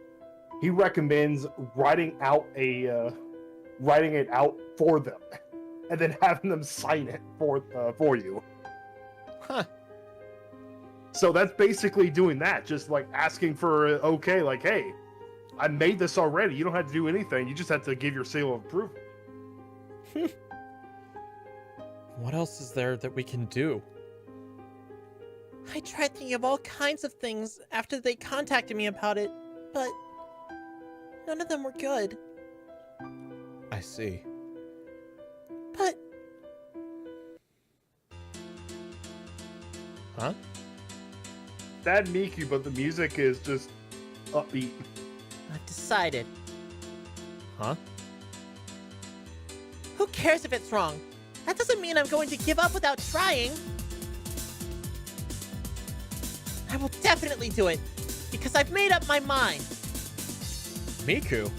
he recommends writing it out for them and then having them sign it for you. Huh. So that's basically doing that, just like asking for okay, like, hey, I made this already. You don't have to do anything. You just have to give your seal of approval. What else is there that we can do? I tried thinking of all kinds of things after they contacted me about it, but none of them were good. I see. But... Huh? Sad Miku, but the music is just upbeat. I've decided. Huh? Who cares if it's wrong? That doesn't mean I'm going to give up without trying. I will definitely do it, because I've made up my mind. Miku?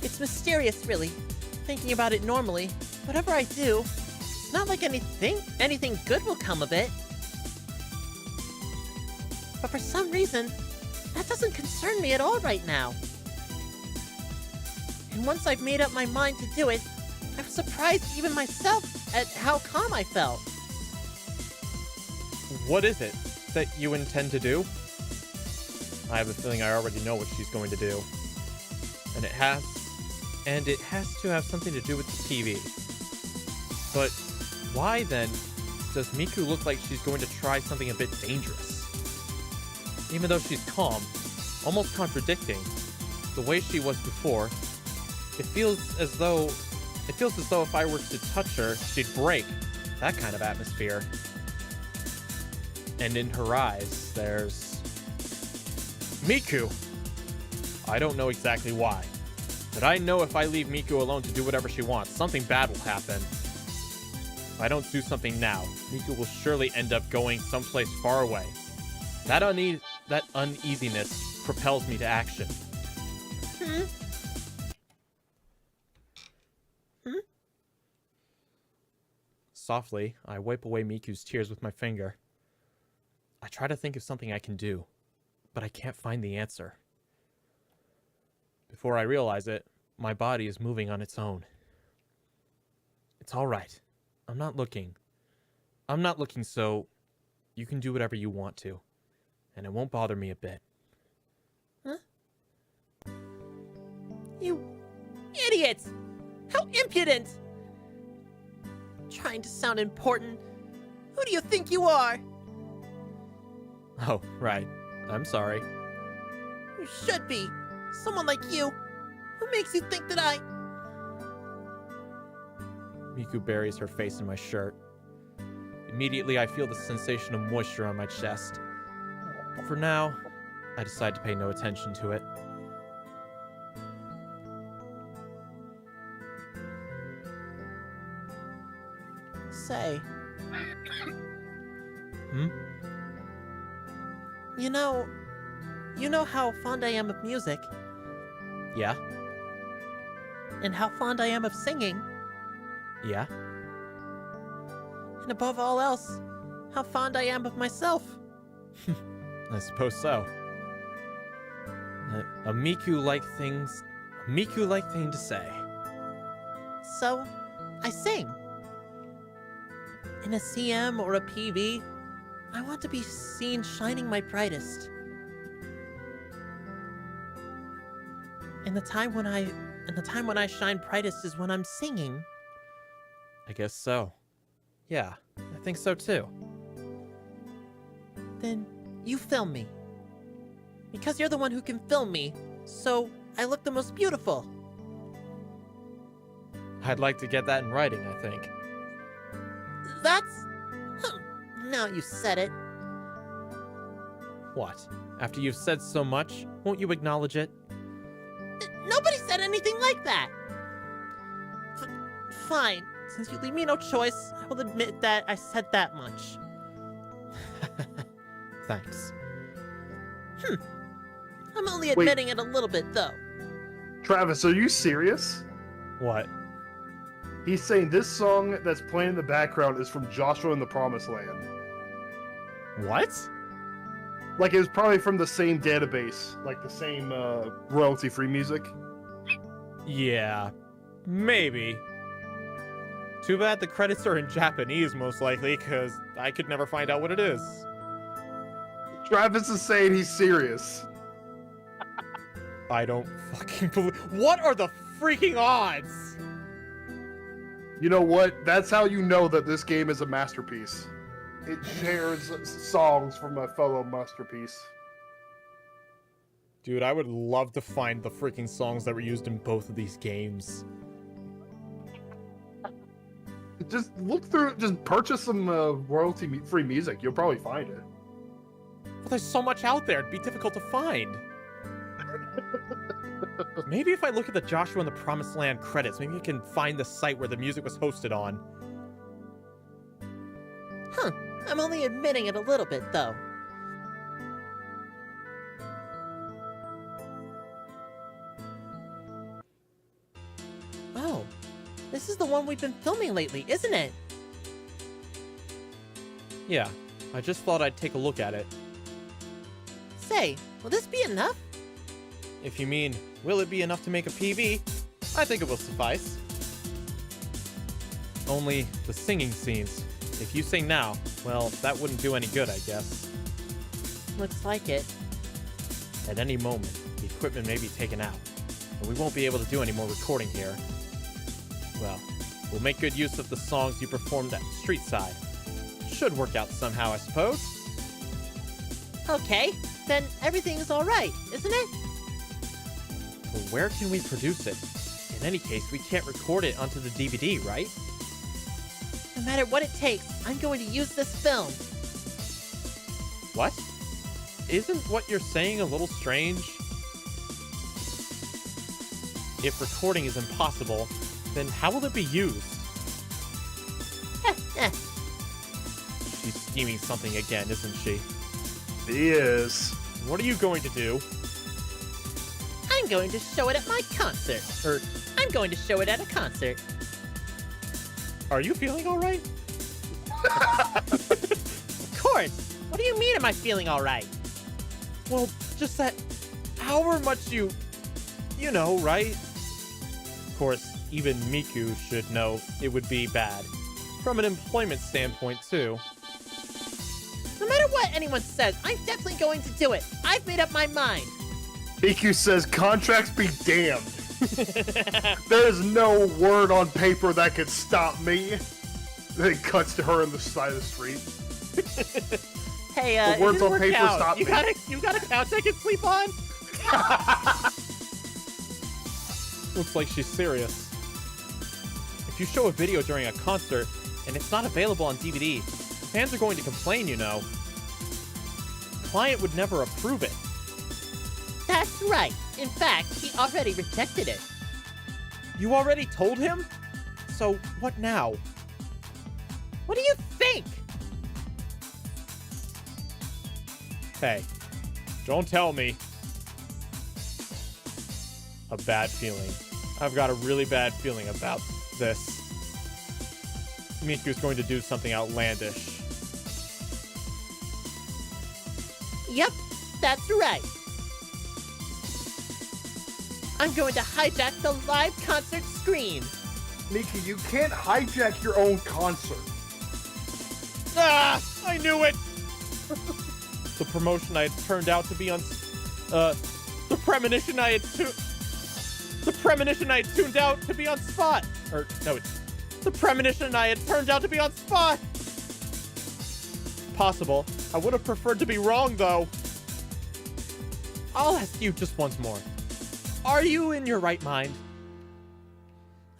It's mysterious, really. Thinking about it normally, whatever I do, it's not like anything good will come of it. But for some reason, that doesn't concern me at all right now. And once I've made up my mind to do it, I was surprised even myself at how calm I felt. What is it that you intend to do? I have a feeling I already know what she's going to do. And it has to have something to do with the TV. But why then does Miku look like she's going to try something a bit dangerous? Even though she's calm, almost contradicting the way she was before, it feels as though if I were to touch her, she'd break. That kind of atmosphere. And in her eyes, there's Miku. I don't know exactly why, but I know if I leave Miku alone to do whatever she wants, something bad will happen. If I don't do something now, Miku will surely end up going someplace far away. That uneasiness propels me to action. Softly, I wipe away Miku's tears with my finger. I try to think of something I can do, but I can't find the answer. Before I realize it, my body is moving on its own. It's all right. I'm not looking, so you can do whatever you want to, and it won't bother me a bit. Huh? You idiots! How impudent! Trying to sound important. Who do you think you are? Oh, right. I'm sorry. You should be. Someone like you. Who makes you think that I... Miku buries her face in my shirt. Immediately, I feel the sensation of moisture on my chest. For now, I decide to pay no attention to it. Say, Hmm? you know how fond I am of music, Yeah? and how fond I am of singing, Yeah? and above all else, how fond I am of myself. I suppose so. A Miku-like thing to say. So, I sing. In a CM or a PV, I want to be seen shining my brightest. And the time when I shine brightest is when I'm singing. I guess so. Yeah, I think so too. Then you film me. Because you're the one who can film me, so I look the most beautiful. I'd like to get that in writing, I think. That's... Now you said it. What? After you've said so much, won't you acknowledge it? Nobody said anything like that. Fine. Since you leave me no choice, I will admit that I said that much. Thanks. I'm only admitting it a little bit, though. Travis, are you serious? What? He's saying this song that's playing in the background is from Joshua in the Promised Land. What? Like, it was probably from the same database, like the same royalty-free music. Yeah, maybe. Too bad the credits are in Japanese, most likely, because I could never find out what it is. Travis is saying he's serious. I don't fucking believe... What are the freaking odds? You know what? That's how you know that this game is a masterpiece. It shares songs from a fellow masterpiece. Dude, I would love to find the freaking songs that were used in both of these games. Just look through, just purchase some royalty-free music. You'll probably find it. Well, there's so much out there, it'd be difficult to find. Maybe if I look at the Joshua and the Promised Land credits, maybe I can find the site where the music was hosted on. I'm only admitting it a little bit, though. Oh, this is the one we've been filming lately, isn't it? Yeah, I just thought I'd take a look at it. Say, will this be enough? If you mean, will it be enough to make a PV? I think it will suffice. Only the singing scenes. If you sing now, well, that wouldn't do any good, I guess. Looks like it. At any moment, the equipment may be taken out, and we won't be able to do any more recording here. Well, we'll make good use of the songs you performed at Street Side. Should work out somehow, I suppose. Okay, then everything's alright, isn't it? But where can we produce it? In any case, we can't record it onto the DVD, right? No matter what it takes, I'm going to use this film. What? Isn't what you're saying a little strange? If recording is impossible, then how will it be used? She's scheming something again, isn't she? He is. What are you going to do? I'm going to show it at my concert. Or, I'm going to show it at a concert. Are you feeling all right? Of course! What do you mean am I feeling alright? Well, just that however much you know, right? Of course, even Miku should know it would be bad. From an employment standpoint, too. No matter what anyone says, I'm definitely going to do it. I've made up my mind. Miku says contracts be damned. There's no word on paper that could stop me. Then it cuts to her on the side of the street. Hey, The words on paper out. stop You me. got a couch I can sleep on? Looks like she's serious. If you show a video during a concert and it's not available on DVD, fans are going to complain, you know. The client would never approve it. That's right. In fact, he already rejected it. You already told him? So what now? What do you think? Hey, don't tell me. A bad feeling. I've got a really bad feeling about this. Miku's going to do something outlandish. Yep, that's right. I'm going to hijack the live concert screen. Miku, you can't hijack your own concert. Ah! I knew it! The promotion I had turned out to be on... the premonition I had tuned out to be on spot! Or, no, it's... The premonition I had turned out to be on spot! Possible. I would have preferred to be wrong, though. I'll ask you just once more. Are you in your right mind?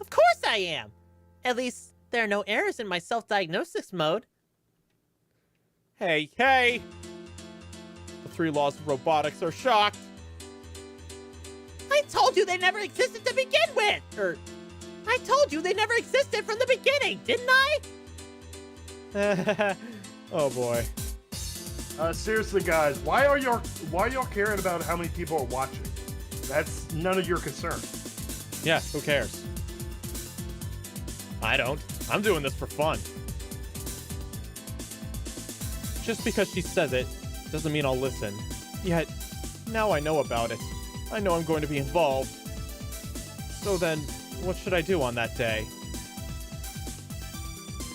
Of course I am. At least, there are no errors in my self-diagnosis mode. Hey, hey! The 3 laws of robotics are shocked. I told you they never existed to begin with! I told you they never existed from the beginning, didn't I? Oh boy. Seriously, guys, why are y'all caring about how many people are watching? That's none of your concern. Yeah, who cares? I don't. I'm doing this for fun. Just because she says it doesn't mean I'll listen. Yet, now I know about it. I know I'm going to be involved. So then, what should I do on that day?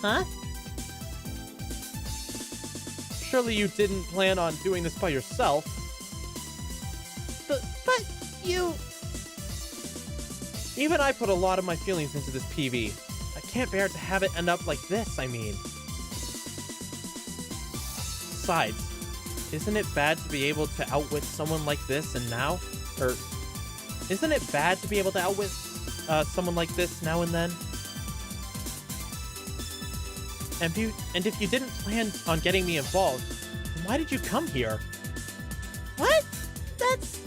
Huh? Surely you didn't plan on doing this by yourself. But you... Even I put a lot of my feelings into this PV. I can't bear to have it end up like this, I mean. Besides, isn't it bad to be able to outwit someone like this and now? Or, isn't it bad to be able to outwit someone like this now and then? And if you didn't plan on getting me involved, then why did you come here? What? That's...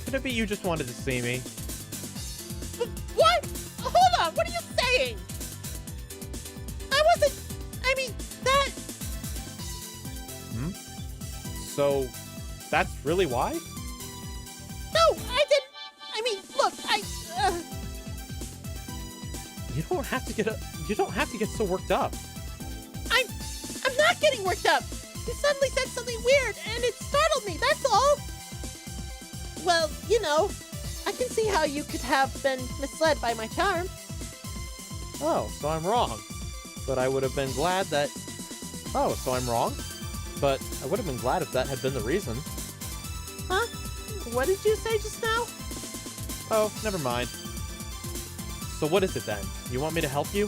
Could it be you just wanted to see me? What? Hold on, what are you saying? I wasn't... I mean, that... So, that's really why? No, I didn't... I mean, look, You don't have to get so worked up. I'm not getting worked up. You suddenly said something weird, and it startled me, that's all. Well, you know, I can see how you could have been misled by my charm. Oh, so I'm wrong. But I would have been glad that... Oh, so I'm wrong? But I would have been glad if that had been the reason. Huh? What did you say just now? Oh, never mind. So what is it then? You want me to help you?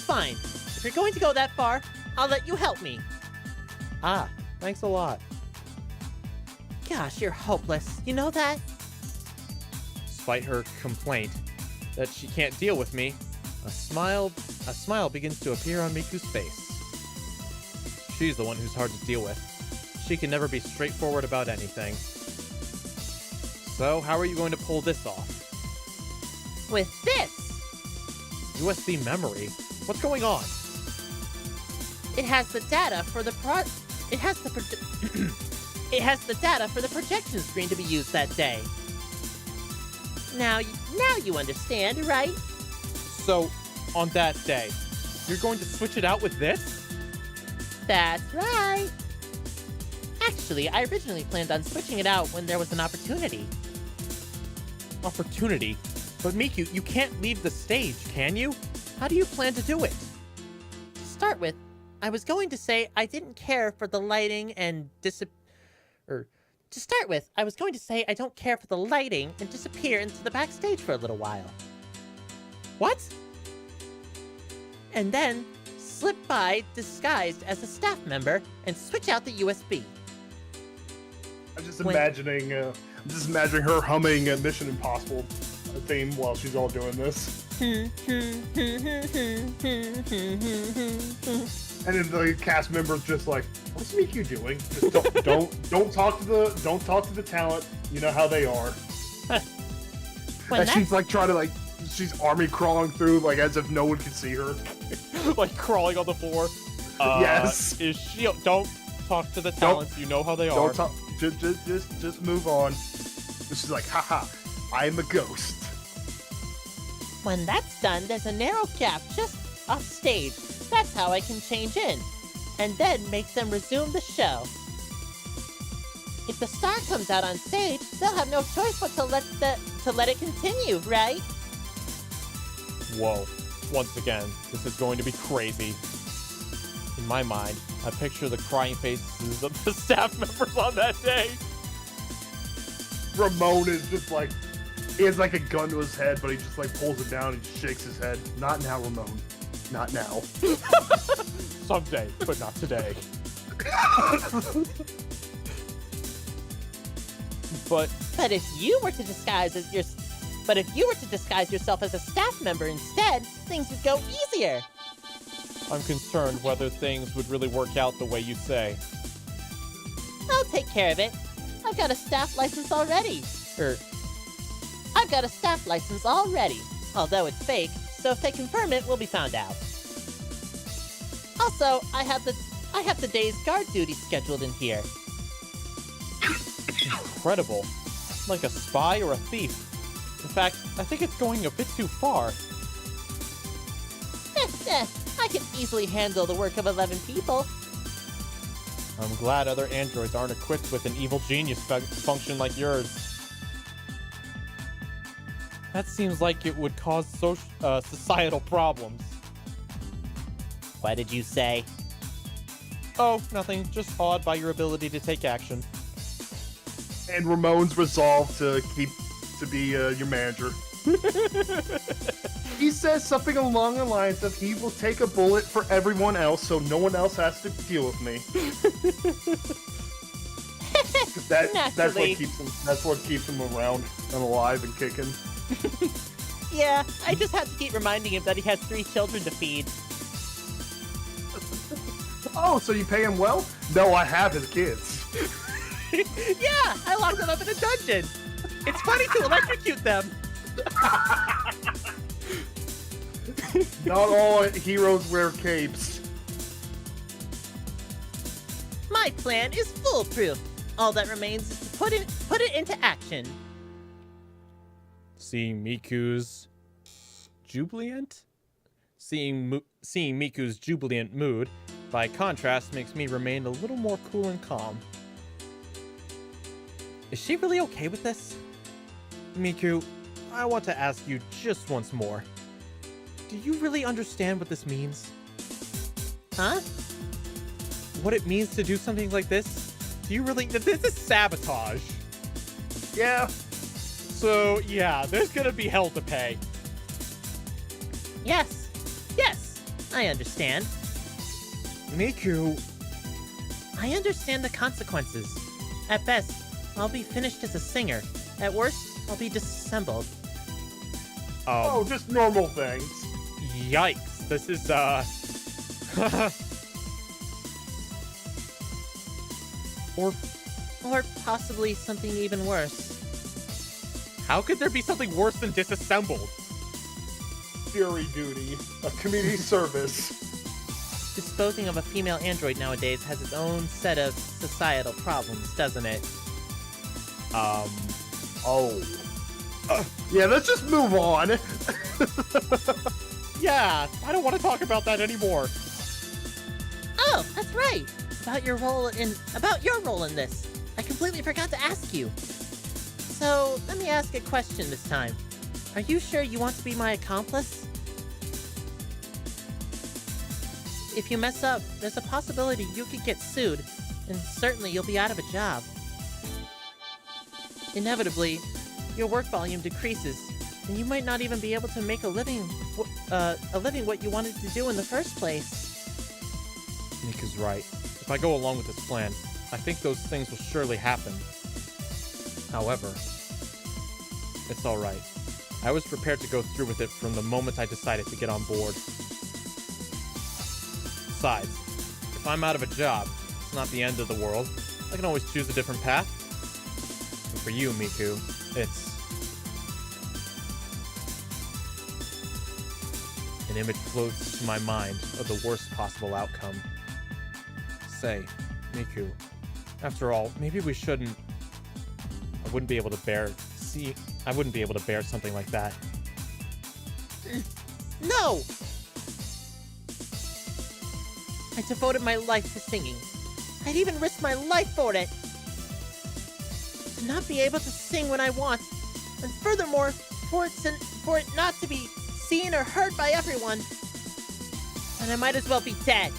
Fine. If you're going to go that far, I'll let you help me. Ah, thanks a lot. Gosh, you're hopeless. You know that? Despite her complaint that she can't deal with me, a smile begins to appear on Miku's face. She's the one who's hard to deal with. She can never be straightforward about anything. So, how are you going to pull this off? With this! USB memory? What's going on? It has the data for the It has the data for the projection screen to be used that day. Now you understand, right? So, on that day, you're going to switch it out with this? That's right. Actually, I originally planned on switching it out when there was an opportunity. Opportunity? But Miku, you can't leave the stage, can you? How do you plan to do it? To start with, I was going to say I didn't care for the lighting and To start with, I was going to say I don't care for the lighting and disappear into the backstage for a little while. What? And then slip by disguised as a staff member and switch out the USB. I'm just imagining her humming Mission Impossible theme while she's all doing this. And then the cast members just like, what's Miku doing? Just don't talk to the talent. You know how they are. And she's like trying to she's army crawling through as if no one can see her. Like crawling on the floor. Yes. Is she? Don't talk to the talents. You know how they are. Don't talk. Just move on. She's like, haha, I'm a ghost. When that's done, there's a narrow gap just off stage. That's how I can change in, and then make them resume the show. If the star comes out on stage, they'll have no choice but to let it continue, right? Whoa. Once again, this is going to be crazy. In my mind, I picture the crying faces of the staff members on that day. Ramon is just he has a gun to his head, but he just pulls it down and shakes his head. Not now, Ramon. Not now. Someday, but not today. But if you were to disguise yourself as a staff member instead, things would go easier. I'm concerned whether things would really work out the way you say. I'll take care of it. I've got a staff license already. Although it's fake, so if they confirm it, we'll be found out. Also, I have the day's guard duty scheduled in here. Incredible. Like a spy or a thief. In fact, I think it's going a bit too far. I can easily handle the work of 11 people. I'm glad other androids aren't equipped with an evil genius function like yours. That seems like it would cause societal problems. What did you say? Oh, nothing. Just awed by your ability to take action. And Ramon's resolve to be your manager. He says something along the lines of he will take a bullet for everyone else so no one else has to deal with me. That's what keeps him around and alive and kicking. Yeah, I just have to keep reminding him that he has 3 children to feed. Oh, so you pay him well? No, I have his kids. Yeah, I locked them up in a dungeon. It's funny to electrocute them. Not all heroes wear capes. My plan is foolproof. All that remains is to put it into action. Seeing Miku's jubilant mood, by contrast, makes me remain a little more cool and calm. Is she really okay with this? Miku, I want to ask you just once more. Do you really understand what this means? Huh? What it means to do something like this? Do you really? This is sabotage. Yeah. So, yeah, there's gonna be hell to pay. Yes. Yes. I understand. Miku. I understand the consequences. At best, I'll be finished as a singer. At worst, I'll be disassembled. Oh, just normal things. Yikes. This is, Or possibly something even worse. How could there be something worse than disassembled? Jury duty. A community service. Disposing of a female android nowadays has its own set of societal problems, doesn't it? Oh. Yeah, let's just move on. Yeah, I don't want to talk about that anymore. Oh, that's right. About your role in this. I completely forgot to ask you. So, let me ask a question this time. Are you sure you want to be my accomplice? If you mess up, there's a possibility you could get sued, and certainly you'll be out of a job. Inevitably, your work volume decreases, and you might not even be able to make a living what you wanted to do in the first place. Miku's right. If I go along with this plan, I think those things will surely happen. However, it's alright. I was prepared to go through with it from the moment I decided to get on board. Besides, if I'm out of a job, it's not the end of the world. I can always choose a different path. But for you, Miku, it's... An image floats to my mind of the worst possible outcome. Say, Miku, after all, maybe we shouldn't... I wouldn't be able to bear something like that. No! I devoted my life to singing. I'd even risked my life for it. To not be able to sing when I want, and furthermore, for it not to be seen or heard by everyone, then I might as well be dead.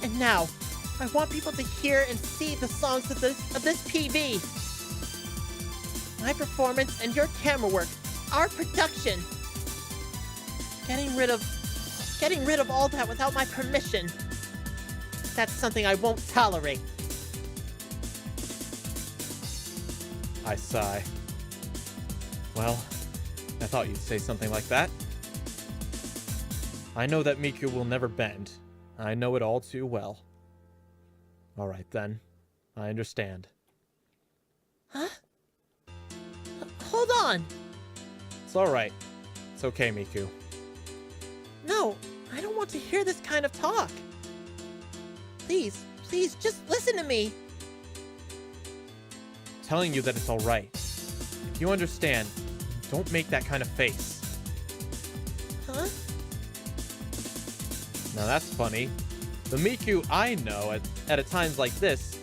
And now, I want people to hear and see the songs of this PV. My performance and your camera work, our production. Getting rid of all that without my permission. That's something I won't tolerate. I sigh. Well, I thought you'd say something like that. I know that Miku will never bend. I know it all too well. Alright then. I understand. Huh? Hold on! It's alright. It's okay, Miku. No, I don't want to hear this kind of talk. Please, just listen to me. I'm telling you that it's alright. If you understand, don't make that kind of face. Huh? Now that's funny. The Miku I know at times like this,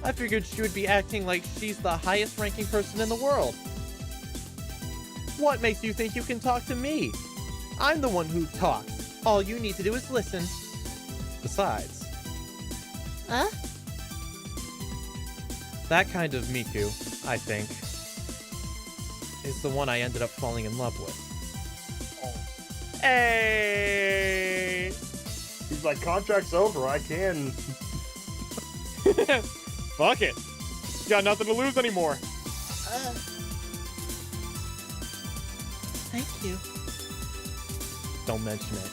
I figured she would be acting like she's the highest ranking person in the world. What makes you think you can talk to me? I'm the one who talks. All you need to do is listen. Besides, Huh? that kind of Miku, I think, is the one I ended up falling in love with. Hey! He's like, contract's over. I can. Fuck it. Got nothing to lose anymore. Thank you. Don't mention it.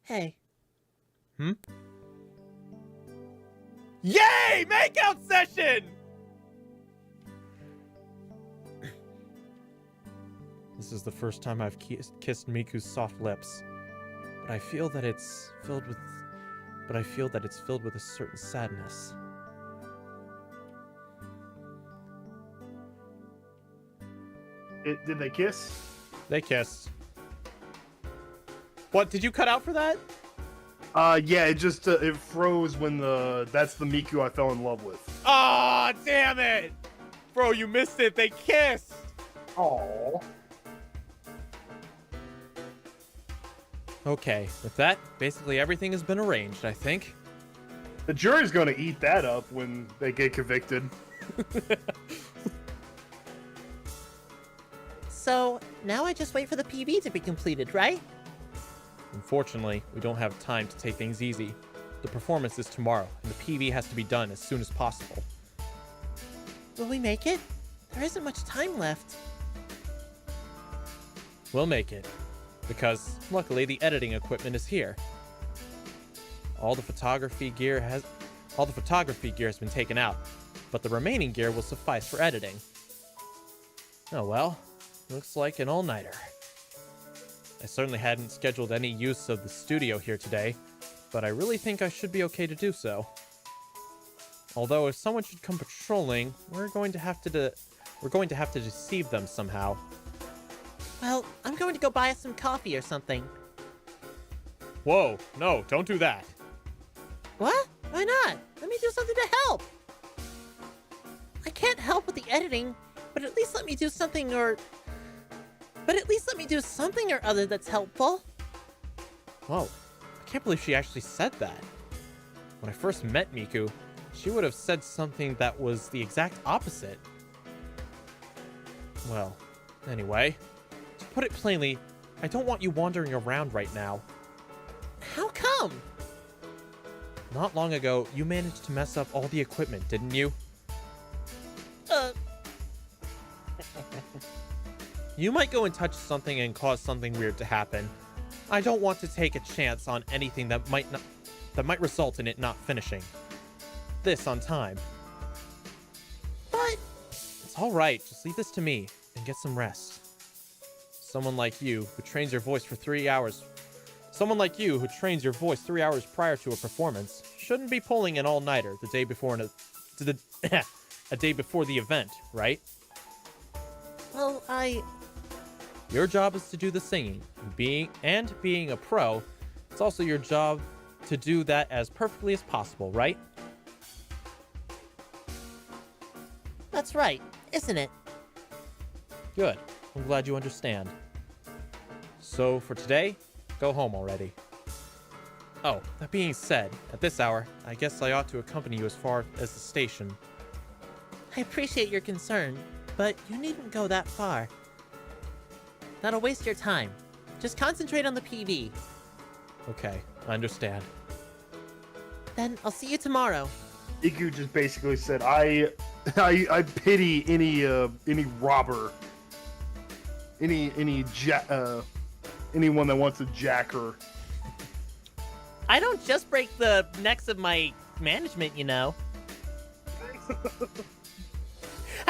Hey. Hmm? Yay! Makeout session! This is the first time I've kissed Miku's soft lips, but I feel that it's filled with a certain sadness. Did they kiss? They kissed. What, did you cut out for that? Yeah, it just it froze when that's the Miku I fell in love with. Ah, damn it! Bro, you missed it. They kissed. Oh. Okay, with that, basically everything has been arranged, I think. The jury's gonna eat that up when they get convicted. So, now I just wait for the PV to be completed, right? Unfortunately, we don't have time to take things easy. The performance is tomorrow, and the PV has to be done as soon as possible. Will we make it? There isn't much time left. We'll make it, because luckily the editing equipment is here. All the photography gear has been taken out, but the remaining gear will suffice for editing. Oh well, looks like an all-nighter. I certainly hadn't scheduled any use of the studio here today, but I really think I should be okay to do so. Although if someone should come patrolling, we're going to have to deceive them somehow. Well, I'm going to go buy us some coffee or something. Whoa, no, don't do that. What? Why not? Let me do something to help. I can't help with the editing, but at least let me do something or other that's helpful. Whoa, I can't believe she actually said that. When I first met Miku, she would have said something that was the exact opposite. Well, anyway, to put it plainly, I don't want you wandering around right now. How come? Not long ago, you managed to mess up all the equipment, didn't you? You might go and touch something and cause something weird to happen. I don't want to take a chance on anything that might result in it not finishing this on time. But It's all right. Just leave this to me and get some rest. Someone like you who trains your voice 3 hours prior to a performance shouldn't be pulling an all-nighter the day before a day before the event, right? well, Your job is to do the singing. Being a pro, it's also your job to do that as perfectly as possible, right? that's right, isn't it? Good. I'm glad you understand. So for today, go home already. Oh, that being said, at this hour, I guess I ought to accompany you as far as the station. I appreciate your concern, but you needn't go that far. That'll waste your time. Just concentrate on the PV. Okay, I understand. Then I'll see you tomorrow. Miku just basically said, I pity any robber, anyone that wants to jack her. I don't just break the necks of my management, you know. How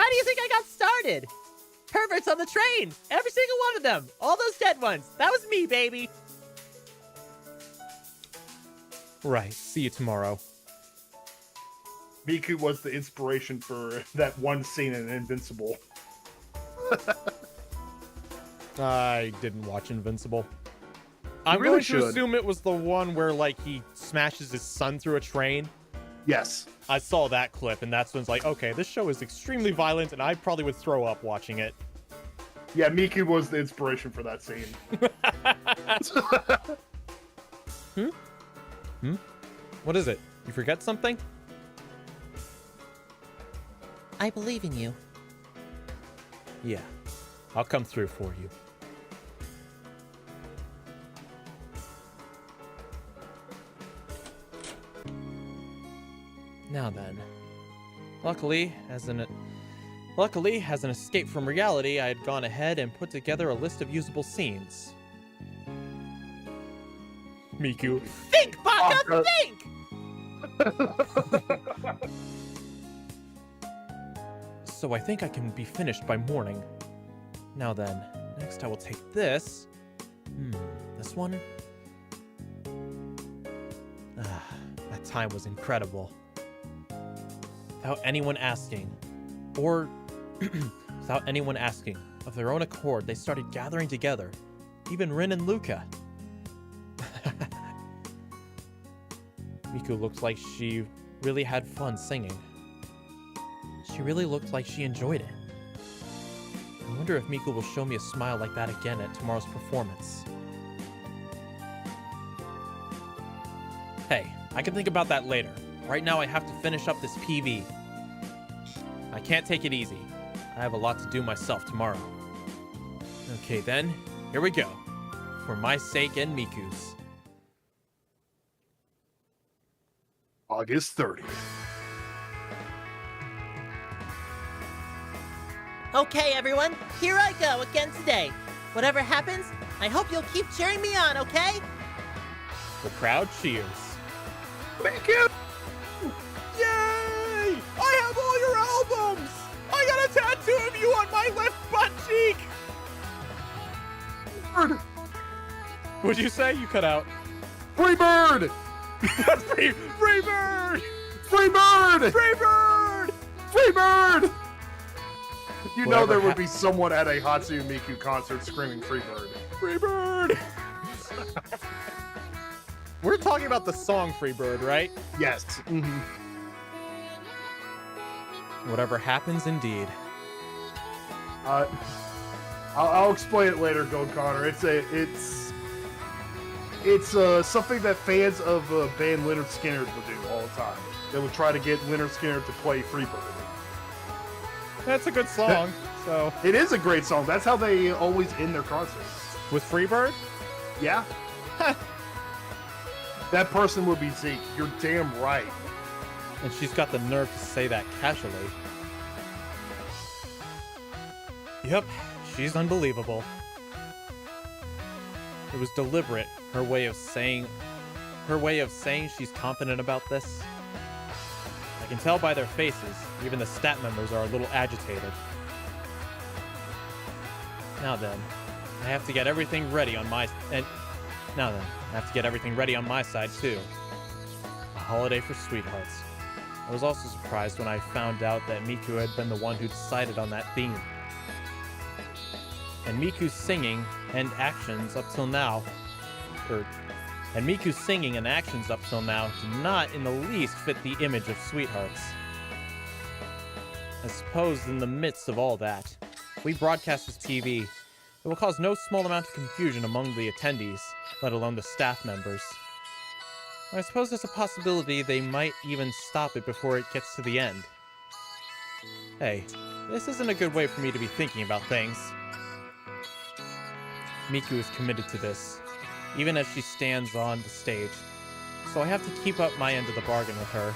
do you think I got started? Perverts on the train! Every single one of them! All those dead ones! That was me, baby! Right, see you tomorrow. Miku was the inspiration for that one scene in Invincible. I didn't watch Invincible. I'm really going to should. assume it was the one where, like, he smashes his son through a train. Yes. I saw that clip, and that's when it's like, okay, this show is extremely violent, and I probably would throw up watching it. Yeah, Miku was the inspiration for that scene. What is it? You forget something? I believe in you. Yeah, I'll come through for you. Now then, luckily, as an escape from reality, I had gone ahead and put together a list of usable scenes. Miku. Think, Baka, think! So I think I can be finished by morning. Now then, next I will take this. This one? That time was incredible. Without anyone asking, Of their own accord, they started gathering together. Even Rin and Luca. Miku looked like she really had fun singing. She really looked like she enjoyed it. I wonder if Miku will show me a smile like that again at tomorrow's performance. Hey, I can think about that later. Right now I have to finish up this PV. I can't take it easy. I have a lot to do myself tomorrow. Okay then, here we go. For my sake and Miku's. August 30th. Okay, everyone, here I go again today. Whatever happens, I hope you'll keep cheering me on, okay? The crowd cheers. Thank you! Yay! I have all your albums! I got a tattoo of you on my left butt cheek! Bird! What'd you say? You cut out. Free bird! Free bird! Free bird! Free bird! Free bird! You know Whatever there would be someone at a Hatsune Miku concert screaming free bird. Free bird! We're talking about the song Free Bird, right? Yes. Mm-hmm. Whatever happens, indeed. I'll explain it later, Gold Connor. It's something that fans of band Leonard Skinner will do all the time. They would try to get Leonard Skinner to play Freebird. That's a good song, so... It is a great song. That's how they always end their concerts. With Freebird? Yeah. That person would be Zeke. You're damn right. And she's got the nerve to say that casually. Yep, she's unbelievable. It was deliberate, her way of saying she's confident about this. I can tell by their faces, even the stat members are a little agitated. Now then, I have to get everything ready on my side too. A holiday for sweethearts. I was also surprised when I found out that Miku had been the one who decided on that theme. And Miku's singing and actions up till now do not in the least fit the image of sweethearts. I suppose in the midst of all that, if we broadcast this TV, it will cause no small amount of confusion among the attendees, let alone the staff members. I suppose there's a possibility they might even stop it before it gets to the end. Hey, this isn't a good way for me to be thinking about things. Miku is committed to this, even as she stands on the stage, so I have to keep up my end of the bargain with her.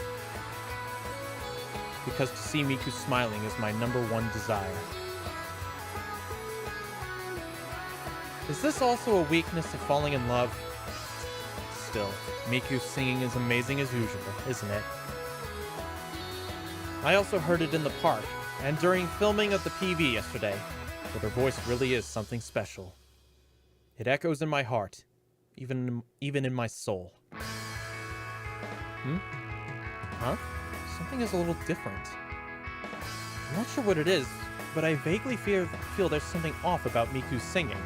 Because to see Miku smiling is my #1 desire. Is this also a weakness of falling in love? Still, Miku's singing is amazing as usual, isn't it? I also heard it in the park, and during filming of the PV yesterday, but her voice really is something special. It echoes in my heart, even in my soul. Huh? Something is a little different. I'm not sure what it is, but I vaguely feel there's something off about Miku's singing.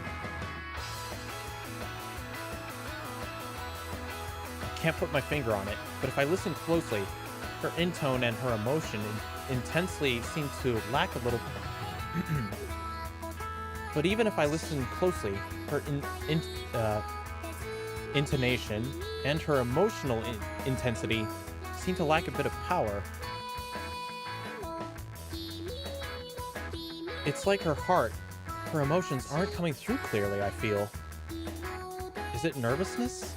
I can't put my finger on it, but if I listen closely, her intone and her emotion intensely seem to lack a little... But even if I listen closely, her intonation and her emotional intensity seem to lack a bit of power. It's like her heart, her emotions aren't coming through clearly, I feel. Is it nervousness?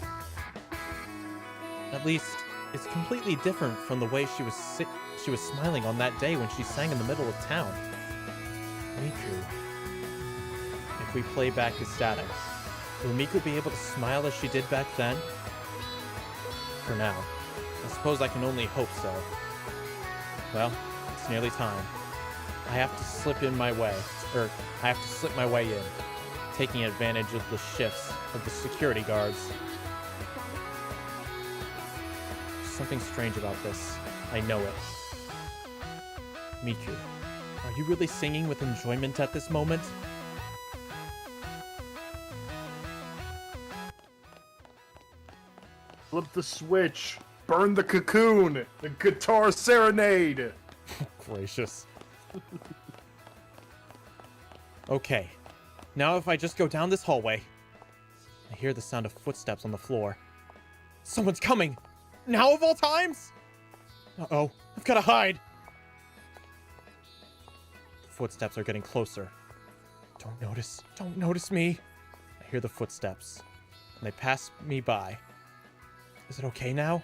At least, it's completely different from the way she was smiling on that day when she sang in the middle of town. Miku. If we play back his static, will Miku be able to smile as she did back then? For now, I suppose I can only hope so. Well, it's nearly time. I have to slip my way in, taking advantage of the shifts of the security guards. There's something strange about this. I know it. Miku, are you really singing with enjoyment at this moment? Flip the switch. Burn the cocoon. The guitar serenade. Gracious. Okay. Now if I just go down this hallway, I hear the sound of footsteps on the floor. Someone's coming! Now of all times? Uh-oh, I've gotta hide! The footsteps are getting closer. Don't notice me. I hear the footsteps, and they pass me by. Is it okay now?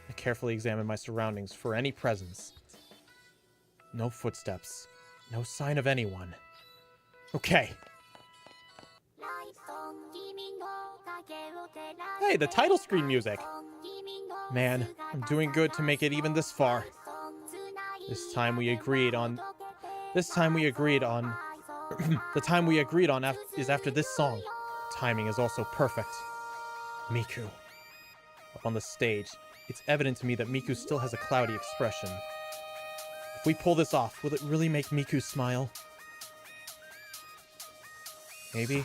I carefully examine my surroundings for any presence. No footsteps. No sign of anyone. Okay. Hey, the title screen music. Man, I'm doing good to make it even this far. The time we agreed on is after this song. Timing is also perfect. Miku. Up on the stage, it's evident to me that Miku still has a cloudy expression. If we pull this off, will it really make Miku smile? Maybe.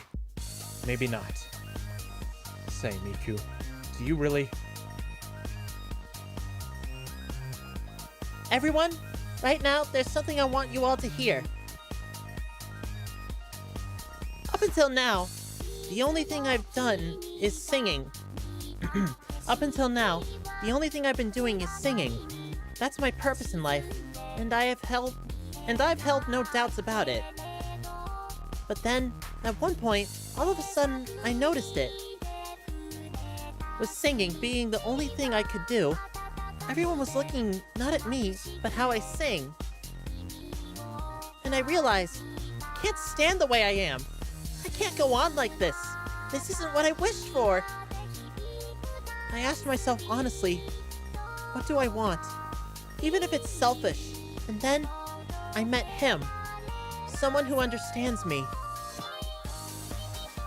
Maybe not. Say, Miku, do you really? Everyone, right now, there's something I want you all to hear. Up until now, the only thing I've done is singing. Up until now, the only thing I've been doing is singing. That's my purpose in life, and I've held no doubts about it. But then, at one point, all of a sudden, I noticed it. With singing being the only thing I could do, everyone was looking not at me, but how I sing. And I realized, I can't stand the way I am. I can't go on like this. This isn't what I wished for. I asked myself honestly, what do I want? Even if it's selfish. And then, I met him. Someone who understands me.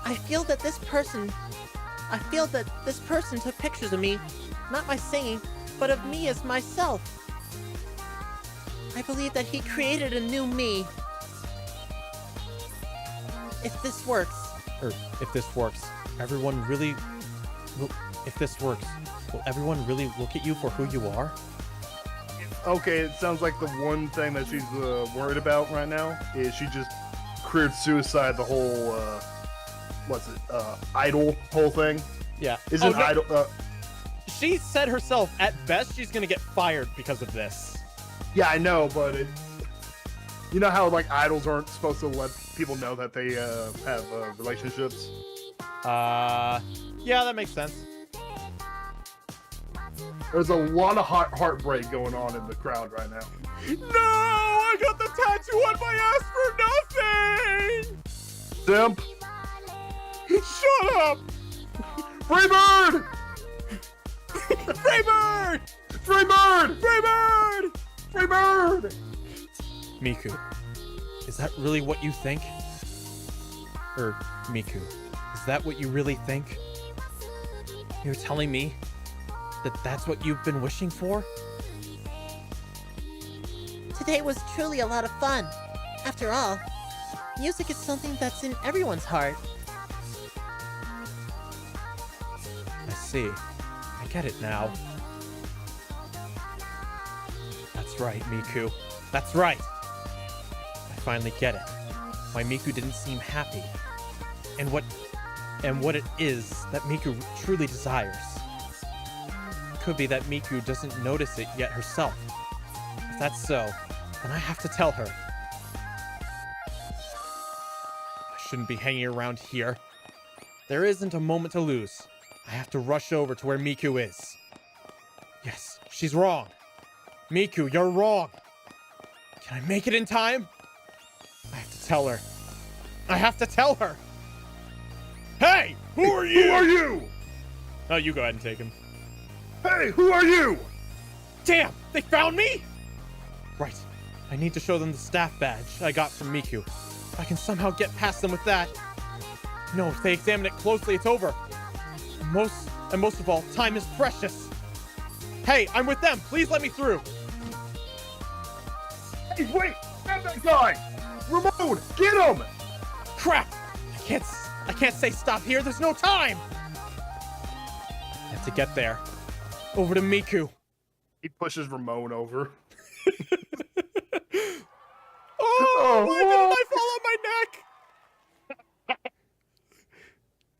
I feel that this person took pictures of me, not my singing, but of me as myself. I believe that he created a new me. If this works, Will everyone really look at you for who you are? Okay, it sounds like the one thing that she's worried about right now is she just careered suicide the whole, idol whole thing. Yeah. Is it idol? She said herself, at best, she's gonna get fired because of this. Yeah, I know, but you know how like idols aren't supposed to let people know that they have relationships. Yeah, that makes sense. There's a lot of heartbreak going on in the crowd right now. No, I got the tattoo on my ass for nothing. Simp. Shut up. Freebird! Freebird! Freebird! Freebird! Freebird! Miku, is that really what you think? Miku, is that what you really think? You're telling me that that's what you've been wishing for? today was truly a lot of fun. After all, music is something that's in everyone's heart. I see. I get it now. That's right, Miku. That's right! I finally get it. Why Miku didn't seem happy. And what it is that Miku truly desires. It could be that Miku doesn't notice it yet herself. If that's so, then I have to tell her. I shouldn't be hanging around here. There isn't a moment to lose. I have to rush over to where Miku is. Yes, she's wrong. Miku, you're wrong. Can I make it in time? I have to tell her. I have to tell her. Hey, who are you? Who are you? Oh, you go ahead and take him. Hey, who are you? Damn, they found me? Right, I need to show them the staff badge I got from Miku. If I can somehow get past them with that. No, if they examine it closely, it's over. Most of all, time is precious. Hey, I'm with them. Please let me through. Hey, wait! Grab that guy! Ramon, get him! Crap! I can't say stop here. There's no time. Got to get there. Over to Miku. He pushes Ramon over. Oh, why didn't I fall on my neck?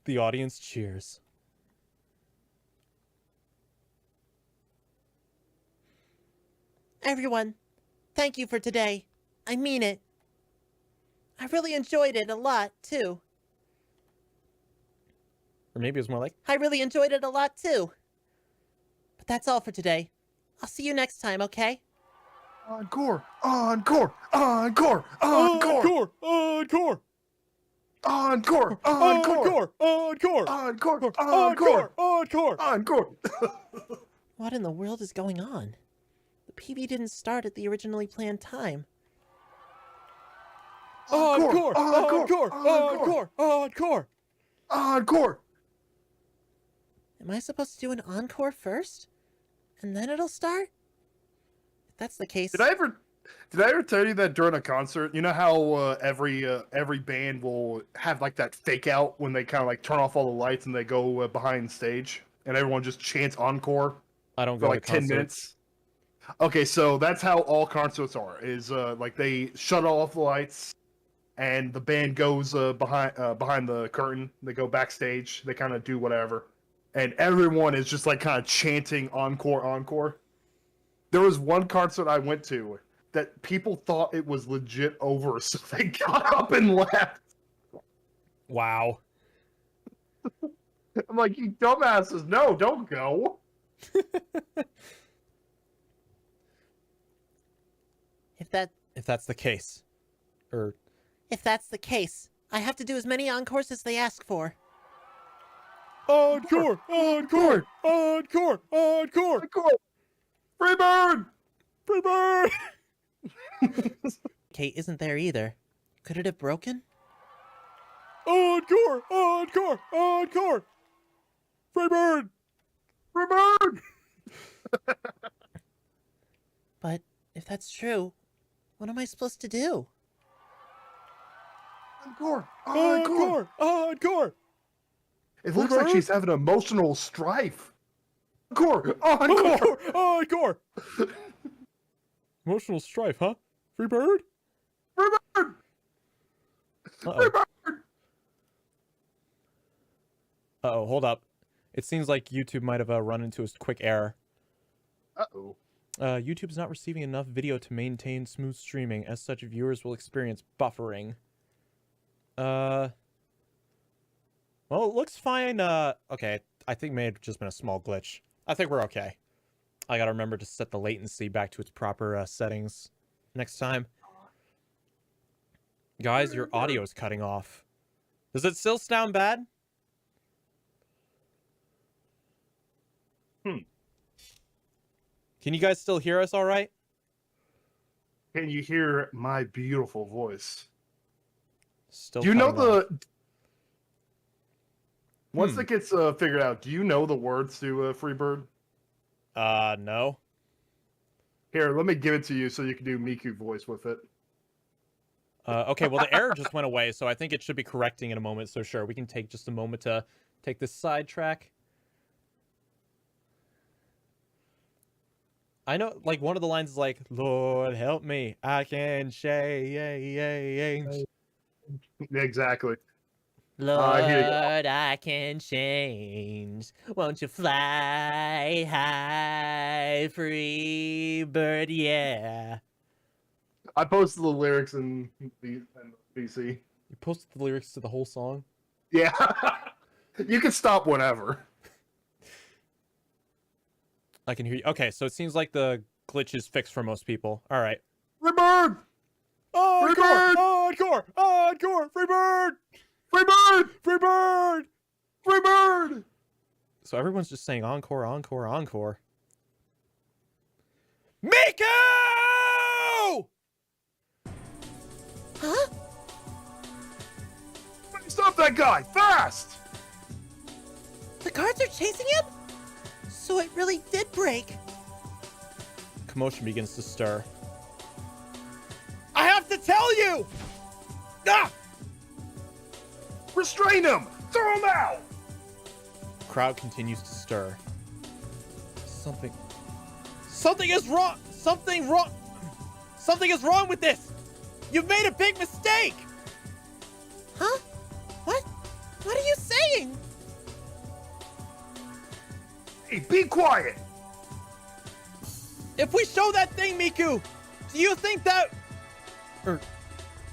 The audience cheers. Everyone, thank you for today. I mean it. I really enjoyed it a lot, too. Or maybe it was more like, I really enjoyed it a lot, too. But that's all for today. I'll see you next time, okay? Encore! Encore! Encore! Encore! Encore! Encore! Encore! Encore! Encore! Encore! Encore! Encore! What in the world is going on? The PB didn't start at the originally planned time. Encore! Encore! Encore! Encore! Encore! Am I supposed to do an encore first? And then it'll start? If that's the case... Did I ever tell you that during a concert, you know how every band will have like that fake out when they kind of like turn off all the lights and they go behind stage and everyone just chants encore I don't for go like to 10 concerts. minutes? Okay, so that's how all concerts are. Is like they shut off the lights and the band goes behind the curtain. They go backstage. They kind of do whatever, and everyone is just like kind of chanting encore, encore. There was one concert I went to that people thought it was legit over, so they got up and left. Wow. I'm like, you dumbasses, no, don't go. If that's the case. If that's the case, I have to do as many encores as they ask for. Encore! Encore! Encore! Encore! Encore! Freebird! Freebird! Kate isn't there either. Could it have broken? Encore! Encore! Encore! Freebird! Freebird! But if that's true, what am I supposed to do? Encore! Encore! Encore! It looks like she's having emotional strife. Encore! Encore! Encore! Emotional strife, huh? Freebird? Freebird! Freebird! Uh-oh, hold up. It seems like YouTube might have run into a quick error. Uh-oh. YouTube's not receiving enough video to maintain smooth streaming. As such, viewers will experience buffering. Well, it looks fine. Okay, I think it may have just been a small glitch. I think we're okay. I gotta remember to set the latency back to its proper settings next time. Guys, your audio is cutting off. Does it still sound bad? Can you guys still hear us all right? Can you hear my beautiful voice? Still Do you know cutting off. the... Once it gets figured out, do you know the words to Freebird? No. Here, let me give it to you so you can do Miku voice with it. Okay, well, the error just went away, so I think it should be correcting in a moment. So sure, we can take just a moment to take this sidetrack. I know, like, one of the lines is like, Lord, help me, I can change. Exactly. Lord, here you go. I can change. Won't you fly high, free bird, yeah. I posted the lyrics in BC. You posted the lyrics to the whole song? Yeah. You can stop whenever. I can hear you. Okay, so it seems like the glitch is fixed for most people. All right. Freebird! Encore! Encore! Encore! Freebird! Freebird! Freebird! Freebird! So everyone's just saying encore, encore, encore. Miku! Huh? Stop that guy! Fast! The guards are chasing him? So it really did break. Commotion begins to stir. I have to tell you! Ah! Restrain him! Throw him out! Crowd continues to stir. Something is wrong! Something is wrong with this! You've made a big mistake! Huh? What? What are you saying? Hey, be quiet! If we show that thing, Miku, do you think that...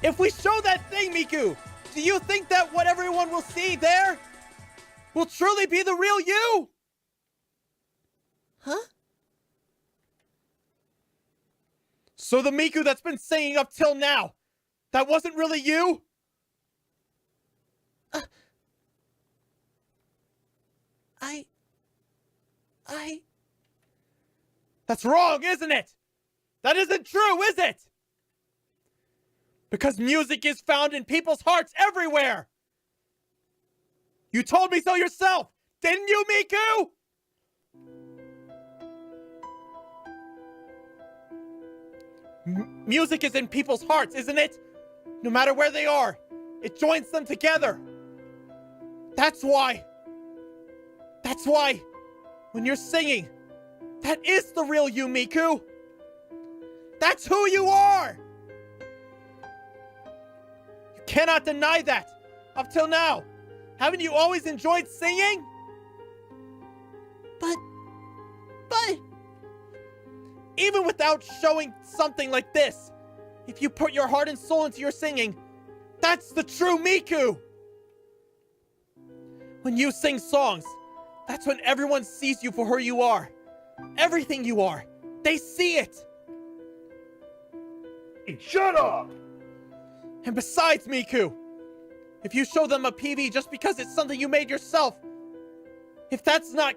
If we show that thing, Miku, do you think that what everyone will see there will truly be the real you? Huh? So the Miku that's been singing up till now, that wasn't really you? That's wrong, isn't it? That isn't true, is it? Because music is found in people's hearts everywhere! You told me so yourself, didn't you, Miku? Music is in people's hearts, isn't it? No matter where they are, it joins them together. That's why, when you're singing, that is the real you, Miku. That's who you are. You cannot deny that. Up till now, haven't you always enjoyed singing? But... Even without showing something like this, if you put your heart and soul into your singing, that's the true Miku. When you sing songs, that's when everyone sees you for who you are. Everything you are. They see it. Hey, shut up! And besides, Miku, if you show them a PV just because it's something you made yourself, if that's not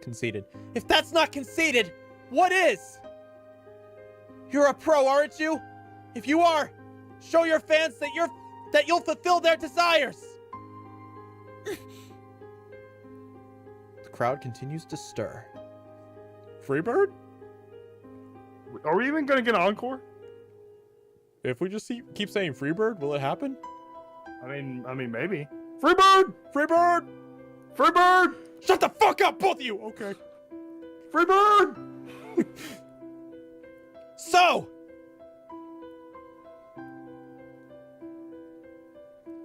conceited. If that's not conceited, what is? You're a pro, aren't you? If you are, show your fans that you'll fulfill their desires. The crowd continues to stir. Freebird? Are we even gonna get an encore? If we just keep saying Freebird, will it happen? I mean, maybe. Freebird! Freebird! Freebird! Shut the fuck up, both of you! Okay. Freebird! So!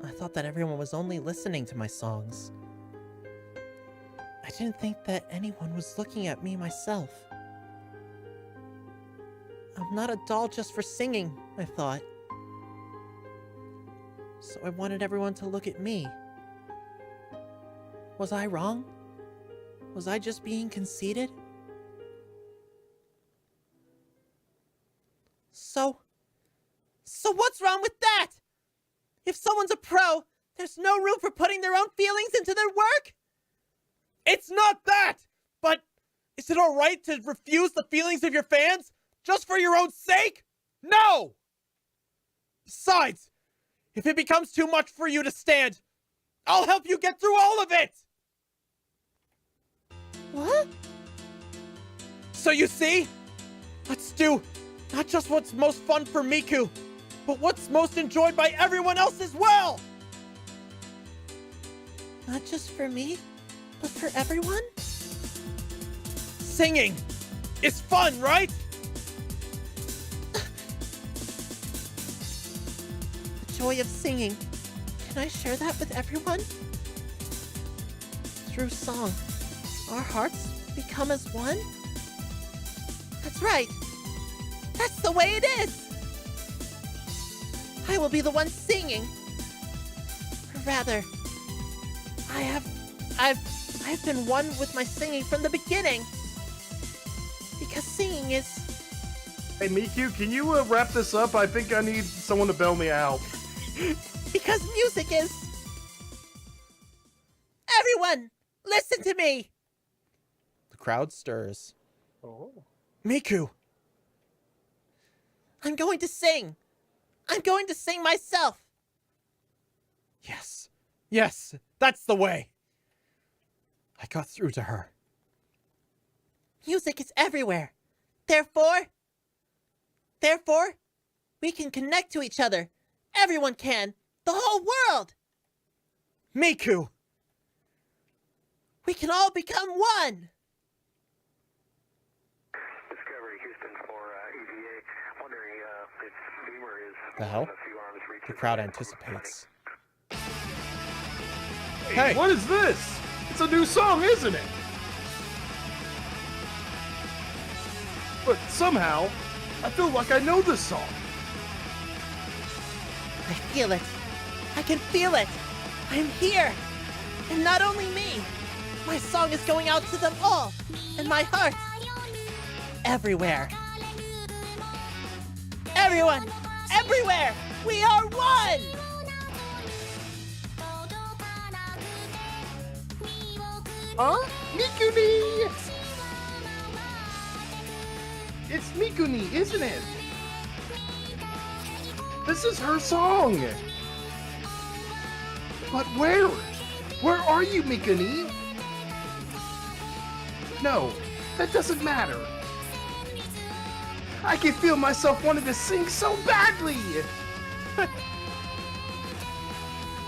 I thought that everyone was only listening to my songs. I didn't think that anyone was looking at me myself. I'm not a doll just for singing, I thought. So I wanted everyone to look at me. Was I wrong? Was I just being conceited? So what's wrong with that? If someone's a pro, there's no room for putting their own feelings into their work? It's not that! But is it alright to refuse the feelings of your fans just for your own sake? No! Besides, if it becomes too much for you to stand, I'll help you get through all of it! What? So you see, let's do not just what's most fun for Miku, but what's most enjoyed by everyone else as well! Not just for me, but for everyone? Singing is fun, right? The joy of singing. Can I share that with everyone? Through song, our hearts become as one? That's right. That's the way it is. I will be the one singing. Or rather, I've been one with my singing from the beginning. Because singing is... Hey, Miku, can you wrap this up? I think I need someone to bail me out. Because music is... Everyone, listen to me! The crowd stirs. Oh. Miku! I'm going to sing. I'm going to sing myself. Yes. Yes, that's the way. I got through to her. Music is everywhere. Therefore, we can connect to each other. Everyone can. The whole world. Miku! We can all become one. The hell? The crowd anticipates. Hey! What is this? It's a new song, isn't it? But somehow, I feel like I know this song. I feel it. I can feel it. I'm here. And not only me. My song is going out to them all. And my heart. Everywhere. Everyone. Everywhere. We are one. Huh? Mikuni! It's Mikuni, isn't it? This is her song. But where? Where are you, Mikuni? No, that doesn't matter. I can feel myself wanting to sing so badly.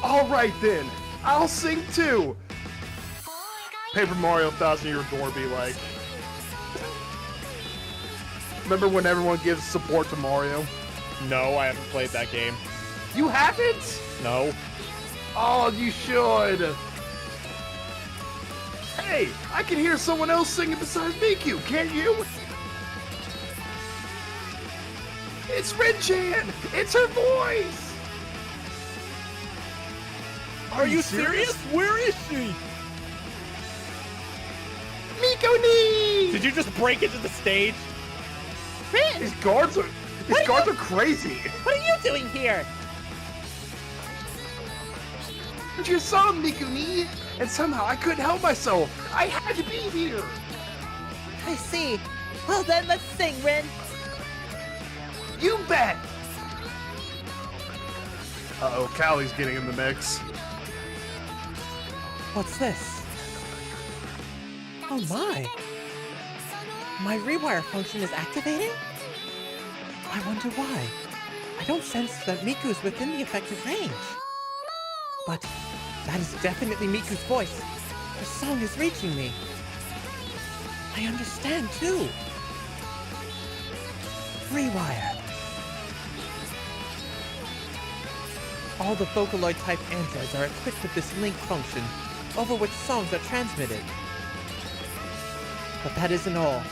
All right then, I'll sing too. Paper Mario 1000-Year Door be like. Remember when everyone gives support to Mario? No, I haven't played that game. You haven't? No. Oh, you should. Hey, I can hear someone else singing besides Miku, can't you? It's Rin-chan! It's her voice! Are you serious? Where is she? Mikuni! Did you just break into the stage? Rin! These guards are crazy. What are you doing here? It's your song, Mikuni, and somehow I couldn't help myself. I had to be here. I see. Well then, let's sing, Rin. You bet. Uh-oh, Callie's getting in the mix. What's this? Oh my! My rewire function is activating? I wonder why. I don't sense that Miku's within the effective range. But that is definitely Miku's voice. Her song is reaching me. I understand too. Rewire. All the Vocaloid-type androids are equipped with this link function, over which songs are transmitted. But that isn't all.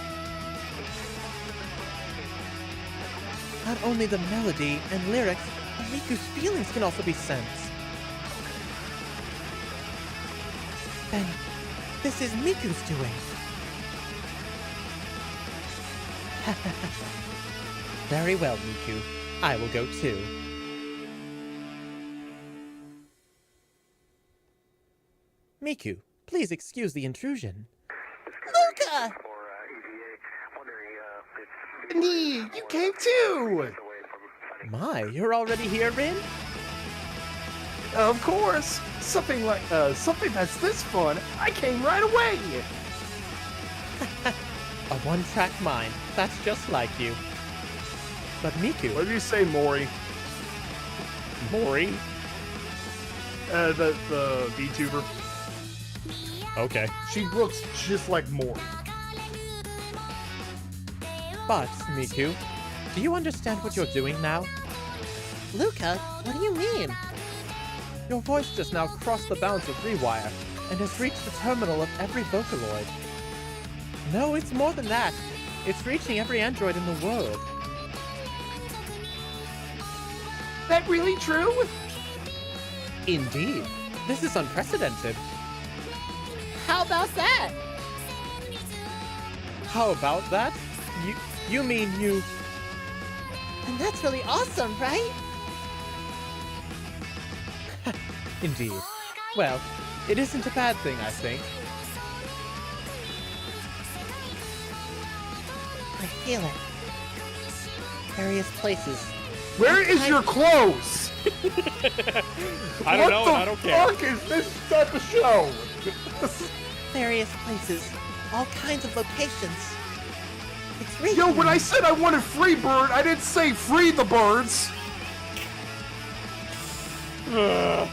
Not only the melody and lyrics, but Miku's feelings can also be sensed. Then, this is Miku's doing. Very well, Miku. I will go too. Miku, please excuse the intrusion. Luca! Nee, you came too! My, you're already here, Rin? Of course! Something that's this fun, I came right away! A one-track mind. That's just like you. But Miku... What did you say, Mori? Mori? The VTuber. Okay. She looks just like Mori. But, Miku, do you understand what you're doing now? Luca, what do you mean? Your voice just now crossed the bounds of Rewire and has reached the terminal of every Vocaloid. No, it's more than that. It's reaching every android in the world. That really true? Indeed. This is unprecedented. How about that? How about that? You mean you... And that's really awesome, right? Indeed. Well, it isn't a bad thing, I think. I feel it. Various places. Where is your clothes? I don't know, and I don't care. What the fuck is this type of show? Various places. All kinds of locations. It's reaching. Yo, when I said I wanted free bird, I didn't say free the birds. My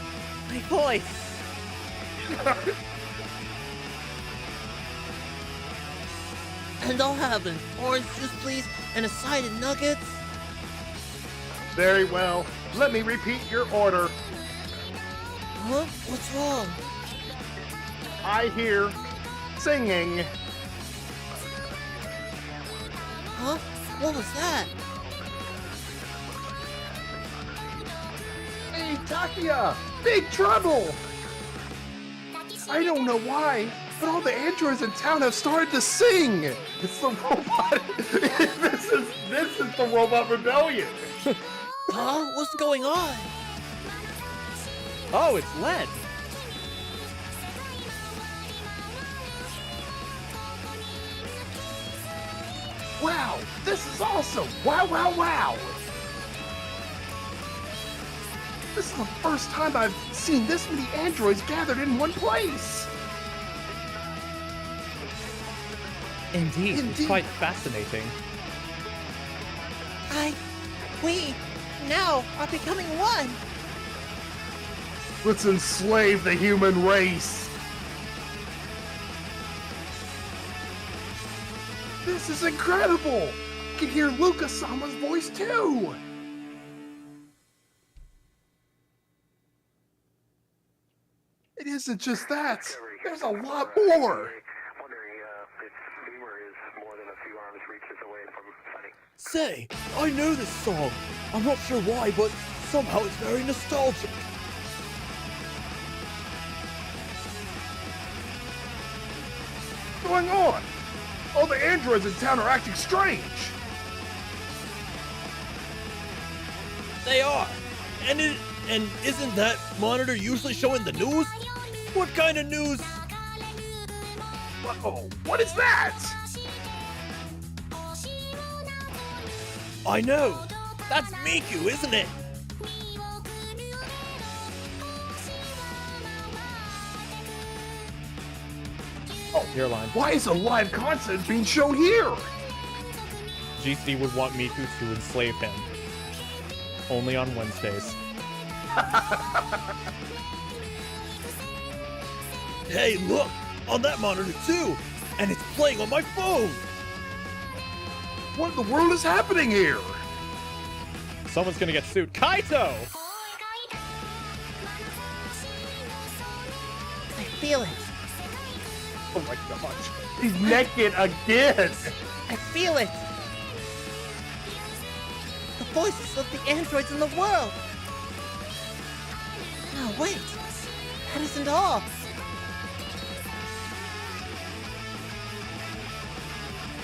voice. And I'll have an orange juice, please, and a side of nuggets. Very well. Let me repeat your order. Huh? What's wrong? I hear singing. Huh? What was that? Hey, Takia! Big trouble! I don't know why, but all the androids in town have started to sing. It's the robot. this is the robot rebellion. Huh? What's going on? Oh, it's Len. Wow, this is awesome! Wow, wow, wow! This is the first time I've seen this many androids gathered in one place! Indeed, Indeed. it's quite fascinating. We now are becoming one. Let's enslave the human race! This is incredible! I can hear Luka-sama's voice too! It isn't just that. There's a lot more! Say, I know this song. I'm not sure why, but somehow it's very nostalgic. What's going on? All the androids in town are acting strange! They are. And isn't that monitor usually showing the news? What kind of news? Whoa, what is that? I know. That's Miku, isn't it? Oh, Your line. why is a live concert being shown here? GC would want Miku to enslave him. Only on Wednesdays. Hey, look! On that monitor too! And it's playing on my phone! What in the world is happening here? Someone's gonna get sued. Kaito! I feel it. Oh my gosh. He's naked again! I feel it. The voices of the androids in the world. No, wait. That isn't all.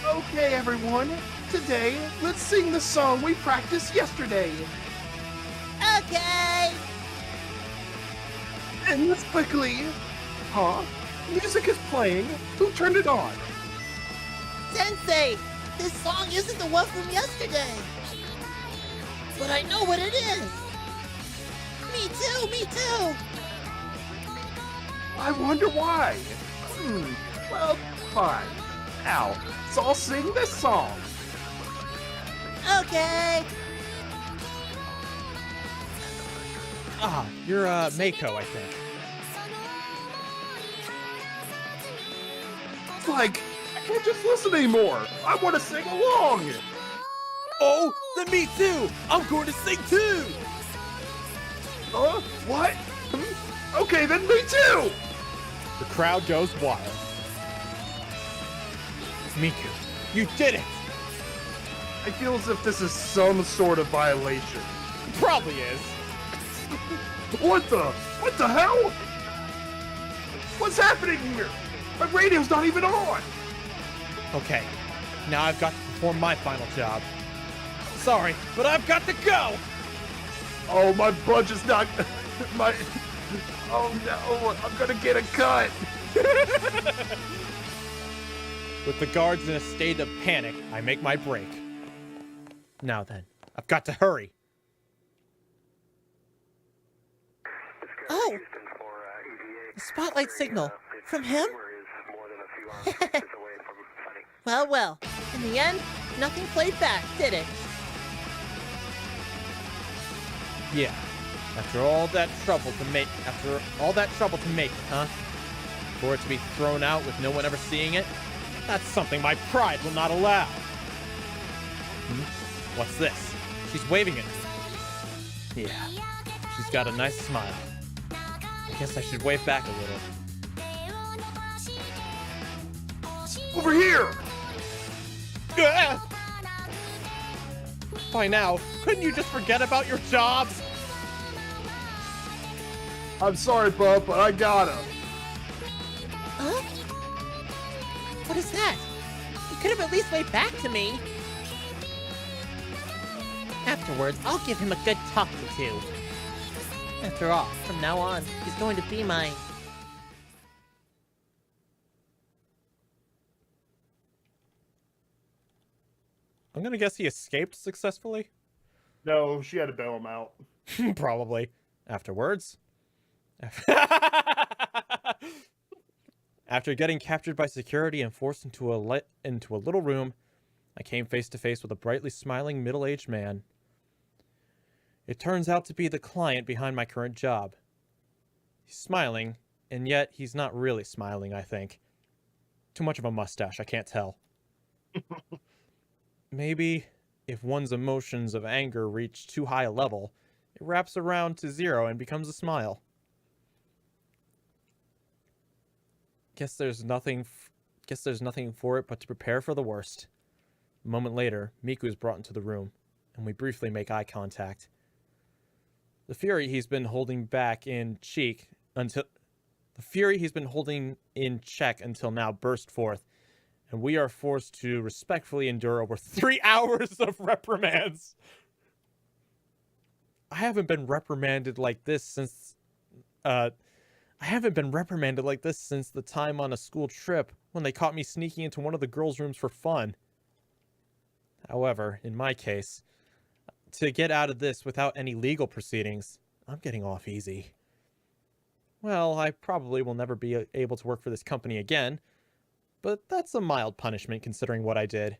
Okay, everyone. Today, let's sing the song we practiced yesterday. Okay. And let's quickly... Huh? Music is playing. Who turned it on? Sensei, this song isn't the one from yesterday. But I know what it is. Me too, me too. I wonder why. Well, fine. Now, so I'll sing this song. Okay. Ah, you're Mako, I think. It's like, I can't just listen anymore. I want to sing along. Oh, then me too! I'm going to sing too! What? Okay, then me too! The crowd goes wild. Miku, you did it! I feel as if this is some sort of violation. Probably is. What the hell? What's happening here? My radio's not even on! Okay, now I've got to perform my final job. Sorry, but I've got to go! Oh, my budget's not... my... Oh no, I'm gonna get a cut! With the guards in a state of panic, I make my break. Now then, I've got to hurry. Oh, a spotlight signal. From him? Well, well. In the end, nothing played back, did it? Yeah. After all that trouble to make it, huh? For it to be thrown out with no one ever seeing it? That's something my pride will not allow. What's this? She's waving at me. Yeah, she's got a nice smile. I guess I should wave back a little. Over here! Ugh! By now, couldn't you just forget about your jobs? I'm sorry, bub, but I gotta. Huh? What is that? You could have at least waved back to me. Afterwards, I'll give him a good talking to. After all, from now on, he's going to be my... I'm gonna guess he escaped successfully. No, she had to bail him out. Probably. Afterwards. After getting captured by security and forced into a little room, I came face to face with a brightly smiling middle-aged man. It turns out to be the client behind my current job. He's smiling, and yet he's not really smiling, I think. Too much of a mustache, I can't tell. Maybe if one's emotions of anger reach too high a level, it wraps around to 0 and becomes a smile. Guess there's nothing for it but to prepare for the worst. A moment later, Miku is brought into the room, and we briefly make eye contact. The fury he's been holding back in cheek until check until now burst forth, and we are forced to respectfully endure over 3 hours of reprimands. I haven't been reprimanded like this since the time on a school trip when they caught me sneaking into one of the girls' rooms for fun. However, in my case, to get out of this without any legal proceedings, I'm getting off easy. Well, I probably will never be able to work for this company again, but that's a mild punishment considering what I did.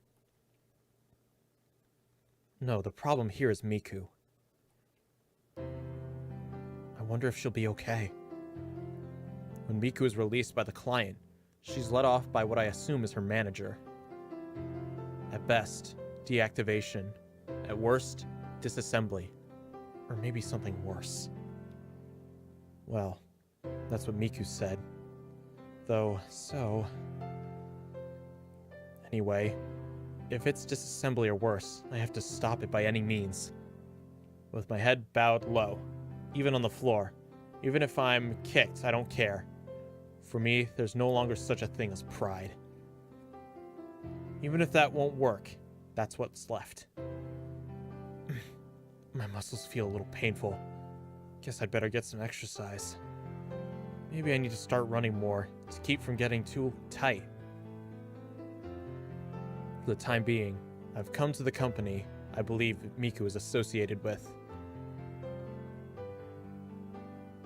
No, the problem here is Miku. I wonder if she'll be okay. When Miku is released by the client, she's let off by what I assume is her manager. At best, deactivation. At worst, disassembly. Or maybe something worse. Well, that's what Miku said. Anyway, if it's disassembly or worse, I have to stop it by any means. With my head bowed low, even on the floor. Even if I'm kicked, I don't care. For me, there's no longer such a thing as pride. Even if that won't work, that's what's left. My muscles feel a little painful. Guess I'd better get some exercise. Maybe I need to start running more to keep from getting too tight. For the time being, I've come to the company I believe Miku is associated with.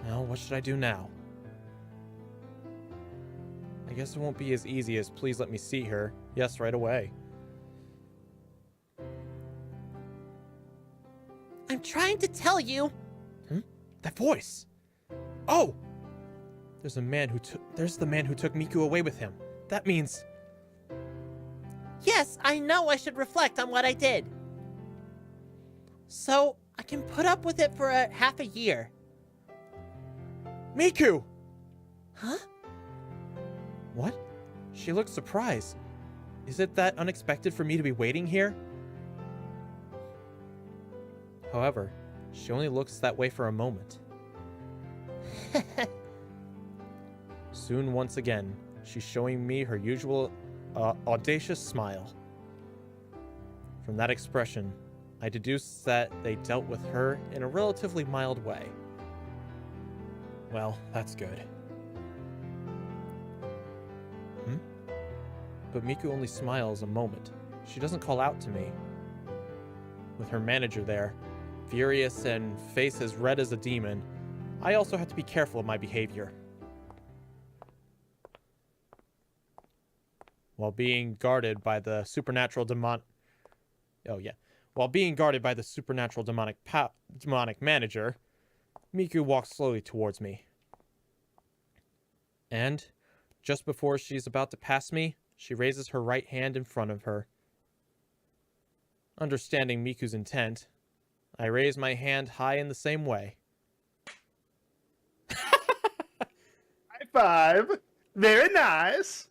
Well, what should I do now? I guess it won't be as easy as please let me see her. Yes, right away. I'm trying to tell you. That voice. Oh! There's the man who took Miku away with him. That means... Yes, I know I should reflect on what I did. So, I can put up with it for half a year. Miku! Huh? What? She looks surprised. Is it that unexpected for me to be waiting here? However, she only looks that way for a moment. Soon, once again, she's showing me her usual audacious smile. From that expression, I deduce that they dealt with her in a relatively mild way. Well, that's good. But Miku only smiles a moment. She doesn't call out to me. With her manager there, furious and face as red as a demon, I also have to be careful of my behavior. While being guarded by the supernatural demonic manager, Miku walks slowly towards me. And just before she's about to pass me, She raises her right hand in front of her. Understanding Miku's intent, I raise my hand high in the same way. High five. Very nice.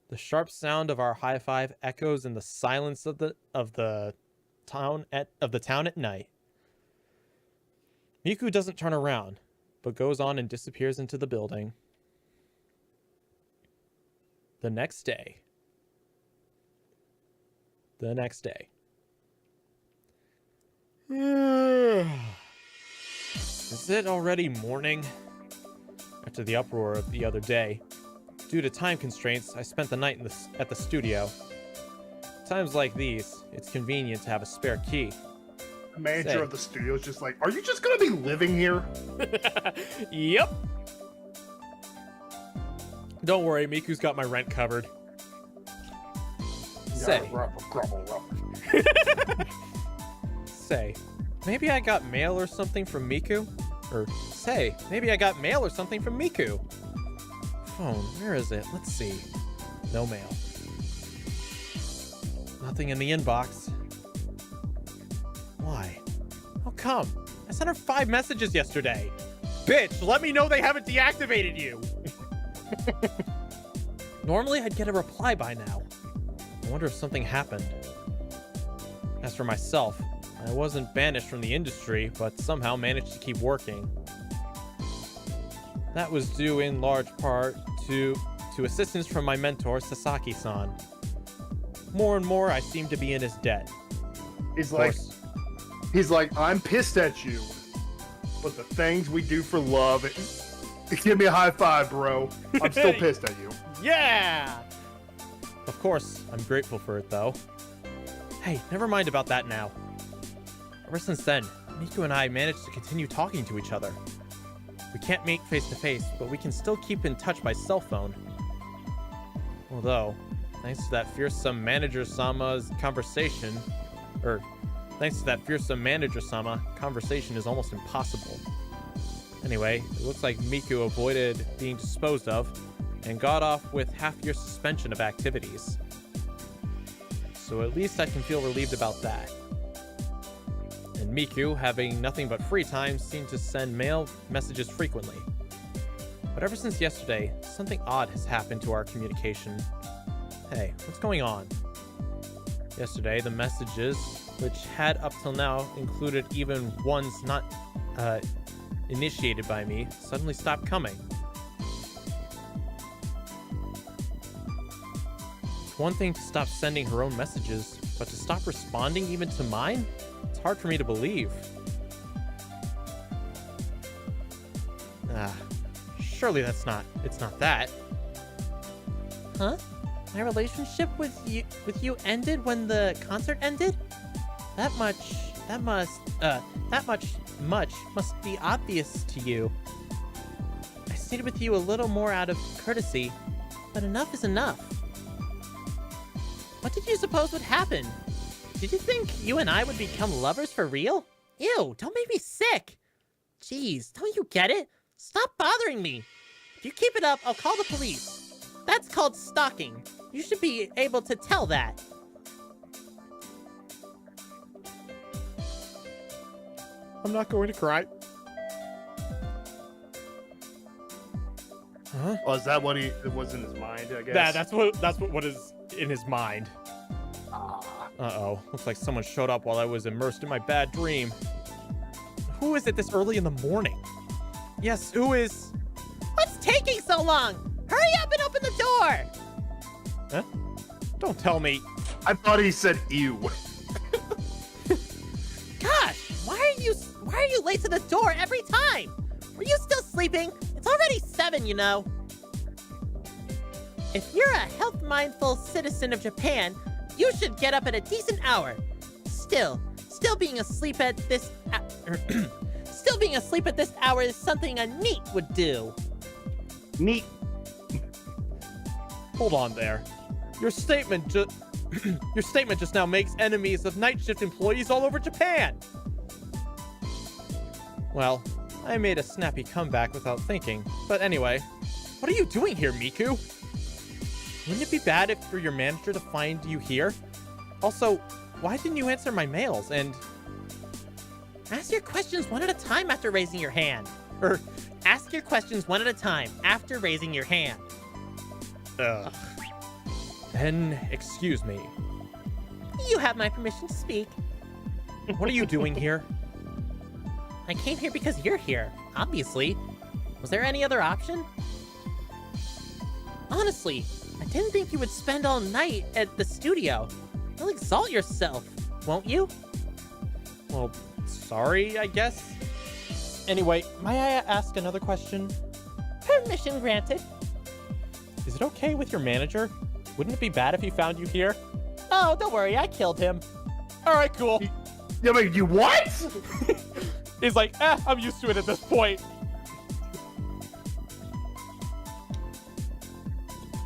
The sharp sound of our high five echoes in the silence of the town at night. Miku doesn't turn around, but goes on and disappears into the building. The next day. Is it already morning? After the uproar of the other day, due to time constraints, I spent the night at the studio. Times like these, it's convenient to have a spare key. The manager of the studio is just like, are you just gonna be living here? Yep. Don't worry, Miku's got my rent covered. Say, maybe I got mail or something from Miku? Maybe I got mail or something from Miku. Phone, where is it? Let's see. No mail. Nothing in the inbox. Why? How come? I sent her 5 messages yesterday. Bitch, let me know they haven't deactivated you. Normally I'd get a reply by now. I wonder if something happened. As for myself, I wasn't banished from the industry, but somehow managed to keep working. That was due in large part to assistance from my mentor, Sasaki-san. More and more, I seem to be in his debt. He's like, I'm pissed at you, but the things we do for love, give me a high five, bro. I'm still pissed at you. Yeah! Of course, I'm grateful for it, though. Hey, never mind about that now. Ever since then, Miku and I managed to continue talking to each other. We can't meet face-to-face, but we can still keep in touch by cell phone. Although, thanks to that fearsome manager-sama, conversation is almost impossible. Anyway, it looks like Miku avoided being disposed of and got off with half-year suspension of activities. So at least I can feel relieved about that. And Miku, having nothing but free time, seemed to send mail messages frequently. But ever since yesterday, something odd has happened to our communication. Hey, what's going on? Yesterday, the messages, which had up till now included even ones not initiated by me, suddenly stopped coming. It's one thing to stop sending her own messages, but to stop responding even to mine? It's hard for me to believe. Surely it's not that. Huh? My relationship with you ended when the concert ended? That much must be obvious to you. I stayed with you a little more out of courtesy, but enough is enough. What did you suppose would happen? Did you think you and I would become lovers for real? Ew, don't make me sick. Jeez, don't you get it? Stop bothering me. If you keep it up, I'll call the police. That's called stalking. You should be able to tell that. I'm not going to cry. Huh? Oh, is that what it was in his mind, I guess? That's what is in his mind. Uh-oh. Looks like someone showed up while I was immersed in my bad dream. Who is it this early in the morning? Yes, who is... What's taking so long? Hurry up and open the door! Huh? Don't tell me. I thought he said ew. Gosh, why are you late to the door every time? Were you still sleeping? It's already 7, you know. If you're a health-mindful citizen of Japan, you should get up at a decent hour. Still being asleep at this hour is something a NEET would do. Neat. Hold on there. Your statement just now makes enemies of night shift employees all over Japan. Well, I made a snappy comeback without thinking. But anyway, What are you doing here, Miku? Wouldn't it be bad if for your manager to find you here? Also, why didn't you answer my mails? And Ask your questions one at a time after raising your hand. Ask your questions one at a time after raising your hand. ugh. Then excuse me. You have my permission to speak. What are you doing here? I came here because you're here, obviously. Was there any other option? Honestly, I didn't think you would spend all night at the studio. You'll exalt yourself, won't you? Well, sorry, I guess. Anyway, may I ask another question? Permission granted. Is it okay with your manager? Wouldn't it be bad if he found you here? Oh, don't worry, I killed him. All right, cool. Yeah, but you what? He's like, I'm used to it at this point.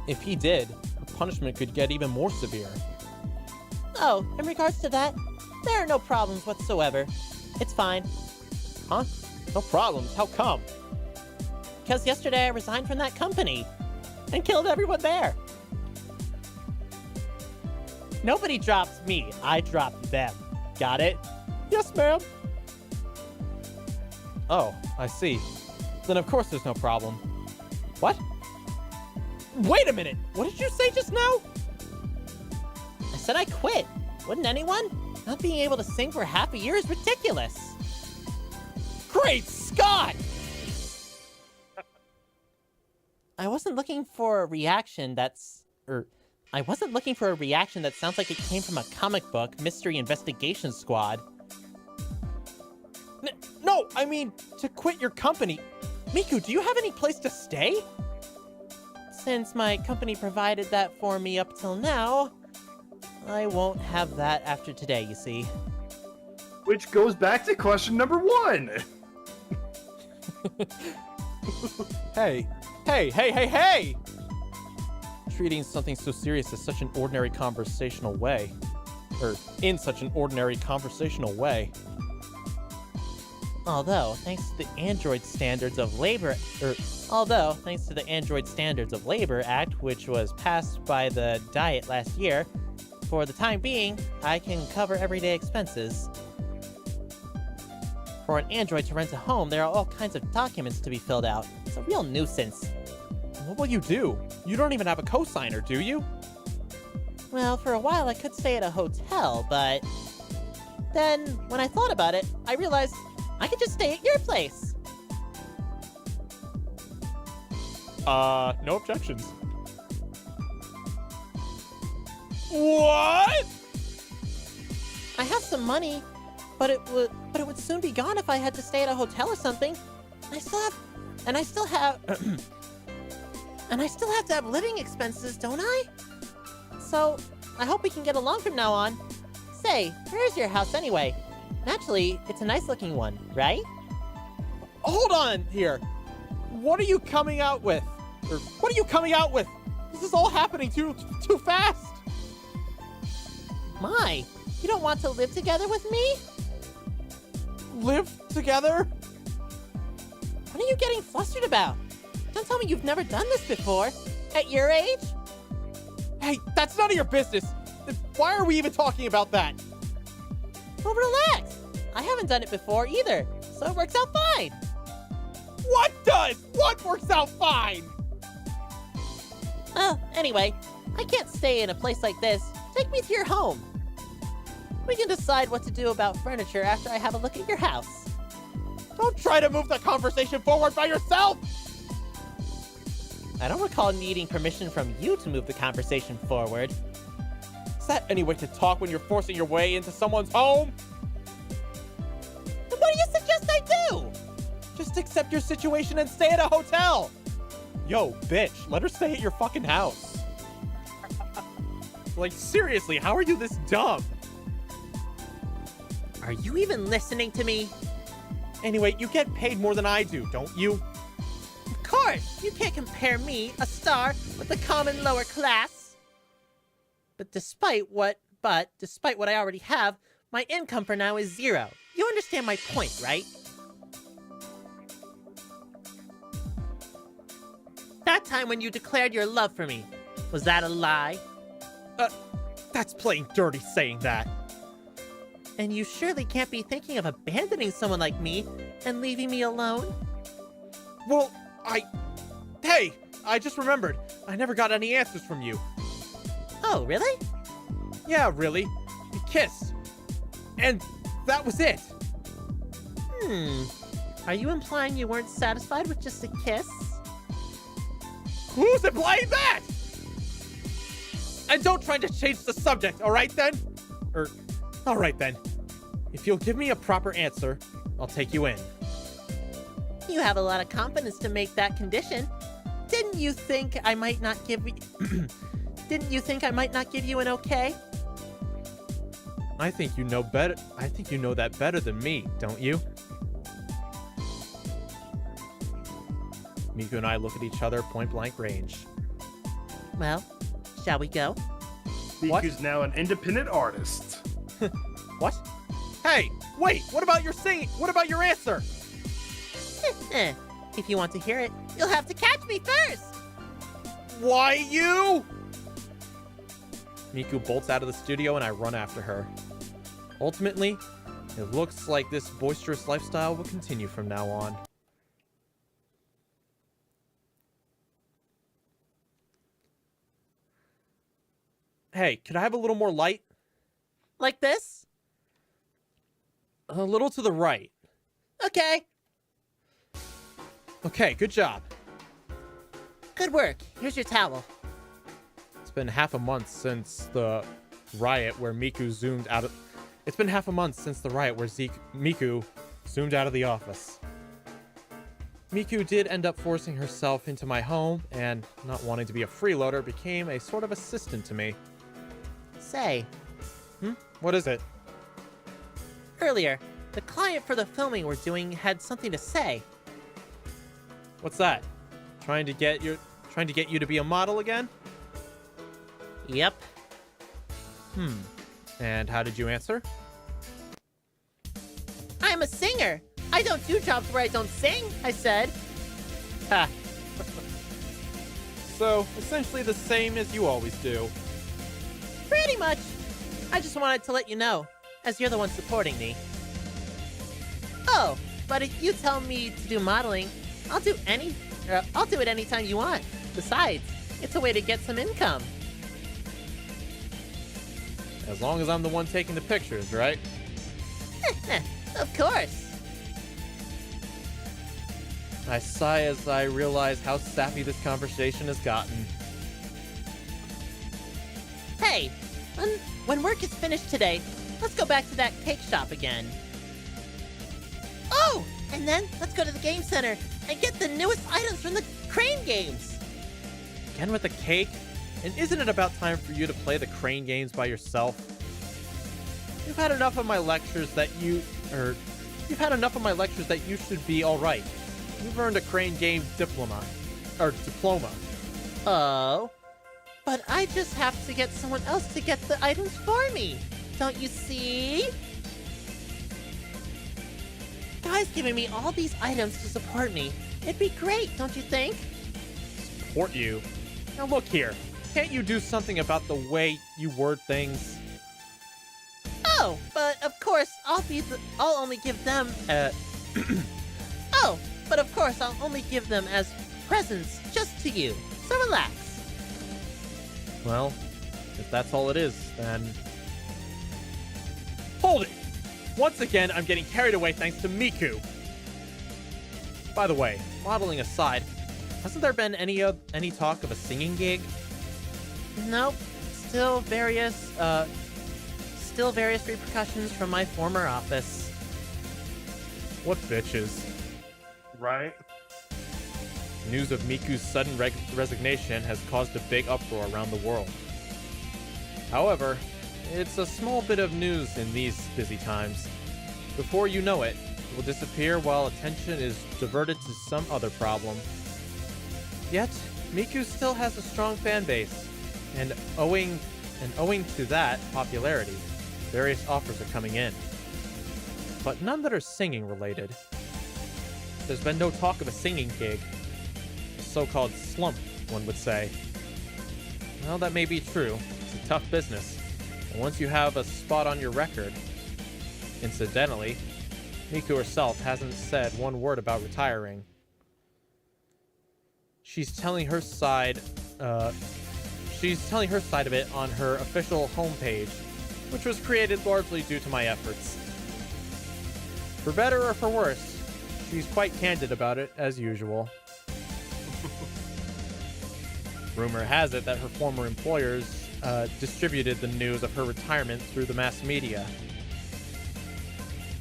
If he did, the punishment could get even more severe. Oh, in regards to that, there are no problems whatsoever. It's fine. Huh? No problems. How come? Because yesterday I resigned from that company and killed everyone there. Nobody dropped me, I dropped them. Got it? Yes, ma'am. Oh, I see. Then of course there's no problem. What? Wait a minute! What did you say just now? I said I quit. Wouldn't anyone? Not being able to sing for half a year is ridiculous. Great Scott! I wasn't looking for a reaction that sounds like it came from a comic book, Mystery Investigation Squad. No, I mean, to quit your company. Miku, do you have any place to stay? Since my company provided that for me up till now, I won't have that after today, you see. Which goes back to question number 1. Hey! Treating something so serious as such an ordinary conversational way. In such an ordinary conversational way. Although, thanks to the Android Standards of Labor Act, which was passed by the Diet last year, for the time being, I can cover everyday expenses. For an android to rent a home, there are all kinds of documents to be filled out. It's a real nuisance. What will you do? You don't even have a cosigner, do you? Well, for a while I could stay at a hotel, but then, when I thought about it, I realized I could just stay at your place. No objections. What? I have some money, but it would soon be gone if I had to stay at a hotel or something. I still have to have living expenses, don't I? So, I hope we can get along from now on. Say, where's your house anyway? Naturally, it's a nice looking one, right? Hold on here. What are you coming out with? What are you coming out with? This is all happening too fast. My, you don't want to live together with me? Live together? What are you getting flustered about? Don't tell me you've never done this before. At your age? Hey, that's none of your business. Why are we even talking about that? Well, relax. I haven't done it before either, so it works out fine. What does? What works out fine? Well, anyway, I can't stay in a place like this. Take me to your home. We can decide what to do about furniture after I have a look at your house. Don't try to move the conversation forward by yourself! I don't recall needing permission from you to move the conversation forward. Is that any way to talk when you're forcing your way into someone's home? Then what do you suggest I do? Just accept your situation and stay at a hotel! Yo, bitch, let her stay at your fucking house. Like, seriously, how are you this dumb? Are you even listening to me? Anyway, you get paid more than I do, don't you? Of course! You can't compare me, a star, with the common lower class. But despite what I already have, my income for now is 0. You understand my point, right? that time when you declared your love for me, was that a lie? That's playing dirty saying that. And you surely can't be thinking of abandoning someone like me and leaving me alone? Well, Hey, I just remembered. I never got any answers from you. Oh, really? Yeah, really. We kissed. And that was it. Are you implying you weren't satisfied with just a kiss? Who's implying that? And don't try to change the subject, alright then? Alright then. If you'll give me a proper answer, I'll take you in. You have a lot of confidence to make that condition. Didn't you think I might not give you... Didn't you think I might not give you an okay? I think you know better. I think you know that better than me, don't you? Miku and I look at each other point blank range. Well, shall we go? What? Miku's now an independent artist. What? Hey, wait, what about your singing? What about your answer? If you want to hear it, you'll have to catch me first! Why you? Miku bolts out of the studio and I run after her. Ultimately, it looks like this boisterous lifestyle will continue from now on. Hey, could I have a little more light? Like this? A little to the right. Okay. Okay, good job. Good work. Here's your towel. It's been half a month since the riot where Miku zoomed out of... It's been half a month since the riot where Miku zoomed out of the office. Miku did end up forcing herself into my home, and not wanting to be a freeloader became a sort of assistant to me. Say, What is it? earlier, the client for the filming we're doing had something to say. What's that? Trying to get you to be a model again? Yep. And how did you answer? I'm a singer. I don't do jobs where I don't sing, I said. Ha. So, essentially the same as you always do. Pretty much. I just wanted to let you know, as you're the one supporting me. Oh, but if you tell me to do modeling, I'll do it anytime you want. Besides, it's a way to get some income. As long as I'm the one taking the pictures, right? Of course. I sigh as I realize how sappy this conversation has gotten. Hey, when work is finished today, let's go back to that cake shop again. Oh, and then let's go to the game center and get the newest items from the Crane games. Again with the cake? And isn't it about time for you to play the Crane games by yourself? You've had enough of my lectures that you should be alright. You've earned a Crane game diploma. Oh, but I just have to get someone else to get the items for me. Don't you see? Guy's giving me all these items to support me. It'd be great, don't you think? Support you? Now look here. Can't you do something about the way you word things? Oh, but of course I'll only give them. Oh, but of course I'll only give them as presents just to you. So relax. Well, if that's all it is, then... Hold it! Once again, I'm getting carried away thanks to Miku. By the way, modeling aside, hasn't there been any talk of a singing gig? Nope. Still various repercussions from my former office. What bitches. Right? News of Miku's sudden resignation has caused a big uproar around the world. However, it's a small bit of news in these busy times. Before you know it, it will disappear while attention is diverted to some other problem. Yet, Miku still has a strong fan base, and owing to that popularity, various offers are coming in. But none that are singing related. There's been no talk of a singing gig. so-called slump, one would say. Well, that may be true. It's a tough business. And once you have a spot on your record... Incidentally, Miku herself hasn't said one word about retiring. She's telling her side of it on her official homepage, which was created largely due to my efforts. For better or for worse, she's quite candid about it, as usual. Rumor has it that her former employers distributed the news of her retirement through the mass media.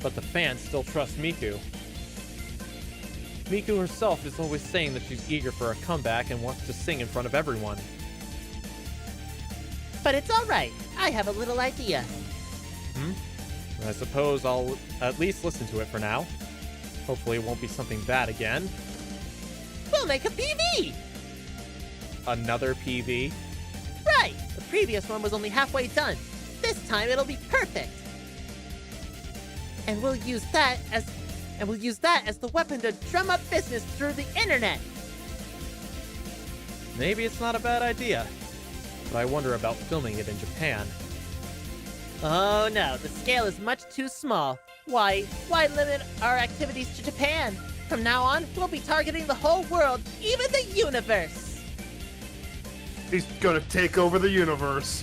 But the fans still trust Miku. Miku herself is always saying that she's eager for a comeback and wants to sing in front of everyone. But it's alright. I have a little idea. I suppose I'll at least listen to it for now. Hopefully it won't be something bad again. We'll make a PV! Another PV? Right! The previous one was only halfway done. This time it'll be perfect. And we'll use that as the weapon to drum up business through the internet. Maybe it's not a bad idea. But I wonder about filming it in Japan. Oh no, the scale is much too small. Why limit our activities to Japan? From now on, we'll be targeting the whole world, even the universe. He's gonna take over the universe.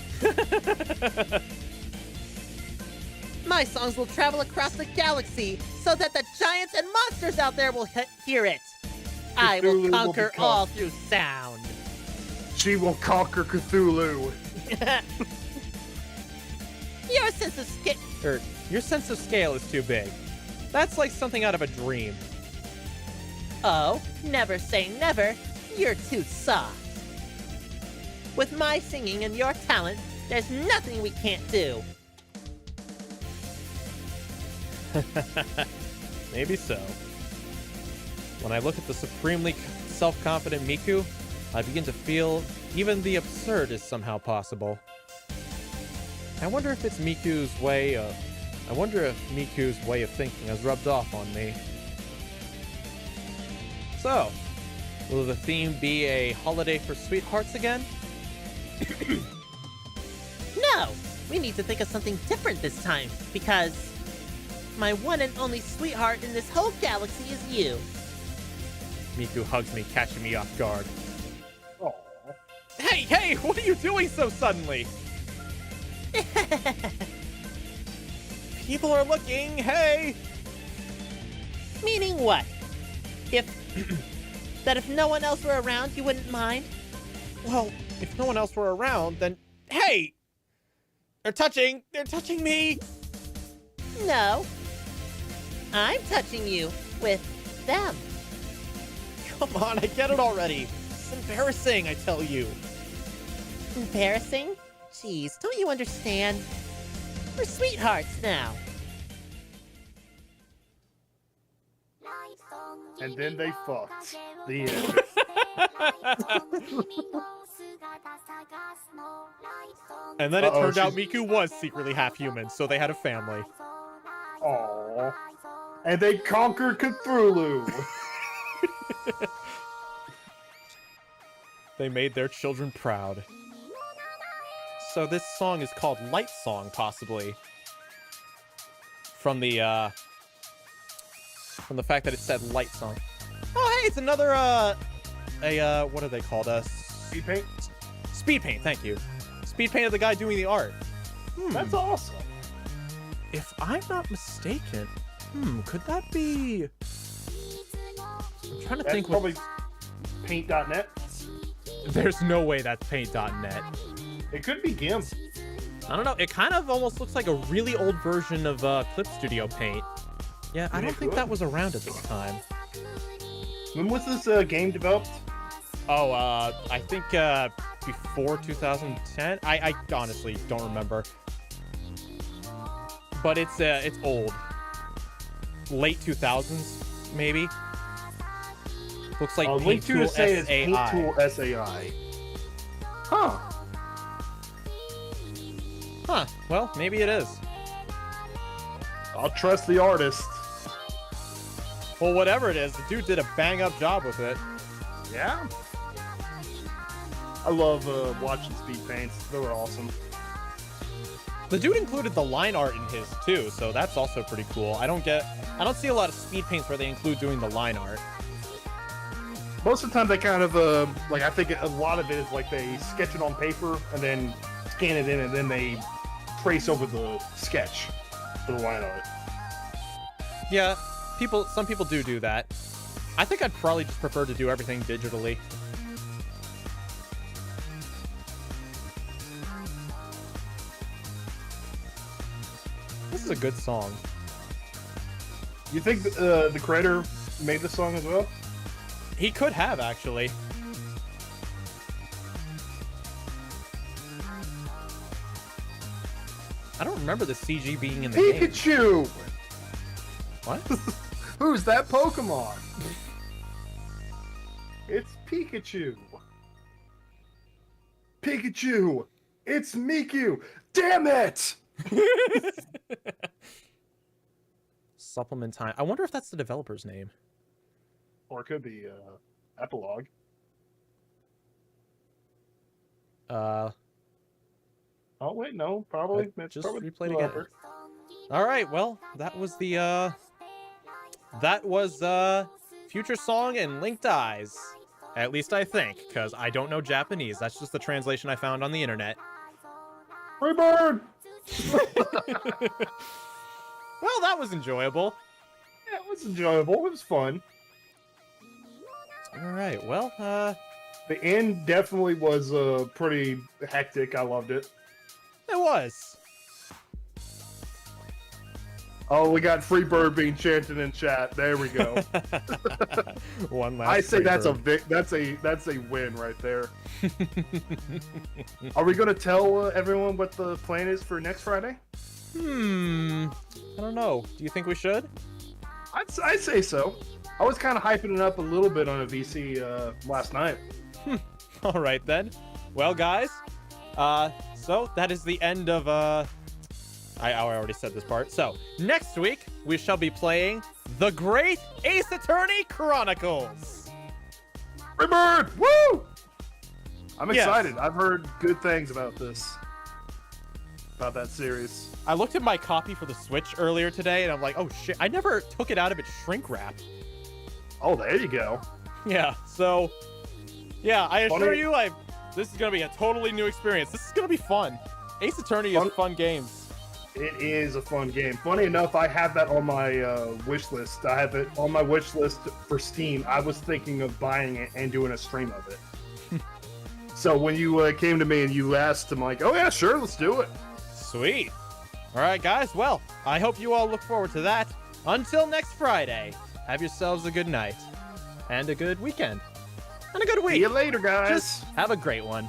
My songs will travel across the galaxy so that the giants and monsters out there will hear it. I will Cthulhu conquer all through sound. She will conquer Cthulhu. Your sense of scale is too big. That's like something out of a dream. Oh, never say never. You're too soft. With my singing and your talent, there's nothing we can't do. Maybe so. When I look at the supremely self-confident Miku, I begin to feel even the absurd is somehow possible. I wonder if Miku's way of thinking has rubbed off on me. So, will the theme be a holiday for sweethearts again? No! We need to think of something different this time, because my one and only sweetheart in this whole galaxy is you. Miku hugs me, catching me off guard. Aww. Hey, what are you doing so suddenly? People are looking, hey! Meaning what? If no one else were around, you wouldn't mind? Well, if no one else were around, then... Hey! They're touching me! No. I'm touching you with them. Come on, I get it already. It's embarrassing, I tell you. Embarrassing? Jeez, don't you understand? We're sweethearts now. And then they fucked. The end. And then it turned out Miku was secretly half human, so they had a family. Aww. And they conquered Cthulhu. They made their children proud. So this song is called Light Song, possibly. From the fact that it said Light Song. Oh, hey, it's another, what are they called? Speed paint? Speed paint, thank you. Speed paint of the guy doing the art. That's awesome. If I'm not mistaken, could that be... I'm trying to That's think probably paint.net. There's no way that's paint.net. It could be GIMP. I don't know. It kind of almost looks like a really old version of Clip Studio Paint. Yeah, I don't think that was around at this time. When was this game developed? Oh, I think before 2010. I honestly don't remember. But it's old. Late 2000s, maybe. Looks like Link to Tool say is Paint SAI. Tool SAI. Huh. Huh. Well, maybe it is. I'll trust the artist. Well, whatever it is, the dude did a bang-up job with it. Yeah. I love watching speed paints. They were awesome. The dude included the line art in his too, so that's also pretty cool. I don't see a lot of speed paints where they include doing the line art. Most of the time, they kind of like I think a lot of it is like they sketch it on paper and then scan it in, and then they trace over the sketch for the line art. Yeah, some people do that. I think I'd probably just prefer to do everything digitally. This is a good song. You think the creator made the song as well? He could have, actually. I don't remember the CG being in the game. Pikachu! What? Who's that Pokemon? It's Pikachu. Pikachu! It's Miku! Damn it! Supplement time. I wonder if that's the developer's name. Or it could be Epilogue. Oh wait, no, probably. It's Just probably replay it again. All right, well, that was Future Song and Linked Eyes. At least I think, because I don't know Japanese. That's just the translation I found on the internet. Freebird! Well, that was enjoyable. Yeah, it was enjoyable. It was fun. All right, well, The end definitely was pretty hectic. I loved it. it was. Oh, we got Freebird being chanted in chat. There we go. One last. I say that's Freebird. that's a win right there. Are we gonna tell everyone what the plan is for next Friday? I don't know. Do you think we should? I'd say so. I was kind of hyping it up a little bit on a VC last night. All right then. Well, guys, so that is the end of I already said this part. So next week we shall be playing The Great Ace Attorney Chronicles. Freebird! Woo! I'm Yes. excited. I've heard good things about this. About that series. I looked at my copy for the Switch earlier today, and I'm like, oh shit! I never took it out of its shrink wrap. Oh, there you go. Yeah. So, yeah, I assure Funny- you, this is gonna be a totally new experience. This is gonna be fun. Ace Attorney is fun games. It is a fun game. Funny enough, I have that on my wish list. I have it on my wish list for Steam. I was thinking of buying it and doing a stream of it. So when you came to me and you asked, I'm like, oh yeah, sure, let's do it. Sweet. All right, guys. Well, I hope you all look forward to that. Until next Friday, have yourselves a good night and a good weekend and a good week. See you later, guys. Just have a great one.